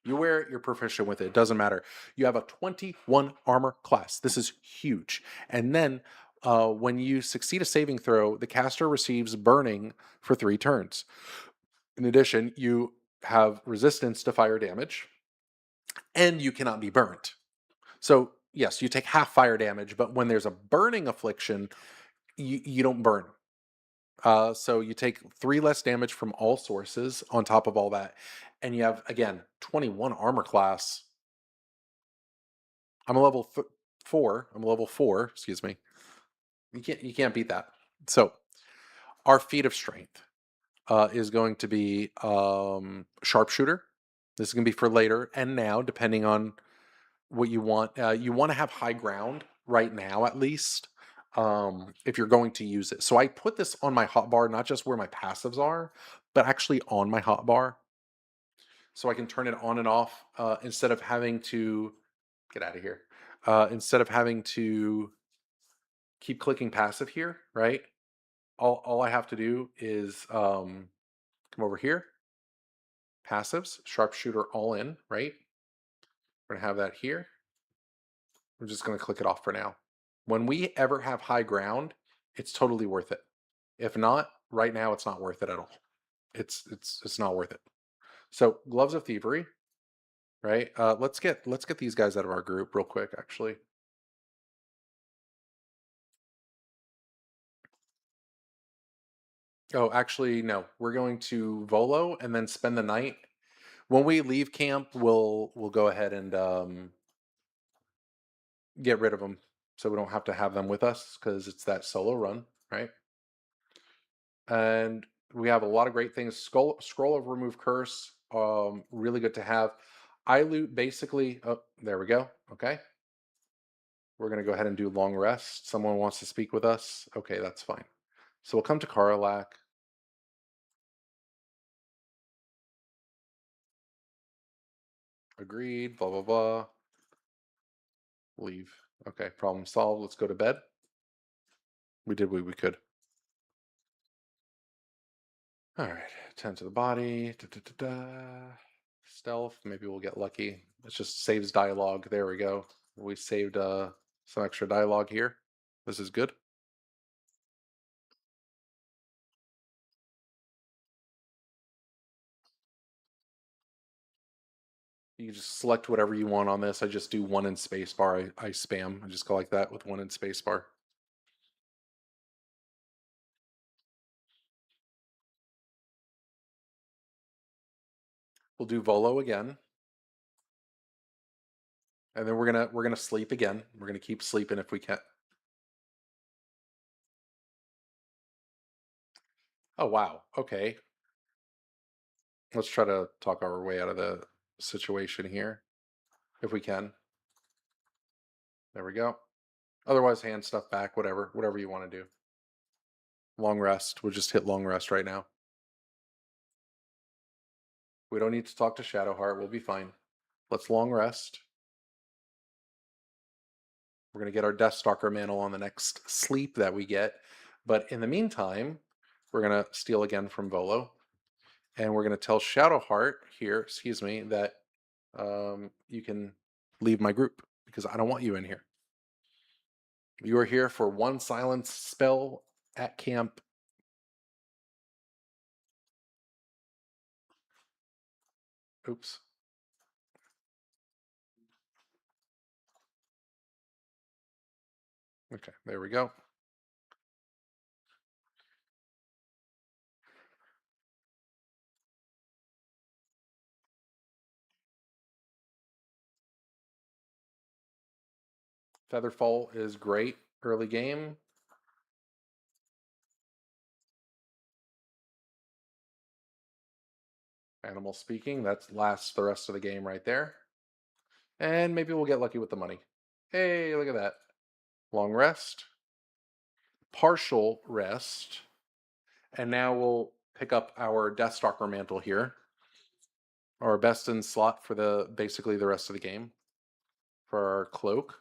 you wear it, you're proficient with it. It doesn't matter. You have a 21 armor class. This is huge. And then when you succeed a saving throw, the caster receives burning for 3 turns. In addition, you have resistance to fire damage, and you cannot be burnt. So, yes, you take half fire damage, but when there's a burning affliction, you don't burn. So you take 3 less damage from all sources on top of all that. And you have, again, 21 armor class. I'm a level 4. I'm a level 4, excuse me. You can't beat that. So our feat of strength is going to be sharpshooter. This is going to be for later and now, depending on what you want. You want to have high ground right now, at least, if you're going to use it. So I put this on my hotbar, not just where my passives are, but actually on my hotbar, so I can turn it on and off instead of having to get out of here. Instead of having to keep clicking passive here, right? All I have to do is come over here, passives, sharpshooter all in, right? We're gonna have that here. We're just gonna click it off for now. When we ever have high ground, it's totally worth it. If not, right now it's not worth it at all. It's not worth it. So gloves of thievery, right? Let's get these guys out of our group real quick, actually. Oh, actually, no. We're going to Volo and then spend the night. When we leave camp, we'll go ahead and get rid of them, so we don't have to have them with us because it's that solo run, right? And we have a lot of great things. Scroll of remove curse, really good to have. I loot basically. Oh, there we go. Okay, we're gonna go ahead and do long rest. Someone wants to speak with us. Okay, that's fine. So we'll come to Karlak. Agreed. Blah blah blah. Leave. Okay, problem solved. Let's go to bed. We did what we could. All right, tend to the body. Da, da, da, da. Stealth. Maybe we'll get lucky. It just saves dialogue. There we go. We saved some extra dialogue here. This is good. You just select whatever you want on this. I just do 1 in spacebar. I spam. I just go like that with 1 in spacebar. We'll do Volo again. And then we're gonna sleep again. We're gonna keep sleeping if we can. Oh wow. Okay. Let's try to talk our way out of the situation here. If we can. There we go. Otherwise hand stuff back, whatever you want to do. Long rest. We'll just hit long rest right now. We don't need to talk to Shadowheart. We'll be fine. Let's long rest. We're going to get our Deathstalker mantle on the next sleep that we get. But in the meantime, we're going to steal again from Volo. And we're going to tell Shadowheart here, excuse me, that you can leave my group because I don't want you in here. You are here for 1 silence spell at camp. Oops. Okay, there we go. Featherfall is great early game. Animal speaking, that lasts the rest of the game right there. And maybe we'll get lucky with the money. Hey, look at that. Long rest. Partial rest. And now we'll pick up our Deathstalker mantle here. Our best in slot for the basically the rest of the game. For our cloak.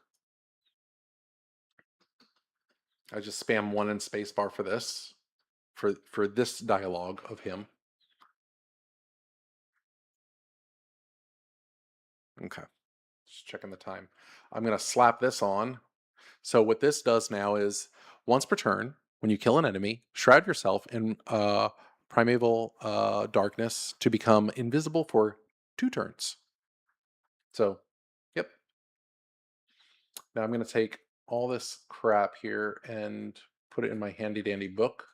I just spam 1 and spacebar for this. For this dialogue of him. Okay. Just checking the time. I'm going to slap this on. So what this does now is once per turn, when you kill an enemy, shroud yourself in primeval darkness to become invisible for 2 turns. So, yep. Now I'm going to take all this crap here and put it in my handy dandy book.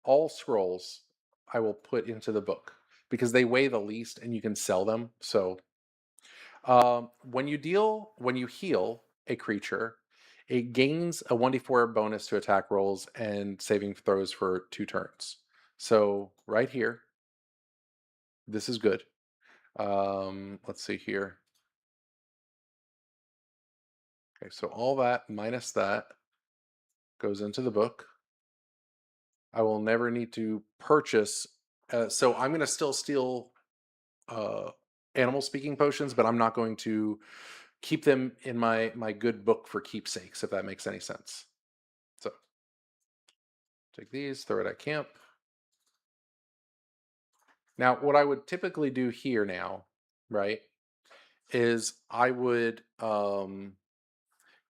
All scrolls I will put into the book because they weigh the least and you can sell them. So when you heal a creature, it gains a 1d4 bonus to attack rolls and saving throws for 2 turns. So right here, this is good. Let's see here. Okay, so all that minus that goes into the book. I will never need to purchase. So I'm going to still steal animal speaking potions, but I'm not going to keep them in my good book for keepsakes, if that makes any sense. So take these, throw it at camp. Now, what I would typically do here now, right, is I would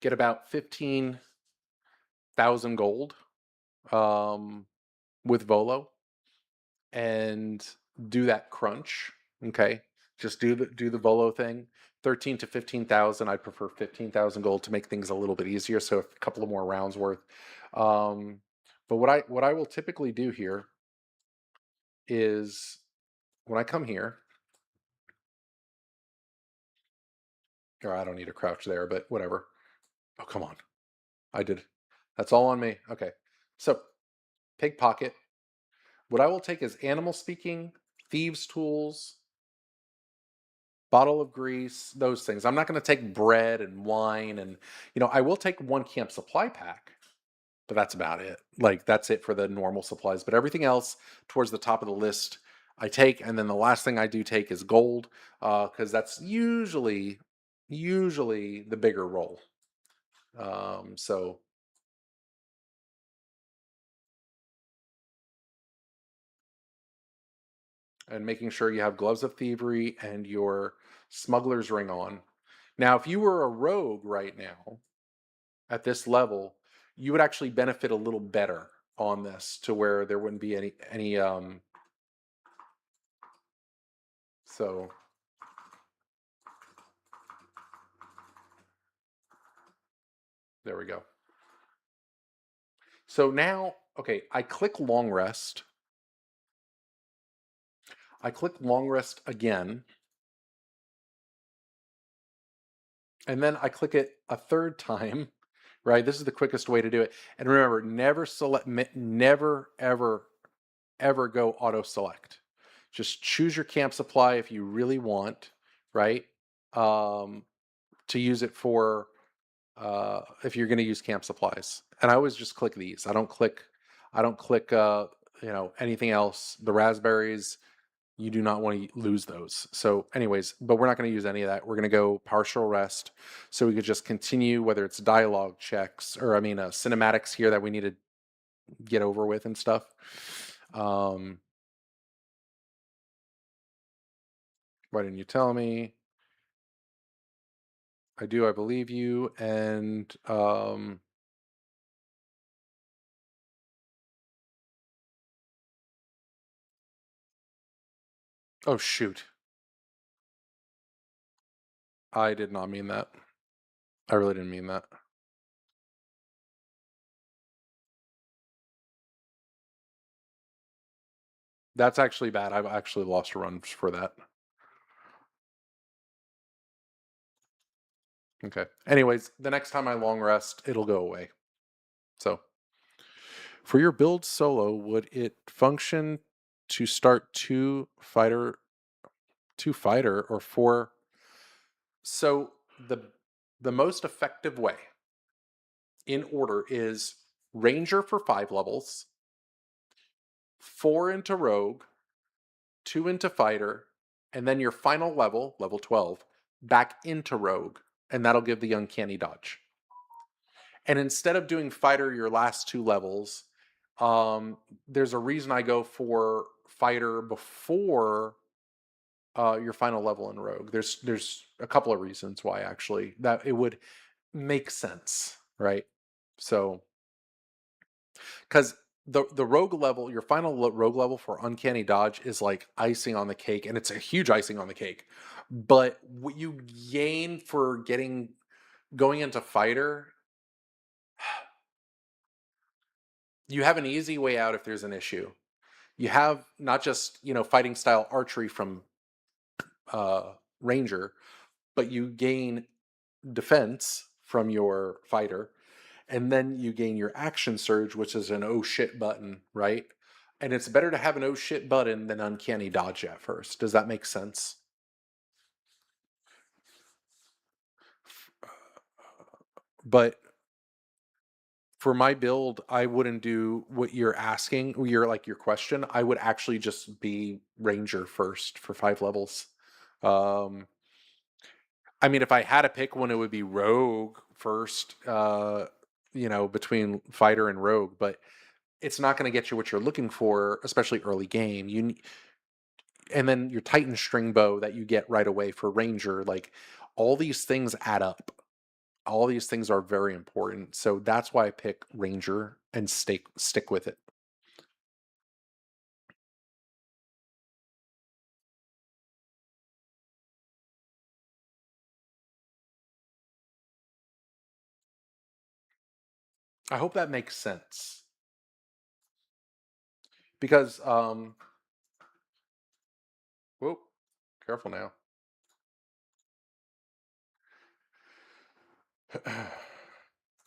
get about 15,000 gold with Volo and do that crunch. Okay, just do the Volo thing. 13 to 15,000. I prefer 15,000 gold to make things a little bit easier. So a couple of more rounds worth. But what I will typically do here is when I come here, or I don't need to crouch there, but whatever. Oh, come on. I did. That's all on me. Okay. So, pickpocket. What I will take is animal speaking, thieves' tools, bottle of grease, those things. I'm not going to take bread and wine and, I will take 1 camp supply pack, but that's about it. Like, that's it for the normal supplies. But everything else towards the top of the list, I take. And then the last thing I do take is gold, because that's usually the bigger roll. So and making sure you have gloves of thievery and your smuggler's ring on. Now, if you were a rogue right now at this level, you would actually benefit a little better on this to where there wouldn't be any so there we go. So now, okay, I click long rest. I click long rest again. And then I click it a third time, right? This is the quickest way to do it. And remember, never ever go auto select. Just choose your camp supply if you really want, right? To use it for if you're going to use camp supplies. And I always just click these. I don't click anything else. The raspberries, you do not want to lose those. So anyways, but we're not going to use any of that. We're going to go partial rest so we could just continue, whether it's dialogue checks or cinematics here that we need to get over with and stuff. Why didn't you tell me? I do, I believe you. And oh shoot. I did not mean that. I really didn't mean that. That's actually bad. I've actually lost a run for that. Okay. Anyways, the next time I long rest, it'll go away. So, for your build solo, would it function to start two fighter, or four? So the most effective way in order is Ranger for 5 levels, 4 into Rogue, 2 into Fighter, and then your final level, level 12, back into Rogue, and that'll give the Uncanny Dodge. And instead of doing Fighter your last 2 levels, there's a reason I go for Fighter before your final level in Rogue. There's a couple of reasons why actually that it would make sense, right? So because the rogue level, your final rogue level for Uncanny Dodge is like icing on the cake, and it's a huge icing on the cake. But what you gain for going into Fighter, you have an easy way out if there's an issue. You have not just fighting style archery from Ranger, but you gain defense from your Fighter, and then you gain your action surge, which is an oh shit button, right? And it's better to have an oh shit button than Uncanny Dodge at first. Does that make sense? But for my build, I wouldn't do what you're asking, your question. I would actually just be Ranger first for 5 levels. Um, I mean, if I had to pick one, it would be Rogue first, between Fighter and Rogue, but it's not going to get you what you're looking for, especially early game. And then your Titan string bow that you get right away for Ranger, like all these things add up. All these things are very important. So that's why I pick Ranger and stick with it. I hope that makes sense. Because whoa, careful now.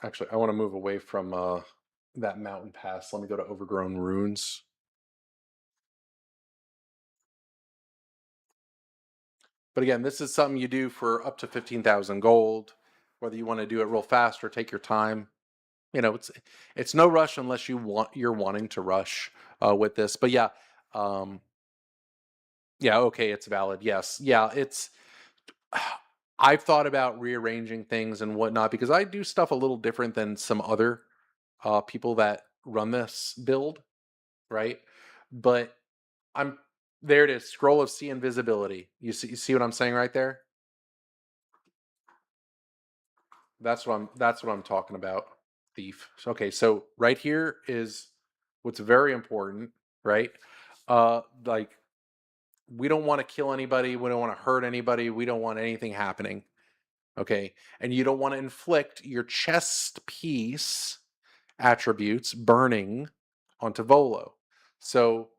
Actually, I want to move away from that mountain pass. Let me go to Overgrown Ruins. But again, this is something you do for up to 15,000 gold, whether you want to do it real fast or take your time. It's no rush unless you're wanting to rush with this. But yeah, yeah, okay, it's valid. Yes, yeah, it's. I've thought about rearranging things and whatnot because I do stuff a little different than some other people that run this build, right? But I'm there. It is. Scroll of Sea Invisibility. You see what I'm saying right there? That's what I'm talking about. Thief. Okay, so right here is what's very important, right? Like we don't want to kill anybody, we don't want to hurt anybody, we don't want anything happening. Okay? And you don't want to inflict your chest piece attributes burning onto Volo. So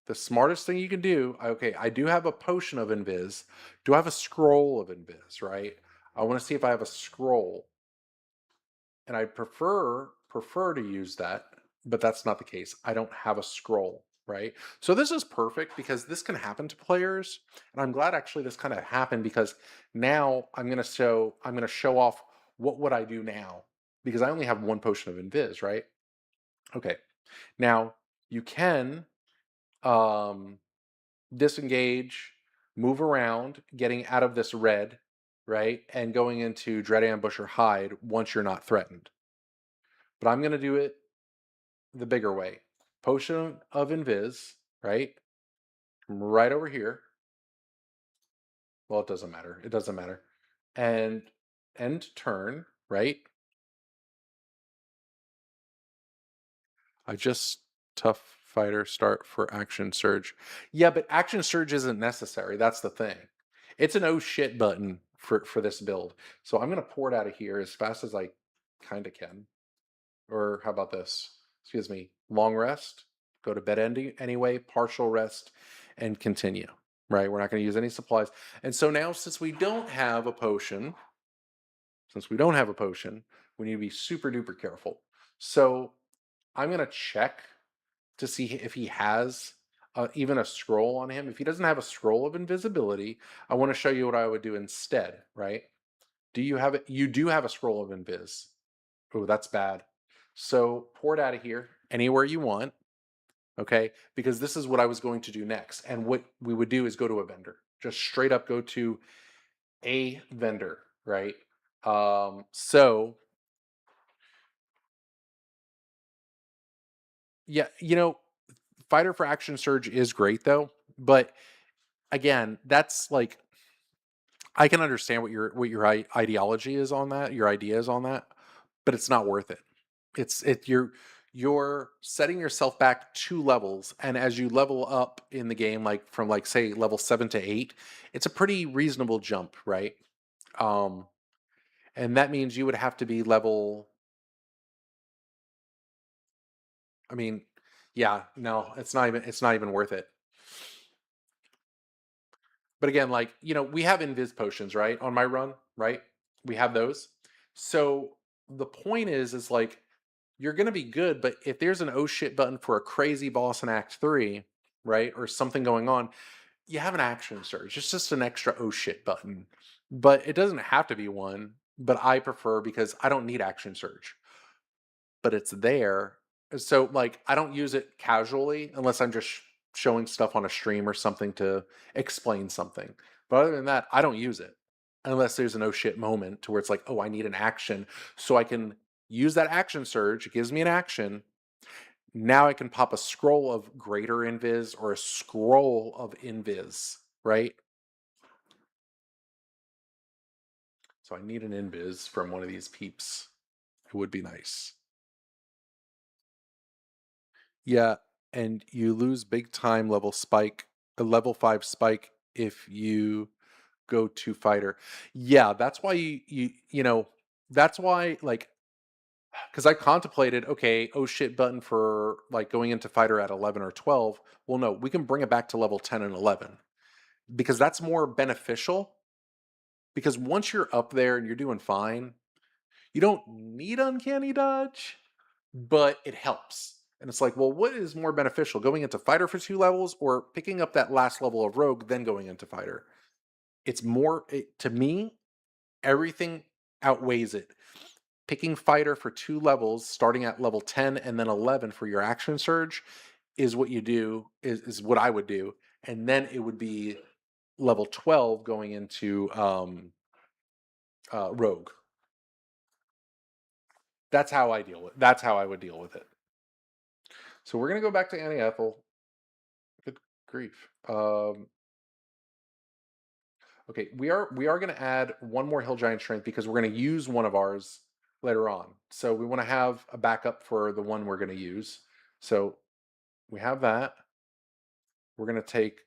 the smartest thing you can do, okay, I do have a potion of invis. Do I have a scroll of invis, right? I want to see if I have a scroll. And I prefer to use that, but that's not the case. I don't have a scroll, right? So this is perfect because this can happen to players, and I'm glad actually this kind of happened because now I'm gonna show off what would I do now because I only have one potion of invis, right? Okay, now you can disengage, move around, getting out of this red, right, and going into Dread Ambush or Hide once you're not threatened. But I'm gonna do it the bigger way. Potion of Invis, right? Right over here. Well, it doesn't matter. It doesn't matter. And end turn, right? I just tough fighter start for action surge. Yeah, but action surge isn't necessary. That's the thing. It's an oh shit button for this build. So I'm gonna pour it out of here as fast as I kind of can. Or how about this? Excuse me. Long rest. Go to bed anyway. Partial rest, and continue. Right. We're not going to use any supplies. And so now, since we don't have a potion, since we don't have a potion, we need to be super duper careful. So I'm going to check to see if he has even a scroll on him. If he doesn't have a scroll of invisibility, I want to show you what I would do instead, right? Do you have it? You do have a scroll of invis. Oh, that's bad. So pour it out of here anywhere you want, okay? Because this is what I was going to do next. And what we would do is go to a vendor. Just straight up go to a vendor, right? So yeah, Fighter for Action Surge is great though, but again, that's like I can understand what your ideology is on that, your idea is on that, but it's not worth it. You're setting yourself back 2 levels, and as you level up in the game, like from like say level 7 to 8, it's a pretty reasonable jump, right? Um, and that means you would have to be level. I mean, yeah, no, it's not even worth it. But again, like, we have invis potions, right? On my run, right? We have those. So the point is like, you're going to be good, but if there's an oh shit button for a crazy boss in Act 3, right? Or something going on, you have an action surge. It's just an extra oh shit button. But it doesn't have to be one, but I prefer because I don't need action surge. But it's there. So like I don't use it casually unless I'm just showing stuff on a stream or something to explain something. But other than that, I don't use it unless there's an oh shit moment to where it's like, oh, I need an action. So I can use that action surge. It gives me an action. Now I can pop a scroll of greater invis or a scroll of invis, right? So I need an invis from one of these peeps. It would be nice. Yeah, and you lose big time level spike, a level 5 spike if you go to fighter. Yeah, that's why that's why like cuz I contemplated, okay, oh shit button for like going into fighter at 11 or 12. Well, no, we can bring it back to level 10 and 11 because that's more beneficial because once you're up there and you're doing fine, you don't need uncanny dodge, but it helps. And it's like, well, what is more beneficial, going into fighter for 2 levels or picking up that last level of rogue, then going into fighter? It's more, to me, everything outweighs it. Picking fighter for 2 levels, starting at level 10 and then 11 for your action surge is what you do, is what I would do. And then it would be level 12 going into rogue. That's how I would deal with it. So we're gonna go back to Annie Ethel. Good grief. Okay, we are gonna add one more Hill Giant Strength because we're gonna use one of ours later on. So we want to have a backup for the one we're gonna use. So we have that. We're gonna take.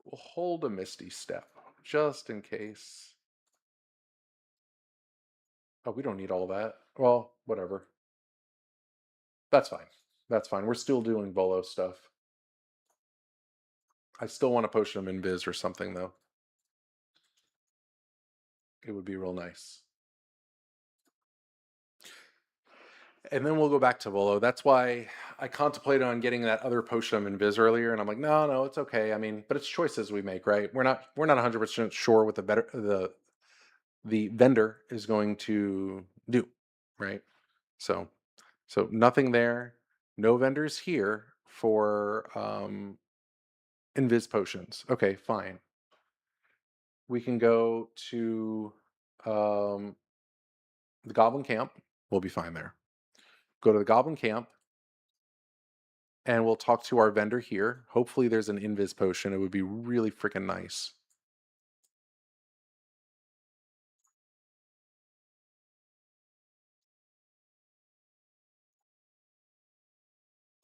We'll hold a Misty Step just in case. Oh, we don't need all that. Well, whatever. That's fine. That's fine. We're still doing Bolo stuff. I still want to potion them in Viz or something though. It would be real nice. And then we'll go back to Volo. That's why I contemplated on getting that other potion of Invis earlier, and I'm like, no, it's okay. I mean, but it's choices we make, right? We're not 100% sure what the vendor is going to do, right? So nothing there, no vendors here for Invis potions. Okay, fine. We can go to the Goblin Camp. We'll be fine there. Go to the Goblin Camp and we'll talk to our vendor here. Hopefully there's an invis potion. It would be really freaking nice.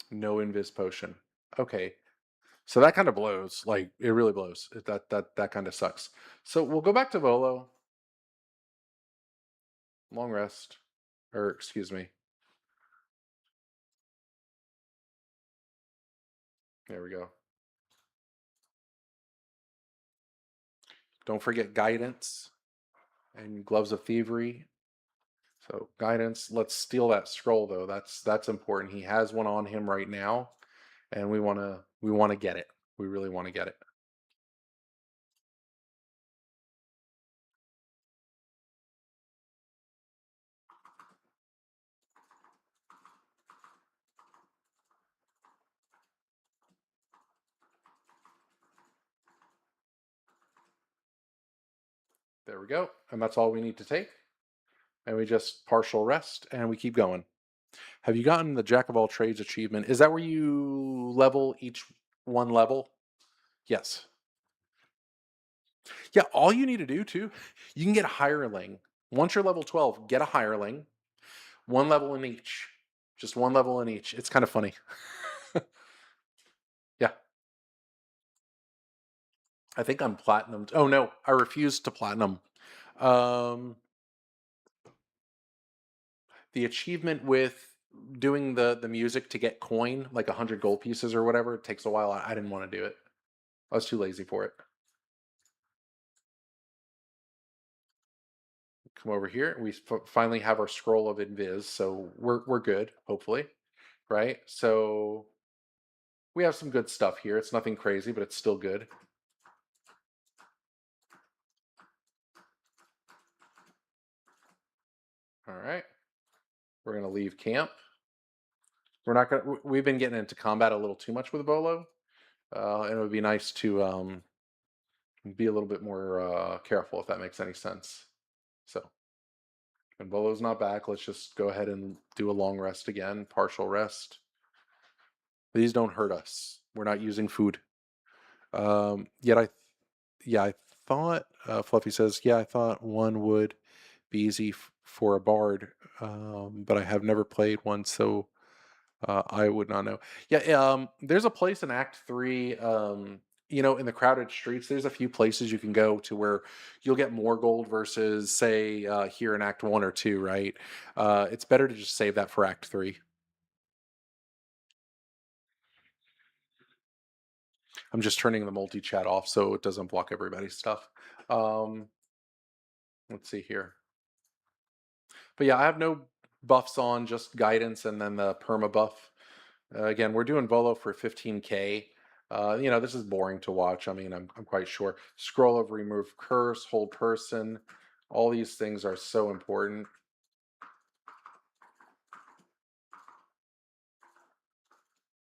No invis potion. Okay. So that kind of blows. Like it really blows. That kind of sucks. So we'll go back to Volo. Long rest. Or excuse me. There we go. Don't forget guidance and gloves of thievery. So guidance. Let's steal that scroll though. That's important. He has one on him right now, and we wanna get it. We really want to get it. There we go. And that's all we need to take. And we just partial rest and we keep going. Have you gotten the Jack of all trades achievement? Is that where you level each one level? Yes. Yeah, all you need to do too, you can get a hireling. Once you're level 12, get a hireling. One level in each. Just one level in each. It's kind of funny. Yeah. I think I'm platinum. Oh no, I refused to platinum. Um, the achievement with doing the music to get coin, like 100 gold pieces or whatever, it takes a while. I didn't want to do it. I was too lazy for it. Come over here. We finally have our scroll of invis, so we're good, hopefully, right? So we have some good stuff here. It's nothing crazy, but it's still good. All right. We're gonna leave camp. We're not gonna. We've been getting into combat a little too much with Bolo, and it would be nice to be a little bit more careful if that makes any sense. So, when Bolo's not back, let's just go ahead and do a long rest again, partial rest. These don't hurt us. We're not using food. Yet I thought Fluffy says, yeah, I thought one would be easy for a bard, but I have never played one, so I would not know. Yeah, there's a place in Act Three. In the crowded streets, there's a few places you can go to where you'll get more gold versus, say, here in Act One or Two. Right? It's better to just save that for Act Three. I'm just turning the multi-chat off so it doesn't block everybody's stuff. Um, let's see here. But yeah, I have no buffs on, just guidance and then the perma buff. Again, we're doing Volo for 15k. This is boring to watch. I mean, I'm quite sure. Scroll of remove curse, hold person. All these things are so important.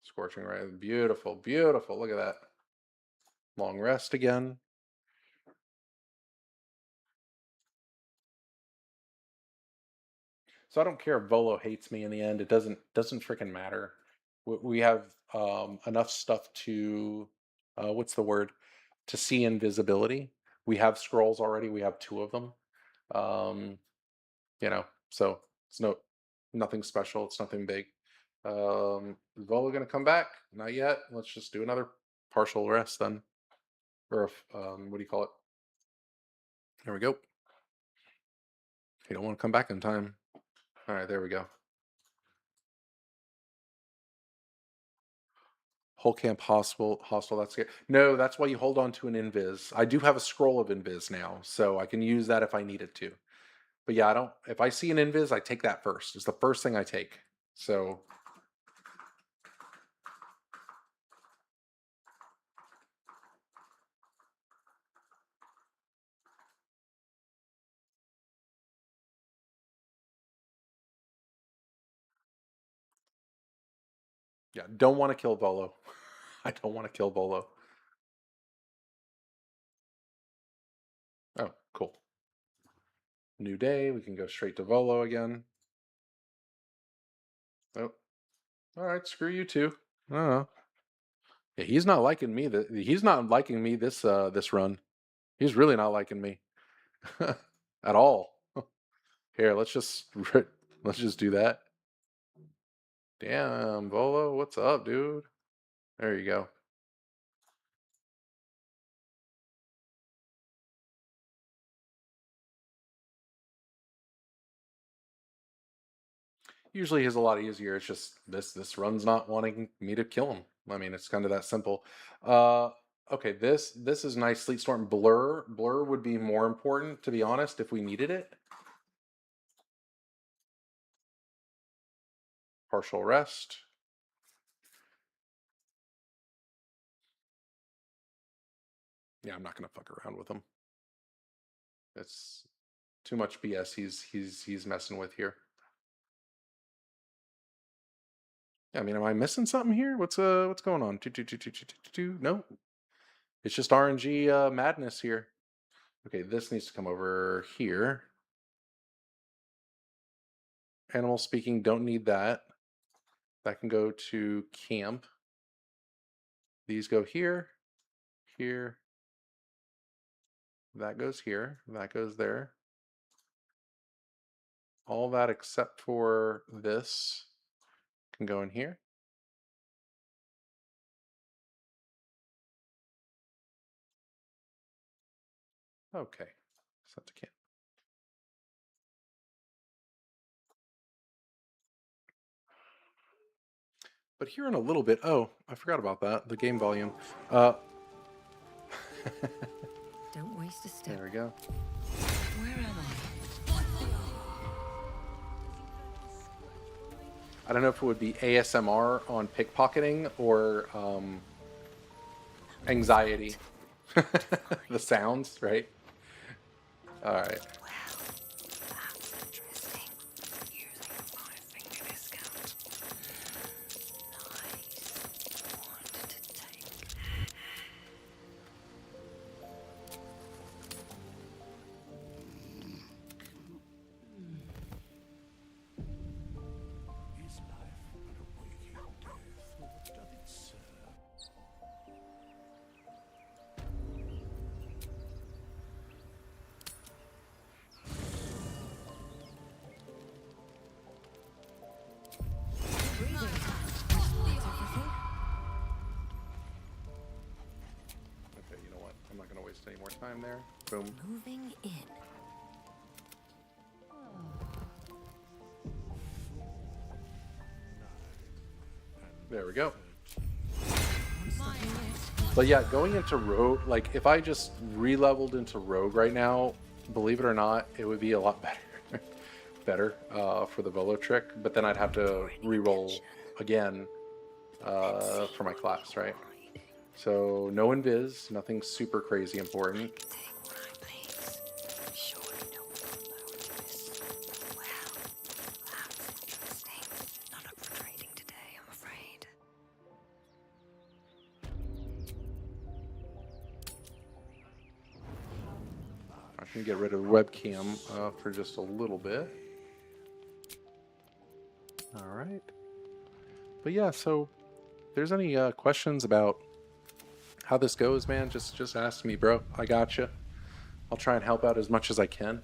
Scorching right. Beautiful, beautiful. Look at that. Long rest again. So I don't care if Volo hates me in the end. It doesn't freaking matter. We have enough stuff to what's the word? To see invisibility. We have scrolls already. We have two of them. Um, so it's nothing special. It's nothing big. Is Volo gonna come back? Not yet. Let's just do another partial rest then, or if what do you call it? There we go. You don't want to come back in time. All right, there we go. Whole camp hostile. That's good. No, that's why you hold on to an invis. I do have a scroll of invis now, so I can use that if I needed to. But yeah, I don't. If I see an invis, I take that first. It's the first thing I take. So yeah, don't want to kill Volo. I don't want to kill Volo. Oh, cool. New day. We can go straight to Volo again. Oh, all right. Screw you too. I don't know. Yeah, he's not liking me. He's not liking me this run. He's really not liking me at all. Here, let's just do that. Damn, Volo, what's up, dude? There you go. Usually he's a lot easier. It's just this run's not wanting me to kill him. I mean, it's kind of that simple. Okay, this is nice. Sleet Storm. Blur would be more important, to be honest, if we needed it. Partial rest. Yeah, I'm not gonna fuck around with him. It's too much BS he's messing with here. Yeah, I mean, am I missing something here? What's going on? No, it's just RNG madness here. Okay, this needs to come over here. Animal speaking, don't need that. That can go to camp. These go here, here. That goes here. That goes there. All that except for this can go in here. Okay, set to camp. But here in a little bit, oh, I forgot about that, the game volume. Don't waste a step. There we go. Where am I don't know if it would be ASMR on pickpocketing or anxiety. The sounds, right? All right. Is life but a waking death? What doth it serve? Okay, you know what? I'm not going to waste any more time there. Boom. Moving in. There we go. But yeah, going into Rogue, like if I just re-leveled into Rogue right now, believe it or not, it would be a lot better for the Volo trick. But then I'd have to re-roll again for my class, right? So no invis, nothing super crazy important. I can get rid of webcam for just a little bit. All right. But yeah, so if there's any questions about how this goes, man, just ask me, bro. I got you. I'll try and help out as much as I can.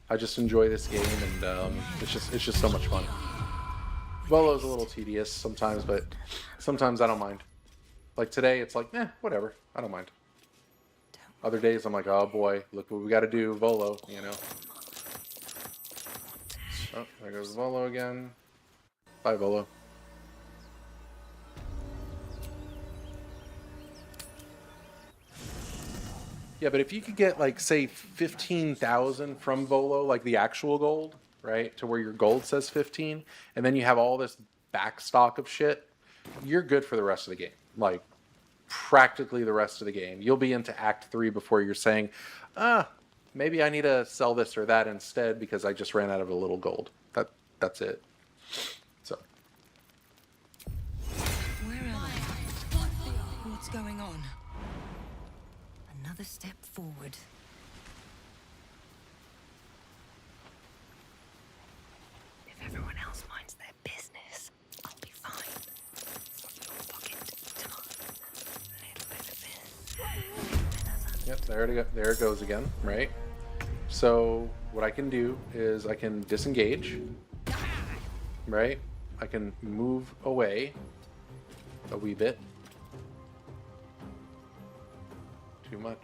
I just enjoy this game, and it's just so much fun. Volo's a little tedious sometimes, but sometimes I don't mind. Like today, it's like, whatever. I don't mind. Other days, I'm like, oh boy, look what we got to do, Volo, you know. Oh, there goes Volo again. Bye, Volo. Yeah, but if you could get, like, say, 15,000 from Volo, like the actual gold, right, to where your gold says 15, and then you have all this back stock of shit, you're good for the rest of the game. Like, practically the rest of the game. You'll be into Act 3 before you're saying, maybe I need to sell this or that instead because I just ran out of a little gold. That's it. So. Where am I? What's going on? Another step forward. If everyone else minds their business, I'll be fine. Your pocket to mine. A little bit of this. Yep, there it goes again, right? So what I can do is I can disengage, right? I can move away a wee bit. Too much.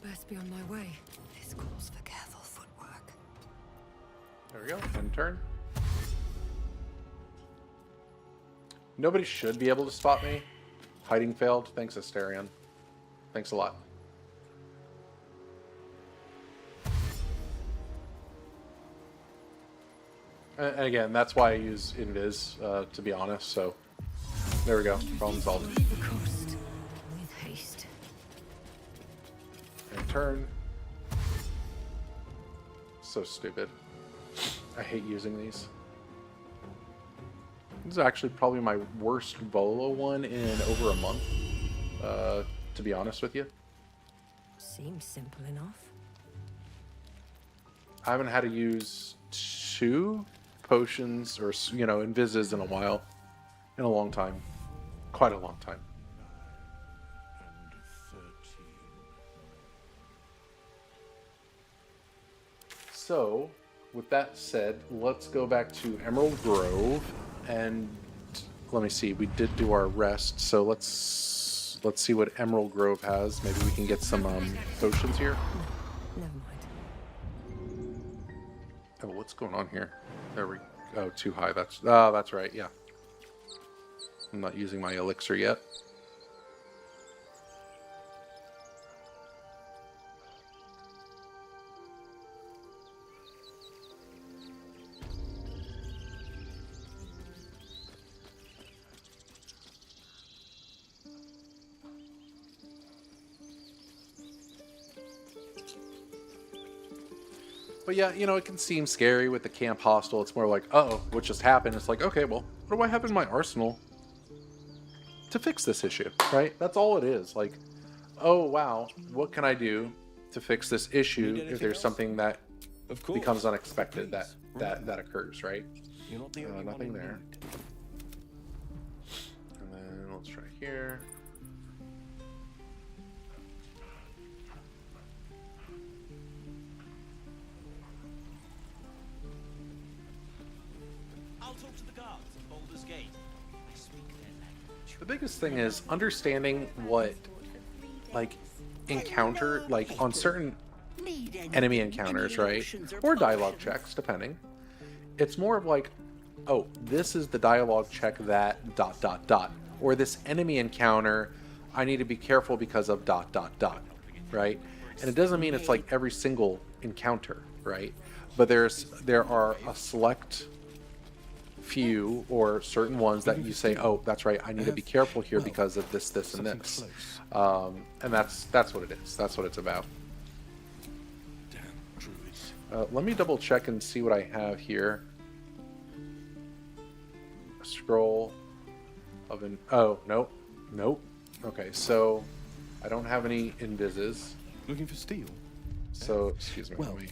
Best be on my way. This calls for careful footwork. There we go. End turn. Nobody should be able to spot me. Hiding failed. Thanks, Asterion. Thanks a lot. And again, that's why I use Invis, to be honest, so there we go. Problem solved. With haste. And turn. So stupid. I hate using these. This is actually probably my worst Volo one in over a month, to be honest with you. Seems simple enough. I haven't had to use 2 potions or, you know, invises in a while. In a long time. Quite a long time. And 13. So, with that said, let's go back to Emerald Grove, and let me see. We did do our rest, so let's see what Emerald Grove has. Maybe we can get some potions here. Never mind. Oh, what's going on here? There we. Oh, too high. That's right. Yeah. I'm not using my elixir yet. But yeah, you know, it can seem scary with the camp hostel. It's more like, uh-oh, what just happened? It's like, okay, well, what do I have in my arsenal to fix this issue, right? That's all it is. Like, oh, wow, what can I do to fix this issue if there's something that becomes unexpected that occurs, right? You're not the only Nothing one in there. need. And then let's try here. I'll talk to the guards at Baldur's Gate. I speak their language. The biggest thing is understanding what, like, encounter, like, on certain enemy encounters, right? Or dialogue checks, depending. It's more of like, oh, this is the dialogue check that ... Or this enemy encounter, I need to be careful because of ... Right? And it doesn't mean it's like every single encounter, right? But there are a select few or certain ones that you say, oh, that's right, I need to be careful here because of this, and this. And that's what it is. That's what it's about. Damn druids. Let me double check and see what I have here. A scroll of an... Oh, nope. Nope. Okay, so I don't have any invises. Looking for steel? So, excuse me, let me...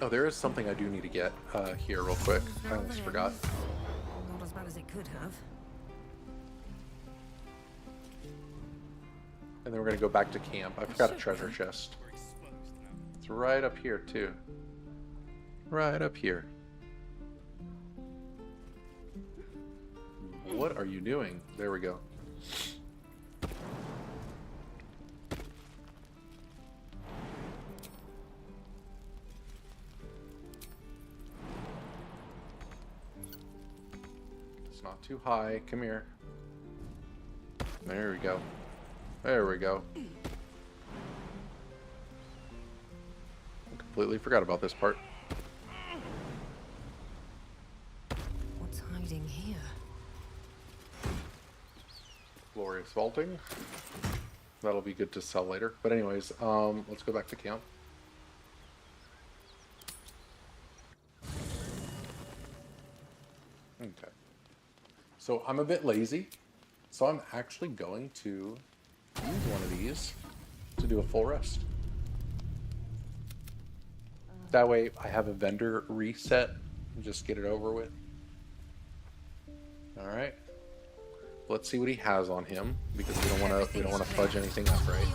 Oh, there is something I do need to get here real quick. I almost forgot. Not as bad as it could have. And then we're going to go back to camp. I forgot a treasure chest. It's right up here, too. Right up here. What are you doing? There we go. It's not too high. Come here. There we go. There we go. I completely forgot about this part. What's hiding here? Glorious vaulting. That'll be good to sell later. But anyways, let's go back to camp. Okay. So I'm a bit lazy. So I'm actually going to use one of these to do a full rest. That way I have a vendor reset and just get it over with. All right. Let's see what he has on him because we don't want to fudge anything up, right?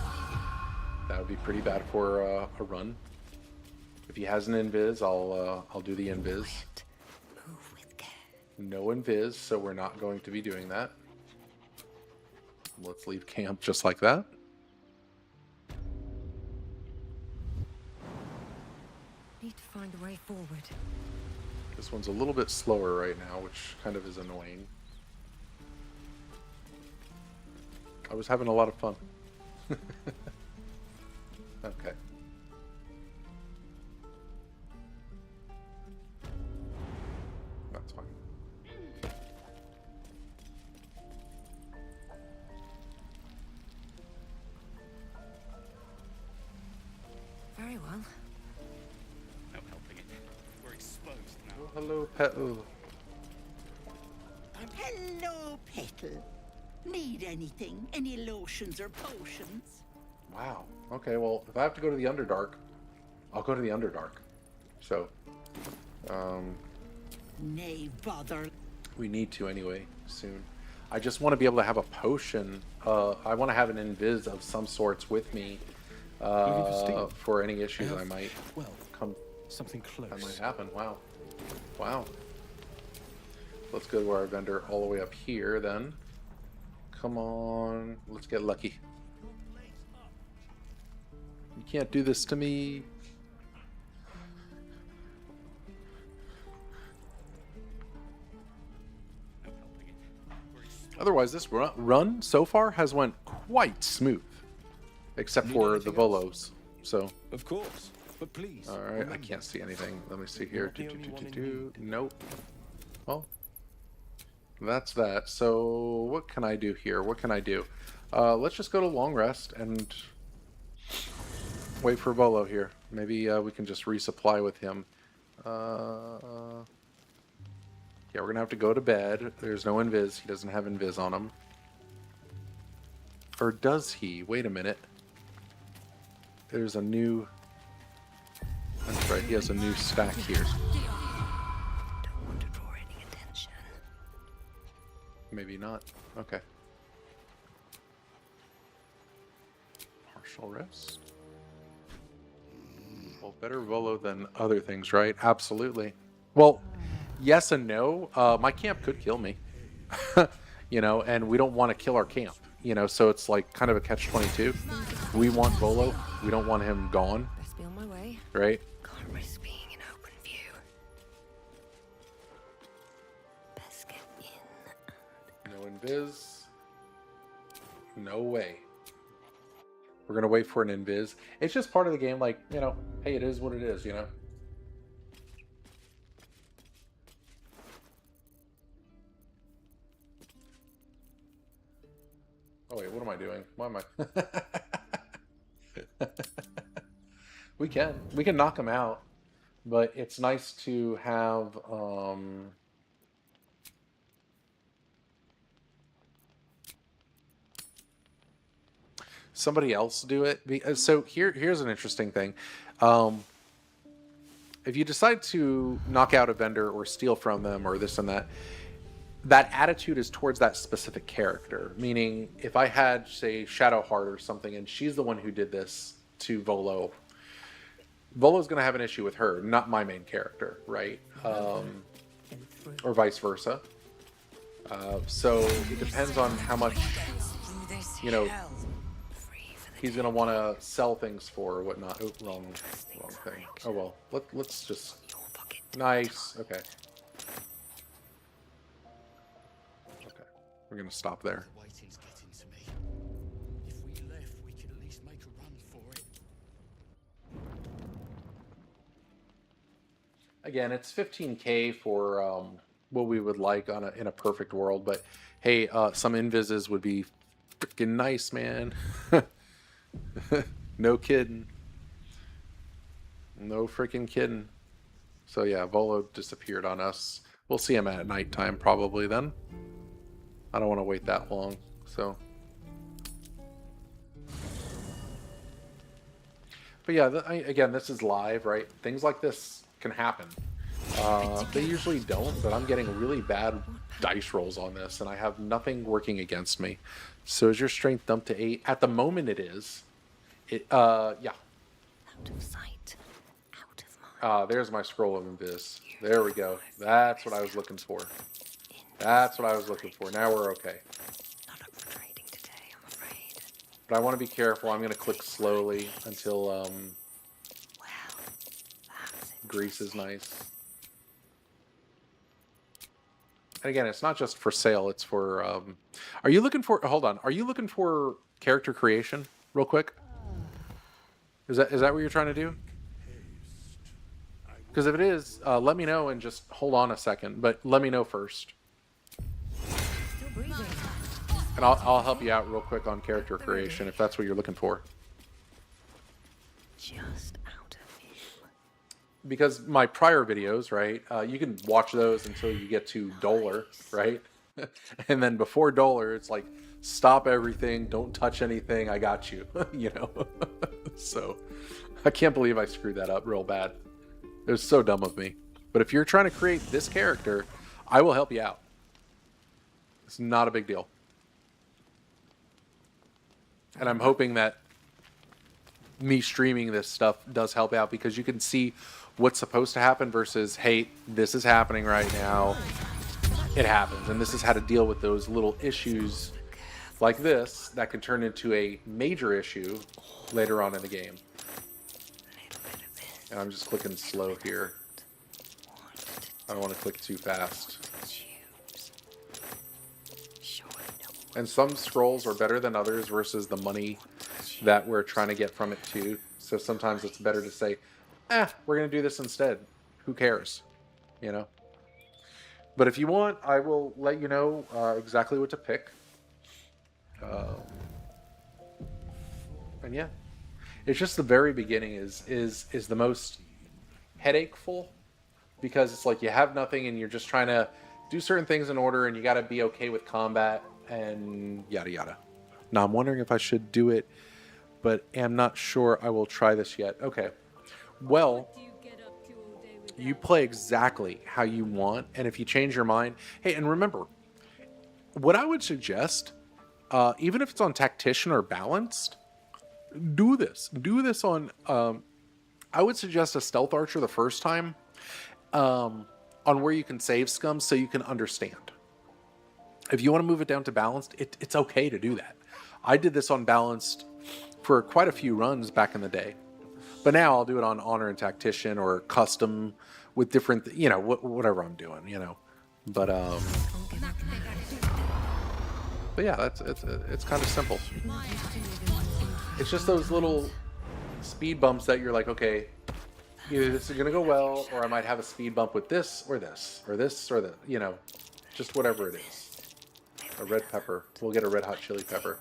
That would be pretty bad for a run. If he has an invis, I'll do the invis. Move with care. No invis, so we're not going to be doing that. Let's leave camp just like that. Need to find a way forward. This one's a little bit slower right now, which kind of is annoying. I was having a lot of fun. Okay. That's fine. Very well. No helping it. We're exposed now. Oh, hello, Petal. Hello, Petal. Need anything? Any lotions or potions? Wow. Okay, well, if I have to go to the Underdark, I'll go to the Underdark. So, Nay, bother. we need to anyway, soon. I just want to be able to have a potion. I want to have an invis of some sorts with me for any issues I might come. Something close. That might happen. Wow. Wow. Let's go to our vendor all the way up here then. Come on. Let's get lucky. You can't do this to me. Otherwise, this run so far has went quite smooth. Except for the Volos. So. Of course. But please. Alright, I can't see anything. Let me see here. Nope. Well. That's that. So, what can I do here? What can I do? Let's just go to long rest and wait for Volo here. Maybe we can just resupply with him. Yeah, we're gonna have to go to bed. There's no invis. He doesn't have invis on him. Or does he? Wait a minute. There's a new... That's right, he has a new stack here. Don't want to draw any attention. Maybe not. Okay. Partial rest. Well, better Volo than other things, right? Absolutely. Well, yes and no. My camp could kill me. You know, and we don't want to kill our camp. You know, so it's like kind of a catch-22. We want Volo. We don't want him gone. Best be on my way. Right? Can't risk being in open view. Best get in. No invis. No way. We're gonna wait for an invis. It's just part of the game, like, you know, hey, it is what it is, you know? Oh wait, what am I doing? Why am I... We can knock him out, but it's nice to have, somebody else do it. So here's an interesting thing. If you decide to knock out a vendor or steal from them or this and that, that attitude is towards that specific character. Meaning, if I had, say, Shadowheart or something, and she's the one who did this to Volo, Volo's going to have an issue with her, not my main character, right? Or vice versa. So it depends on how much, you know, he's going to want to sell things for or whatnot. Oh, wrong thing. Oh, well. Let's just... Nice. Okay. Okay. We're going to stop there. The waiting's getting to me. If we left, we could at least make a run for it. Again, it's 15K for what we would like in a perfect world, but hey, some invises would be freaking nice, man. No kidding. No freaking kidding. So yeah, Volo disappeared on us. We'll see him at nighttime probably then. I don't want to wait that long, so. But yeah, again, this is live, right? Things like this can happen. They usually don't, but I'm getting really bad dice rolls on this, and I have nothing working against me. So is your strength dumped to 8? At the moment it is. Yeah. Out of sight. Out of mind. There's my scroll of invis. There we go. That's what I was looking for. That's what I was looking for. Now we're okay. Not up for trading today, I'm afraid. But I want to be careful. I'm going to click slowly until, Well, that's Grease is nice. And again, it's not just for sale, it's for... Are you looking for... Hold on. Are you looking for character creation, real quick? Is that what you're trying to do? Because if it is, let me know and just hold on a second. But let me know first. And I'll help you out real quick on character creation if that's what you're looking for. Just out of view. Because my prior videos, right, you can watch those until you get to Dolar, right? And then before Dolar, it's like, stop everything, don't touch anything, I got you, you know? So, I can't believe I screwed that up real bad. It was so dumb of me. But if you're trying to create this character, I will help you out. It's not a big deal. And I'm hoping that me streaming this stuff does help out because you can see what's supposed to happen versus, hey, this is happening right now. It happens. And this is how to deal with those little issues like this that can turn into a major issue later on in the game. And I'm just clicking slow here. I don't want to click too fast. And some scrolls are better than others versus the money that we're trying to get from it too. So sometimes it's better to say, we're going to do this instead. Who cares? You know? But if you want, I will let you know exactly what to pick. And yeah. It's just the very beginning is the most headacheful. Because it's like you have nothing and you're just trying to do certain things in order and you got to be okay with combat and yada yada. Now I'm wondering if I should do it, but am not sure I will try this yet. Okay. Well, you play exactly how you want, and if you change your mind, hey, and remember, what I would suggest, even if it's on tactician or balanced, do this. Do this on, I would suggest a stealth archer the first time, on where you can save scum so you can understand. If you want to move it down to balanced, it's okay to do that. I did this on balanced for quite a few runs back in the day. But now I'll do it on honor and tactician or custom with different, you know, whatever I'm doing, you know. But yeah, it's kind of simple. It's just those little speed bumps that you're like, okay, either this is going to go well, or I might have a speed bump with this, or this, or this, or the, you know, just whatever it is. A red pepper. We'll get a red hot chili pepper.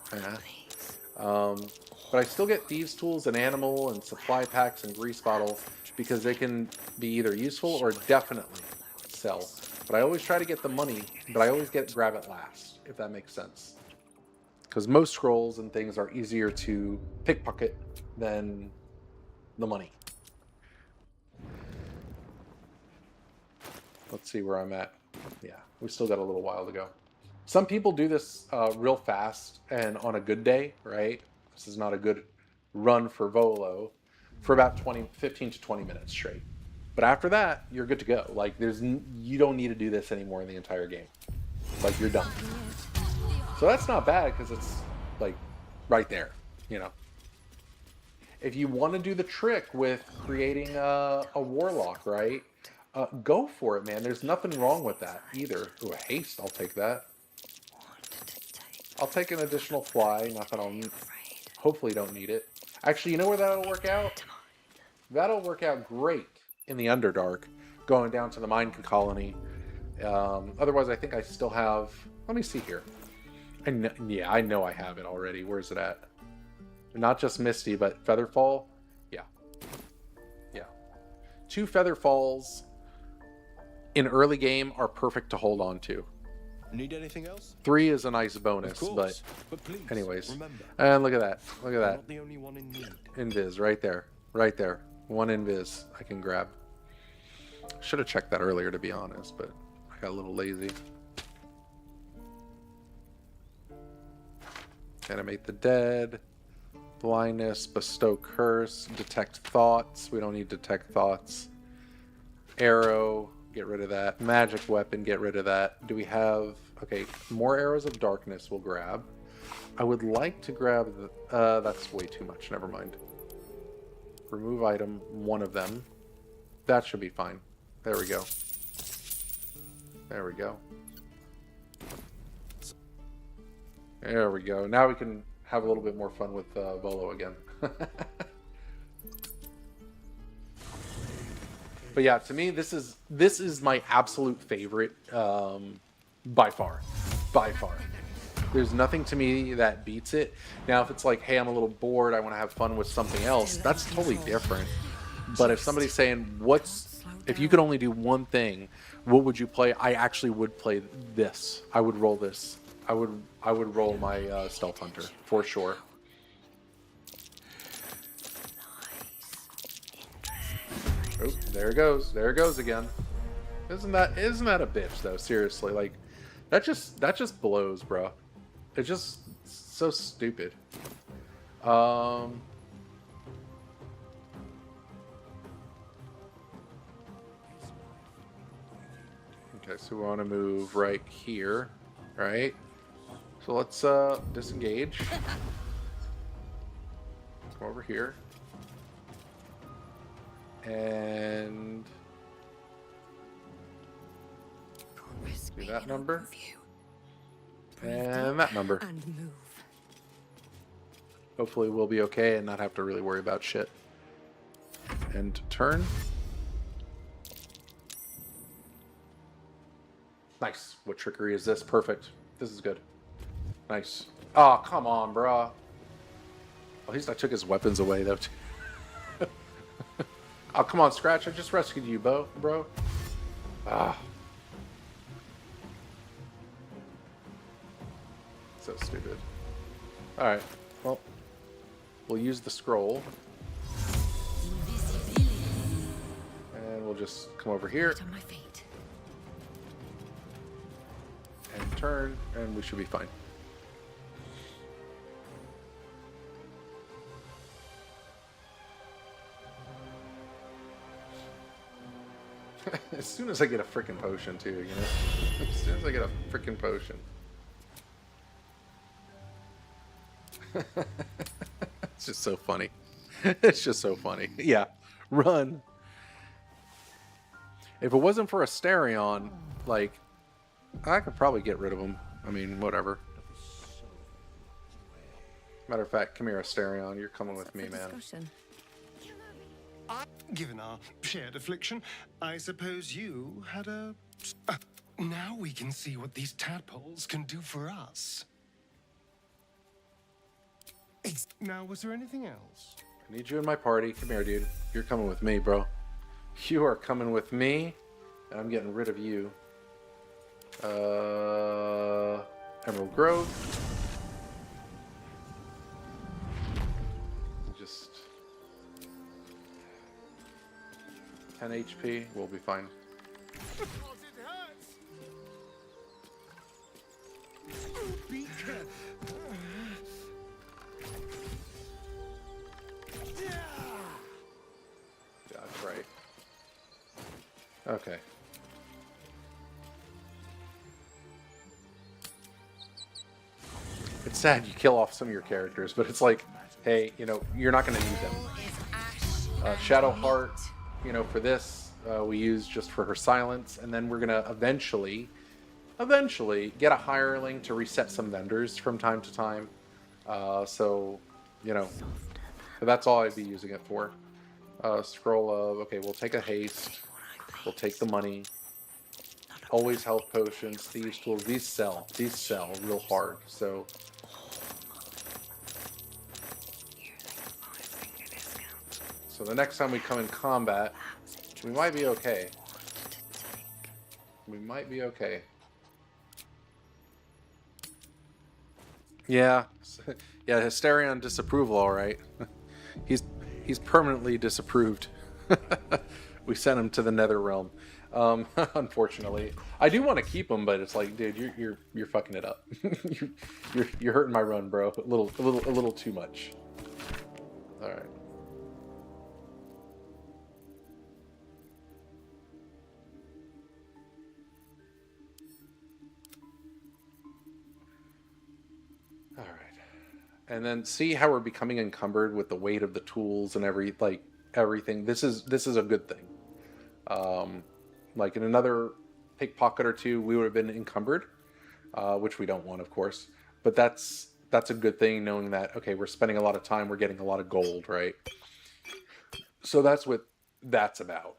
But I still get thieves tools and animal and supply packs and grease bottles because they can be either useful or definitely sell. But I always try to get the money, but I always grab it last, if that makes sense. Because most scrolls and things are easier to pickpocket than the money. Let's see where I'm at. Yeah, we still got a little while to go. Some people do this real fast and on a good day, right? This is not a good run for Volo for about 15 to 20 minutes straight. But after that, you're good to go. Like, you don't need to do this anymore in the entire game. Like, you're done. So that's not bad because it's, like, right there, you know. If you want to do the trick with creating a warlock, right? Go for it, man. There's nothing wrong with that either. Ooh, a haste. I'll take that. I'll take an additional fly. Not that I'll hopefully don't need it. Actually, you know where that'll work out? That'll work out great in the Underdark, going down to the mine colony. Otherwise, I think I still have... Let me see here. Yeah, I know I have it already. Where's it at? Not just Misty, but Featherfall. Yeah. Yeah. 2 Featherfalls in early game are perfect to hold on to. Need anything else? 3 is a nice bonus, but please, anyways. remember, And look at that. Look at that. not the only one in need. Invis, right there. Right there. 1 invis I can grab. Should have checked that earlier, to be honest, but I got a little lazy. Animate the dead. Blindness, bestow curse, detect thoughts. We don't need detect thoughts. Arrow, get rid of that. Magic weapon, get rid of that. Do we have... Okay, more arrows of darkness we'll grab. I would like to grab the... that's way too much, never mind. Remove item, 1 of them. That should be fine. There we go. There we go. There we go. Now we can have a little bit more fun with Volo again. But yeah, to me, this is my absolute favorite by far. By far. There's nothing to me that beats it. Now, if it's like, hey, I'm a little bored, I want to have fun with something else, that's totally different. But if somebody's saying, if you could only do one thing, what would you play? I actually would play this. I would roll this. I would roll my Stealth Hunter for sure. Oh, there it goes. There it goes again. Isn't that a bitch though? Seriously, like that just blows, bro. It's just so stupid. Okay, so we want to move right here, right? So let's disengage. Let's go over here. And do that number. And that number. Hopefully we'll be okay and not have to really worry about shit. And turn. Nice. What trickery is this? Perfect. This is good. Nice. Oh, come on, bro. At least I took his weapons away, though. Oh, come on, Scratch. I just rescued you, bro. Ah. So stupid. Alright. Well, we'll use the scroll. And we'll just come over here. And turn, and we should be fine. As soon as I get a freaking potion, too, you know? As soon as I get a freaking potion. It's just so funny. It's just so funny. Yeah. Run. If it wasn't for Asterion, like, I could probably get rid of him. I mean, whatever. Matter of fact, come here, Asterion. You're coming with me, man. Given our shared affliction, I suppose you had a... now we can see what these tadpoles can do for us. Now, was there anything else? I need you in my party. Come here, dude. You're coming with me, bro. You are coming with me, and I'm getting rid of you. Emerald Grove. Just 10 HP. We'll be fine. That's right. Okay. It's sad you kill off some of your characters, but it's like, hey, you know, you're not going to need them. Shadowheart, you know, for this, we use just for her silence, and then we're going to eventually get a hireling to reset some vendors from time to time. So, you know, that's all I'd be using it for. Scroll of, okay, we'll take a haste. We'll take the money. Always health potions, thieves tools. These sell real hard. So the next time we come in combat, we might be okay. We might be okay. Yeah, yeah. Hysterion disapproval. All right, he's permanently disapproved. We sent him to the Nether Realm. Unfortunately, I do want to keep him, but it's like, dude, you're fucking it up. you're hurting my run, bro. A little too much. All right. All right. And then see how we're becoming encumbered with the weight of the tools and everything. This is a good thing. Like in another pickpocket or two, we would have been encumbered, which we don't want, of course. But that's a good thing, knowing that, okay, we're spending a lot of time, we're getting a lot of gold, right? So that's what that's about.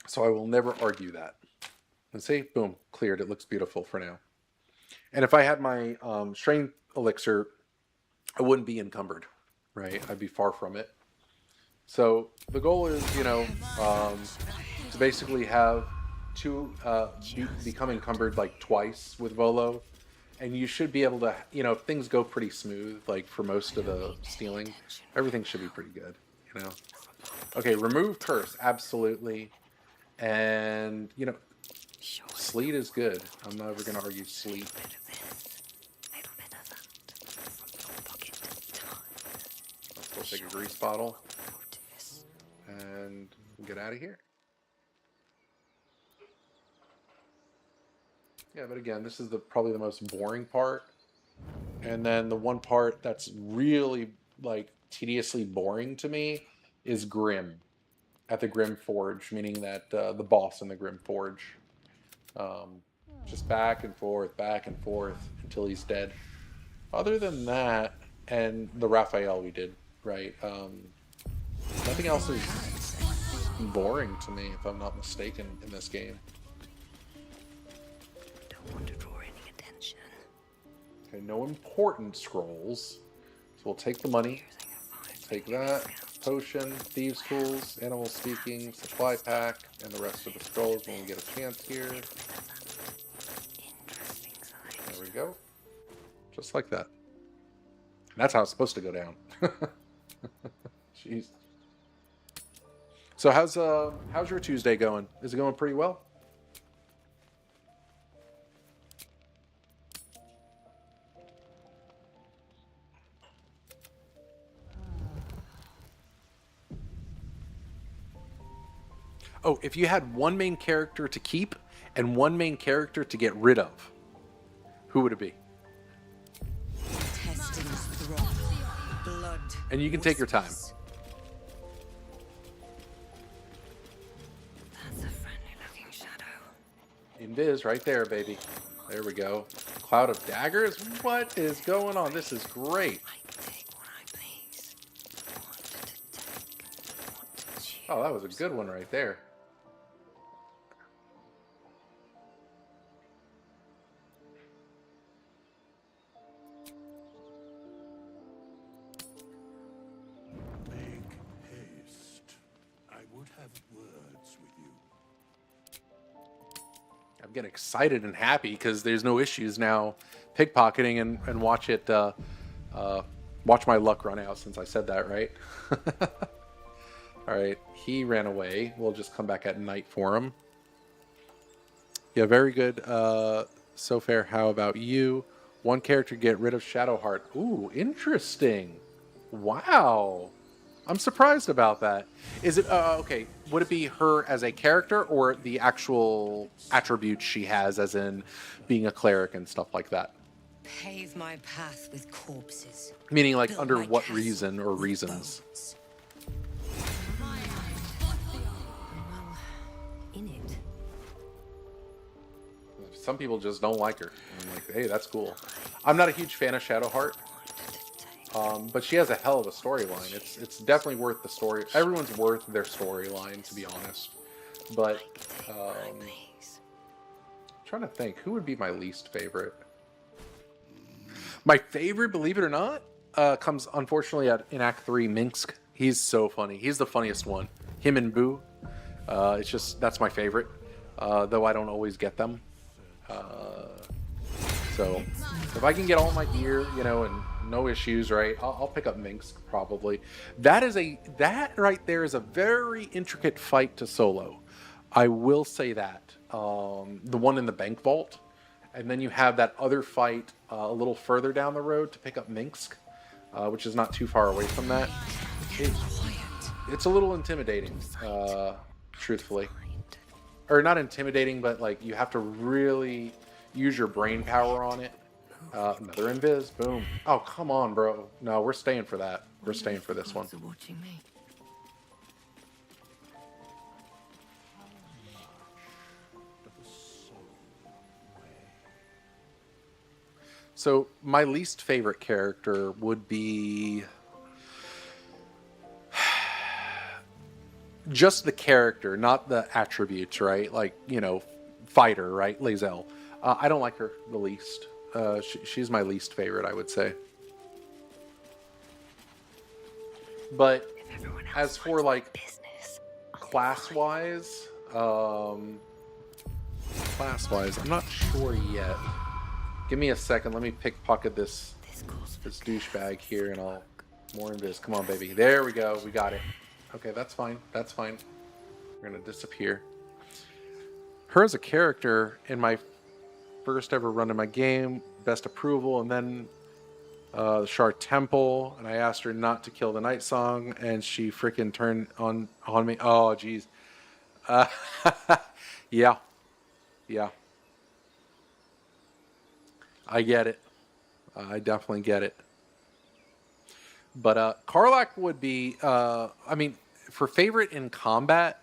So I will never argue that. And see, boom, cleared. It looks beautiful for now. And if I had my strength elixir, I wouldn't be encumbered, right? I'd be far from it. So the goal is, to basically have become encumbered like twice with Volo. And you should be able to, if things go pretty smooth, like for most of the stealing, everything should be pretty good, Okay, remove curse, absolutely. And, sleet is good. I'm never going to argue sleet. Let's go take a grease bottle. And get out of here. Yeah, but again, this is probably the most boring part. And then the one part that's really, like, tediously boring to me is Grim. At the Grim Forge, meaning that the boss in the Grim Forge. Just back and forth until he's dead. Other than that, and the Raphael we did, right? Nothing else is boring to me, if I'm not mistaken, in this game. Don't want to draw any attention. Okay, no important scrolls. So we'll take the money. Take that. Potion, Thieves' Tools, Animal Speaking, Supply Pack, and the rest of the scrolls when we get a chance here. There we go. Just like that. And that's how it's supposed to go down. Jeez. So how's your Tuesday going? Is it going pretty well? Oh, if you had one main character to keep and one main character to get rid of, who would it be? And you can take your time. That's a friendly-looking shadow. Invis, right there, baby. There we go. Cloud of daggers? What is going on? This is great. Oh, that was a good one right there. I'm getting excited and happy because there's no issues now pickpocketing and watch my luck run out since I said that, right? All right, he ran away. We'll just come back at night for him. Yeah, very good. So fair. How about you? One character get rid of Shadowheart. Ooh, interesting. Wow. I'm surprised about that. Is it, okay, would it be her as a character or the actual attributes she has, as in being a cleric and stuff like that? Pave my path with corpses. Meaning, like, under what reason or reasons? In it. Some people just don't like her. I'm like, hey, that's cool. I'm not a huge fan of Shadowheart. But she has a hell of a storyline. It's definitely worth the story. Everyone's worth their storyline, to be honest. But I'm trying to think, who would be my least favorite? My favorite, believe it or not, comes unfortunately in Act 3, Minsk. He's so funny. He's the funniest one. Him and Boo. It's just, that's my favorite. Though I don't always get them. So if I can get all my gear, and no issues, right? I'll pick up Minsk probably. That right there is a very intricate fight to solo. I will say that. The one in the bank vault, and then you have that other fight a little further down the road to pick up Minsk, which is not too far away from that. It's a little intimidating, truthfully, or not intimidating, but like you have to really use your brain power on it. Another invis, boom. Oh, come on, bro. No, we're staying for that. We're staying for this one. So my least favorite character would be just the character, not the attributes, right? Like, you know, fighter, right? Lae'zel. I don't like her the least. She's my least favorite, I would say. But as for like class-wise, I'm not sure yet. Give me a second. Let me pickpocket this douchebag here, and I'll more invis. Come on, baby. There we go. We got it. Okay, that's fine. That's fine. We're gonna disappear. Her as a character in my first ever run in my game, best approval, and then the Shard Temple, and I asked her not to kill the Night Song, and she freaking turned on me. Oh, jeez. Yeah, yeah. I get it. I definitely get it. But Karlach would be, I mean, for favorite in combat,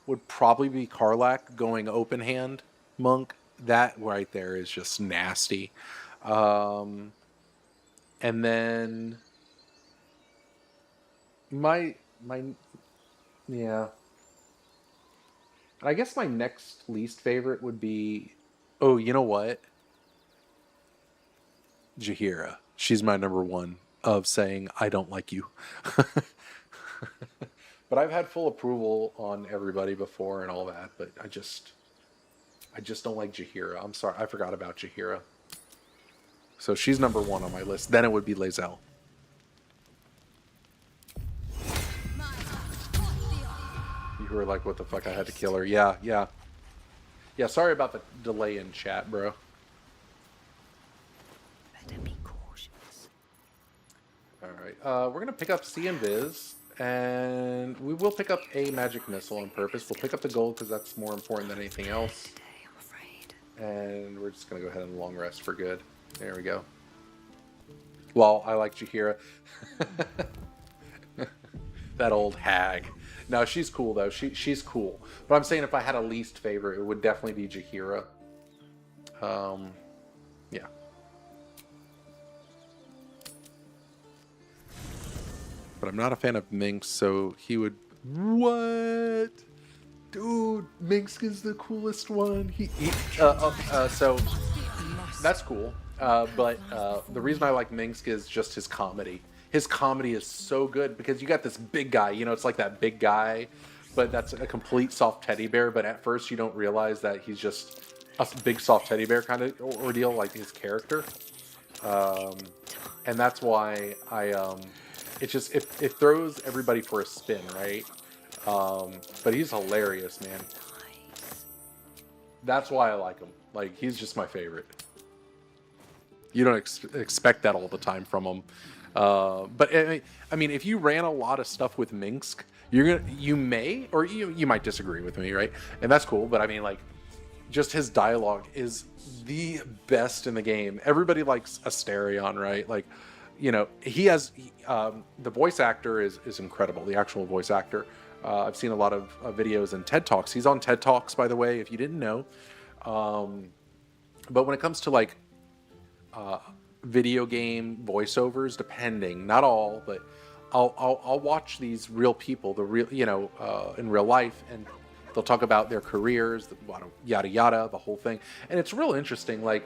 would probably be Karlach going open hand monk. That right there is just nasty. And then my yeah. I guess my next least favorite would be, oh, you know what? Jaheira. She's my number one of saying I don't like you. But I've had full approval on everybody before and all that, but I just don't like Jaheira. I'm sorry, I forgot about Jaheira. So she's number one on my list. Then it would be Lae'zel. You were like, what the fuck, I had to kill her. Yeah, yeah. Yeah, sorry about the delay in chat, bro. Better be cautious. Alright, we're gonna pick up C and Viz, and we will pick up a magic missile on purpose. We'll pick up the gold because that's more important than anything else. And we're just gonna go ahead and long rest for good. There we go. Well, I like Jaheira. That old hag. No, she's cool though. She's cool. But I'm saying if I had a least favorite, it would definitely be Jaheira. Yeah. But I'm not a fan of Minx, so he would... What? Dude, Minx is the coolest one. So that's cool. But the reason I like Minsk is just his comedy. His comedy is so good because you got this big guy, you know, it's like that big guy, but that's a complete soft teddy bear. But at first you don't realize that he's just a big soft teddy bear kind of ordeal, like his character. And that's why it just, it throws everybody for a spin, right? But he's hilarious, man. That's why I like him. Like, he's just my favorite. You don't expect that all the time from him. But I mean, if you ran a lot of stuff with Minsk, you may, or you might disagree with me, right? And that's cool. But I mean, like, just his dialogue is the best in the game. Everybody likes Asterion, right? Like, you know, he has the voice actor is incredible. The actual voice actor. I've seen a lot of videos and TED Talks. He's on TED Talks, by the way, if you didn't know. But when it comes to like video game voiceovers, depending, not all, but I'll watch these real people, the real, you know, in real life, and they'll talk about their careers, yada yada, the whole thing, and it's real interesting. Like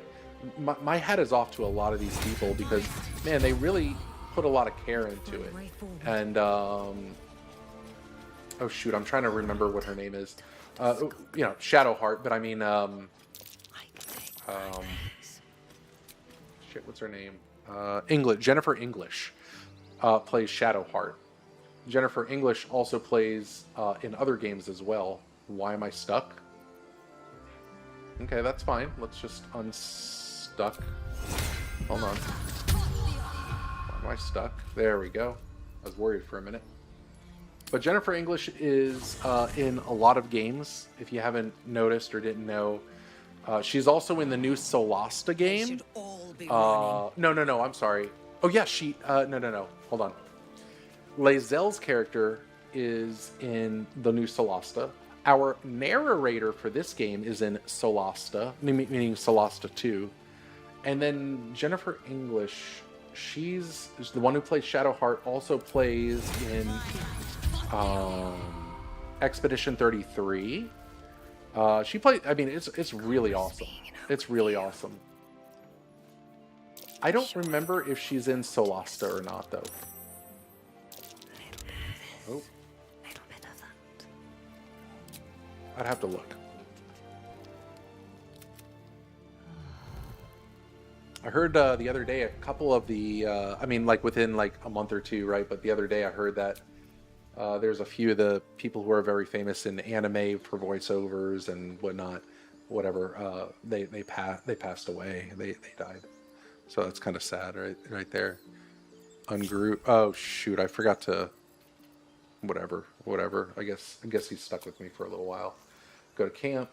my head is off to a lot of these people because, man, they really put a lot of care into it. And oh shoot, I'm trying to remember what her name is. You know, Shadowheart, but I mean, shit, what's her name? Jennifer English plays Shadowheart. Jennifer English also plays in other games as well. Why am I stuck? Okay, that's fine. Let's just unstuck. Hold on. Why am I stuck? There we go. I was worried for a minute. But Jennifer English is in a lot of games, if you haven't noticed or didn't know. She's also in the new Solasta game. No, I'm sorry. Oh yeah, no. Hold on. Lae'zel's character is in the new Solasta. Our narrator for this game is in Solasta, meaning Solasta 2. And then Jennifer English, she's the one who plays Shadowheart, also plays in Expedition 33. She played, I mean, it's really awesome. It's really awesome. I don't remember if she's in Solasta or not, though. Oh. I'd have to look. I heard the other day a couple of the, I mean, like within like a month or two, right? But the other day I heard that there's a few of the people who are very famous in anime for voiceovers and whatnot, whatever. They passed away. They died. So that's kind of sad, right there. Ungrew. Oh shoot, I forgot to. Whatever. I guess he's stuck with me for a little while. Go to camp.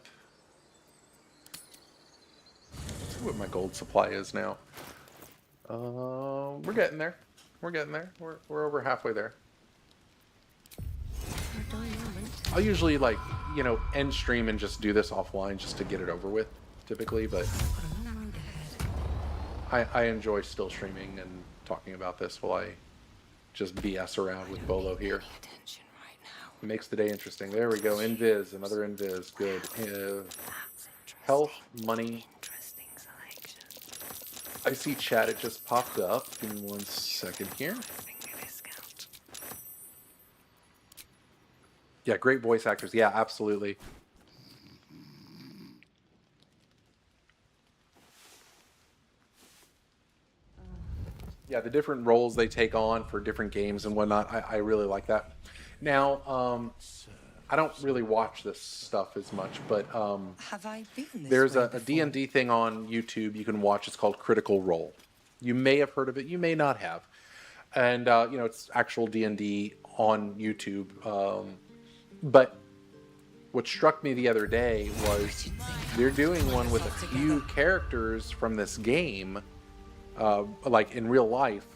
Let's see what my gold supply is now. We're getting there. We're over halfway there. I'll usually like, you know, end stream and just do this offline just to get it over with, typically, but I enjoy still streaming and talking about this while I just BS around with Bolo here. It makes the day interesting. There we go. Invis, another Invis. Good. Health, money. I see chat. It just popped up. Give me 1 second here. Yeah, great voice actors. Yeah, absolutely. Yeah, the different roles they take on for different games and whatnot. I really like that. Now, I don't really watch this stuff as much, but Have I been this there's way a before? D&D thing on YouTube you can watch. It's called Critical Role. You may have heard of it. You may not have. And, you know, it's actual D&D on YouTube. But what struck me the other day was they're doing one with a few characters from this game, like in real life,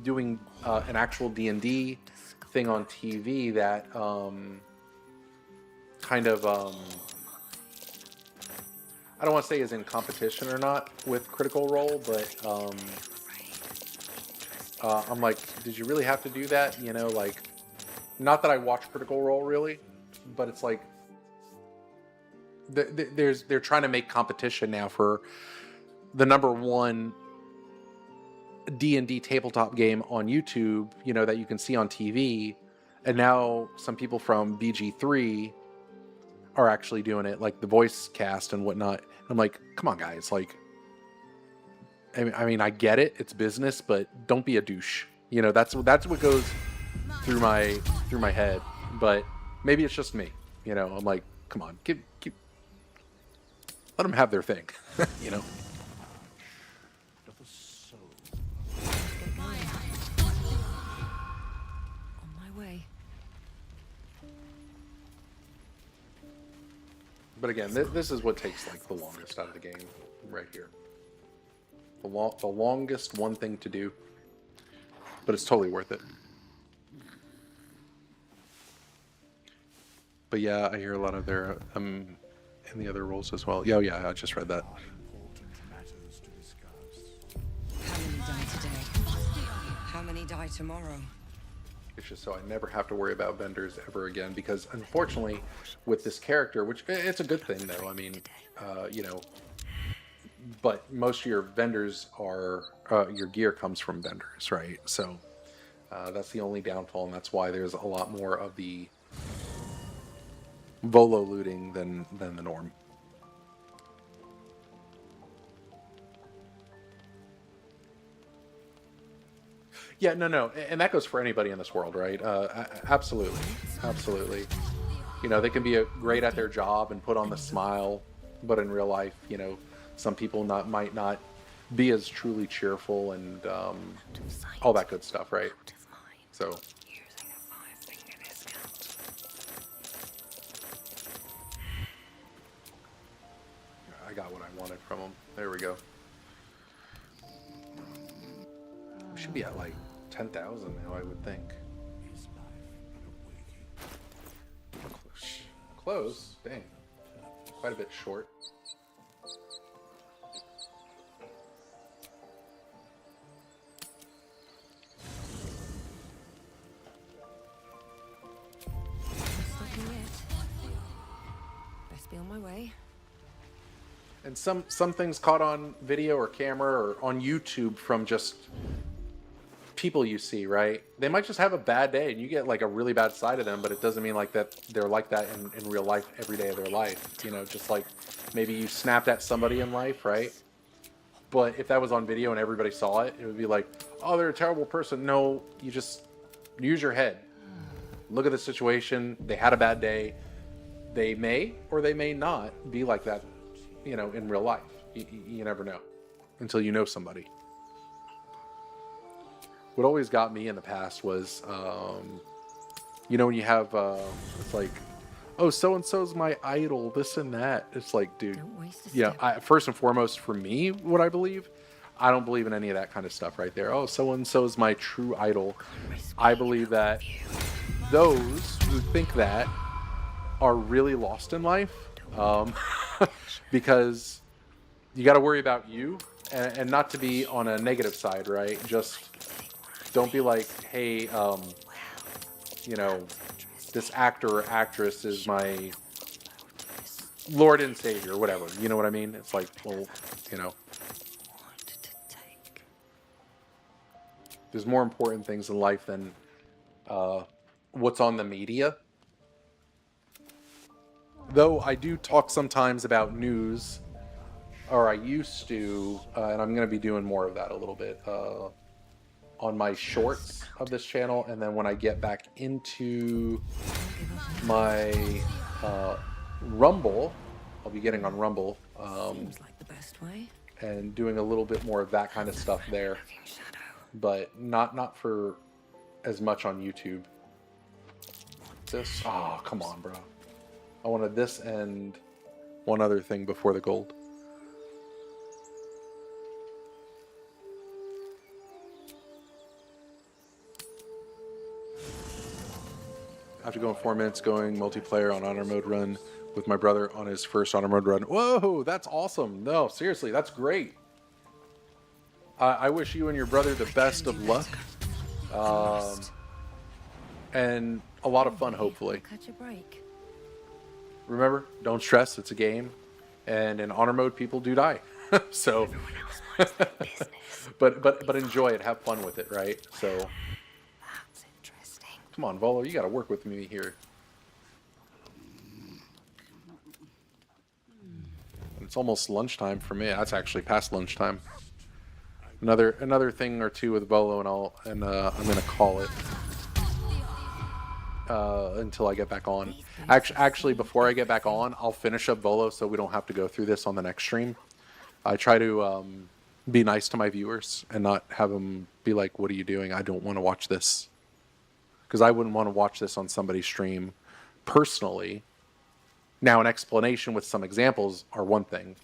doing an actual D&D thing on TV that kind of, I don't want to say is in competition or not with Critical Role, but I'm like, did you really have to do that? You know, like, not that I watch Critical Role really, but it's like, they're trying to make competition now for the #1 D&D tabletop game on YouTube, you know, that you can see on TV. And now some people from BG3 are actually doing it, like the voice cast and whatnot. I'm like, come on, guys. Like, I mean, I get it. It's business, but don't be a douche. You know, that's what goes through my head. But maybe it's just me. You know, I'm like, come on, let them have their thing. You know. On my way. But again, this is what takes like the longest out of the game, right here. The longest one thing to do, but it's totally worth it. But yeah, I hear a lot of their in the other roles as well. Yeah, I just read that. How many die today? How many die tomorrow? It's just so I never have to worry about vendors ever again, because unfortunately with this character, which it's a good thing though, I mean, you know, but most of your vendors are, your gear comes from vendors, right? So that's the only downfall, and that's why there's a lot more of the Volo looting than the norm. Yeah, no, and that goes for anybody in this world, right? Absolutely. You know, they can be great at their job and put on the smile, but in real life, you know, some people might not be as truly cheerful and all that good stuff, right? So. I got what I wanted from them. There we go. We should be at like 10,000 now, I would think. Close? Dang. Quite a bit short. And some things caught on video or camera or on YouTube from just people you see, right? They might just have a bad day and you get like a really bad side of them, but it doesn't mean like that they're like that in real life every day of their life. You know, just like maybe you snapped at somebody in life, right? But if that was on video and everybody saw it, it would be like, oh, they're a terrible person. No, you just use your head. Look at the situation. They had a bad day. They may or they may not be like that, you know, in real life. You never know until you know somebody. What always got me in the past was, you know, when you have, it's like, oh, so-and-so's my idol, this and that. It's like, dude, yeah, first and foremost, for me, what I believe, I don't believe in any of that kind of stuff right there. Oh, so-and-so's my true idol. I believe that those who think that are really lost in life, because you got to worry about you, and not to be on a negative side, right? Just don't be like, hey, you know, this actor or actress is my Lord and Savior, whatever. You know what I mean? It's like, well, you know, there's more important things in life than what's on the media. Though I do talk sometimes about news, or I used to, and I'm going to be doing more of that a little bit on my shorts of this channel, and then when I get back into my Rumble, I'll be getting on Rumble, Seems like the best way. and doing a little bit more of that kind of stuff there, but not for as much on YouTube. This, oh, come on, bro. I wanted this and one other thing before the gold. After going 4 minutes going multiplayer on honor mode run with my brother on his first honor mode run. Whoa, that's awesome. No, seriously, that's great. I wish you and your brother the best of luck. And a lot of fun, hopefully. Catch a break. Remember, don't stress, it's a game. And in honor mode, people do die. So, but enjoy it, have fun with it, right? So, come on, Volo, you got to work with me here. It's almost lunchtime for me. That's actually past lunchtime. Another thing or two with Volo, and I'm gonna call it until I get back on. Actually, before I get back on, I'll finish up Volo so we don't have to go through this on the next stream. I try to be nice to my viewers and not have them be like, "What are you doing? I don't want to watch this." Because I wouldn't want to watch this on somebody's stream personally. Now, an explanation with some examples are one thing,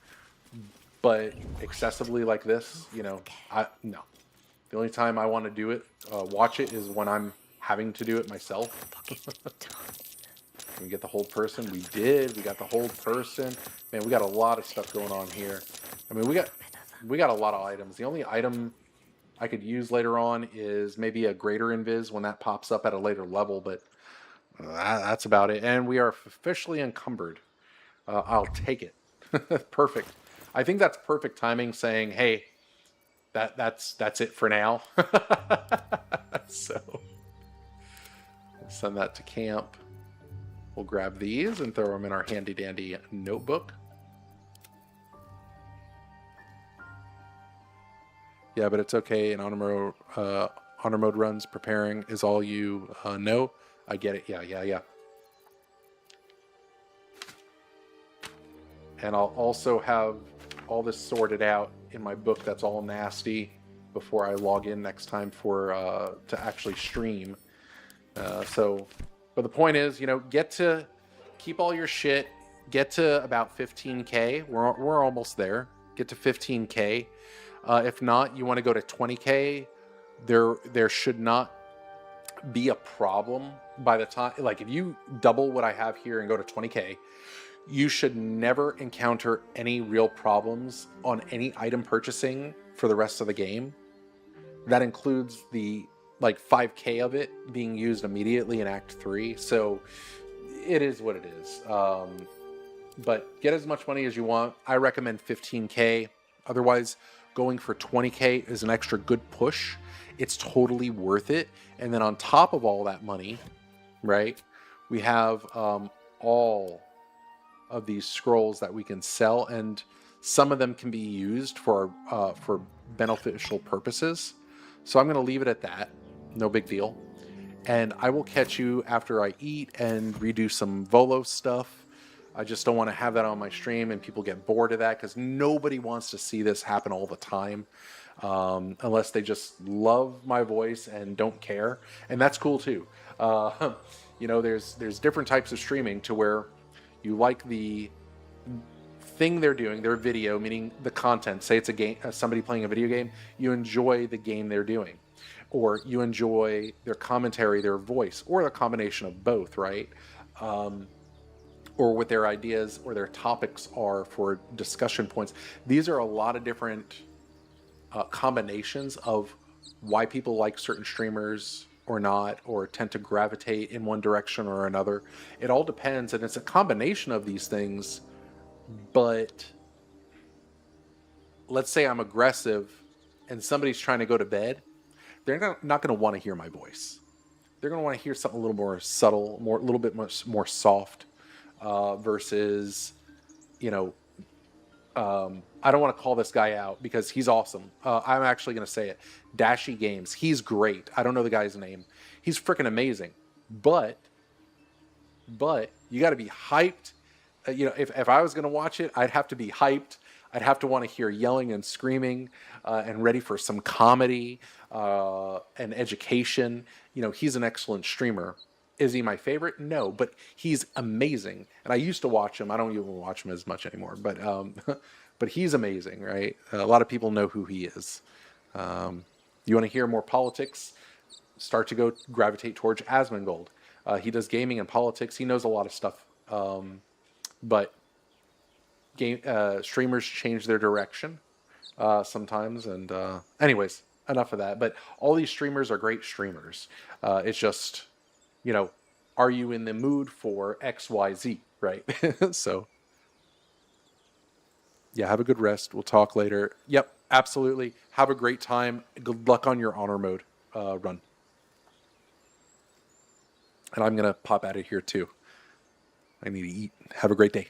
but excessively like this, you know, no. The only time I want to do it, watch it, is when I'm having to do it myself. We get the hold person. We got the hold person. Man, we got a lot of stuff going on here. I mean, we got a lot of items. The only item I could use later on is maybe a greater invis when that pops up at a later level, but that's about it. And we are officially encumbered. I'll take it. Perfect. I think that's perfect timing, saying, hey, that's it for now. So we'll send that to camp. We'll grab these and throw them in our handy dandy notebook. Yeah, but it's okay. In honor mode runs, preparing is all you know. I get it. Yeah. And I'll also have all this sorted out in my book that's all nasty before I log in next time for to actually stream. But the point is, you know, keep all your shit. Get to about 15K. We're almost there. Get to 15K. If not, you want to go to 20K. There should not be a problem by the time. Like, if you double what I have here and go to 20K, you should never encounter any real problems on any item purchasing for the rest of the game. That includes the 5K of it being used immediately in Act 3. So it is what it is. But get as much money as you want. I recommend 15K. Otherwise, going for 20K is an extra good push. It's totally worth it. And then on top of all that money, right, we have all of these scrolls that we can sell, and some of them can be used for beneficial purposes. So I'm going to leave it at that. No big deal. And I will catch you after I eat and redo some Volo stuff. I just don't want to have that on my stream and people get bored of that, because nobody wants to see this happen all the time, unless they just love my voice and don't care. And that's cool too. You know, there's different types of streaming to where you like the thing they're doing, their video, meaning the content. Say it's a game, somebody playing a video game, you enjoy the game they're doing, or you enjoy their commentary, their voice, or a combination of both, right? Or what their ideas or their topics are for discussion points. These are a lot of different combinations of why people like certain streamers or not, or tend to gravitate in one direction or another. It all depends, and it's a combination of these things. But let's say I'm aggressive and somebody's trying to go to bed, they're not going to want to hear my voice. They're going to want to hear something a little more subtle, a little bit more soft, versus, you know, I don't want to call this guy out because he's awesome. I'm actually going to say it. Dashy Games. He's great. I don't know the guy's name. He's freaking amazing. But you got to be hyped. You know, if I was going to watch it, I'd have to be hyped. I'd have to want to hear yelling and screaming, and ready for some comedy and education. You know, he's an excellent streamer. Is he my favorite? No, but he's amazing. And I used to watch him. I don't even watch him as much anymore. But but he's amazing, right? A lot of people know who he is. You want to hear more politics? Start to gravitate towards Asmongold. He does gaming and politics. He knows a lot of stuff. But streamers change their direction sometimes. And anyways, enough of that. But all these streamers are great streamers. It's just, you know, are you in the mood for XYZ, right? So, yeah, have a good rest. We'll talk later. Yep, absolutely. Have a great time. Good luck on your honor mode run. And I'm going to pop out of here too. I need to eat. Have a great day.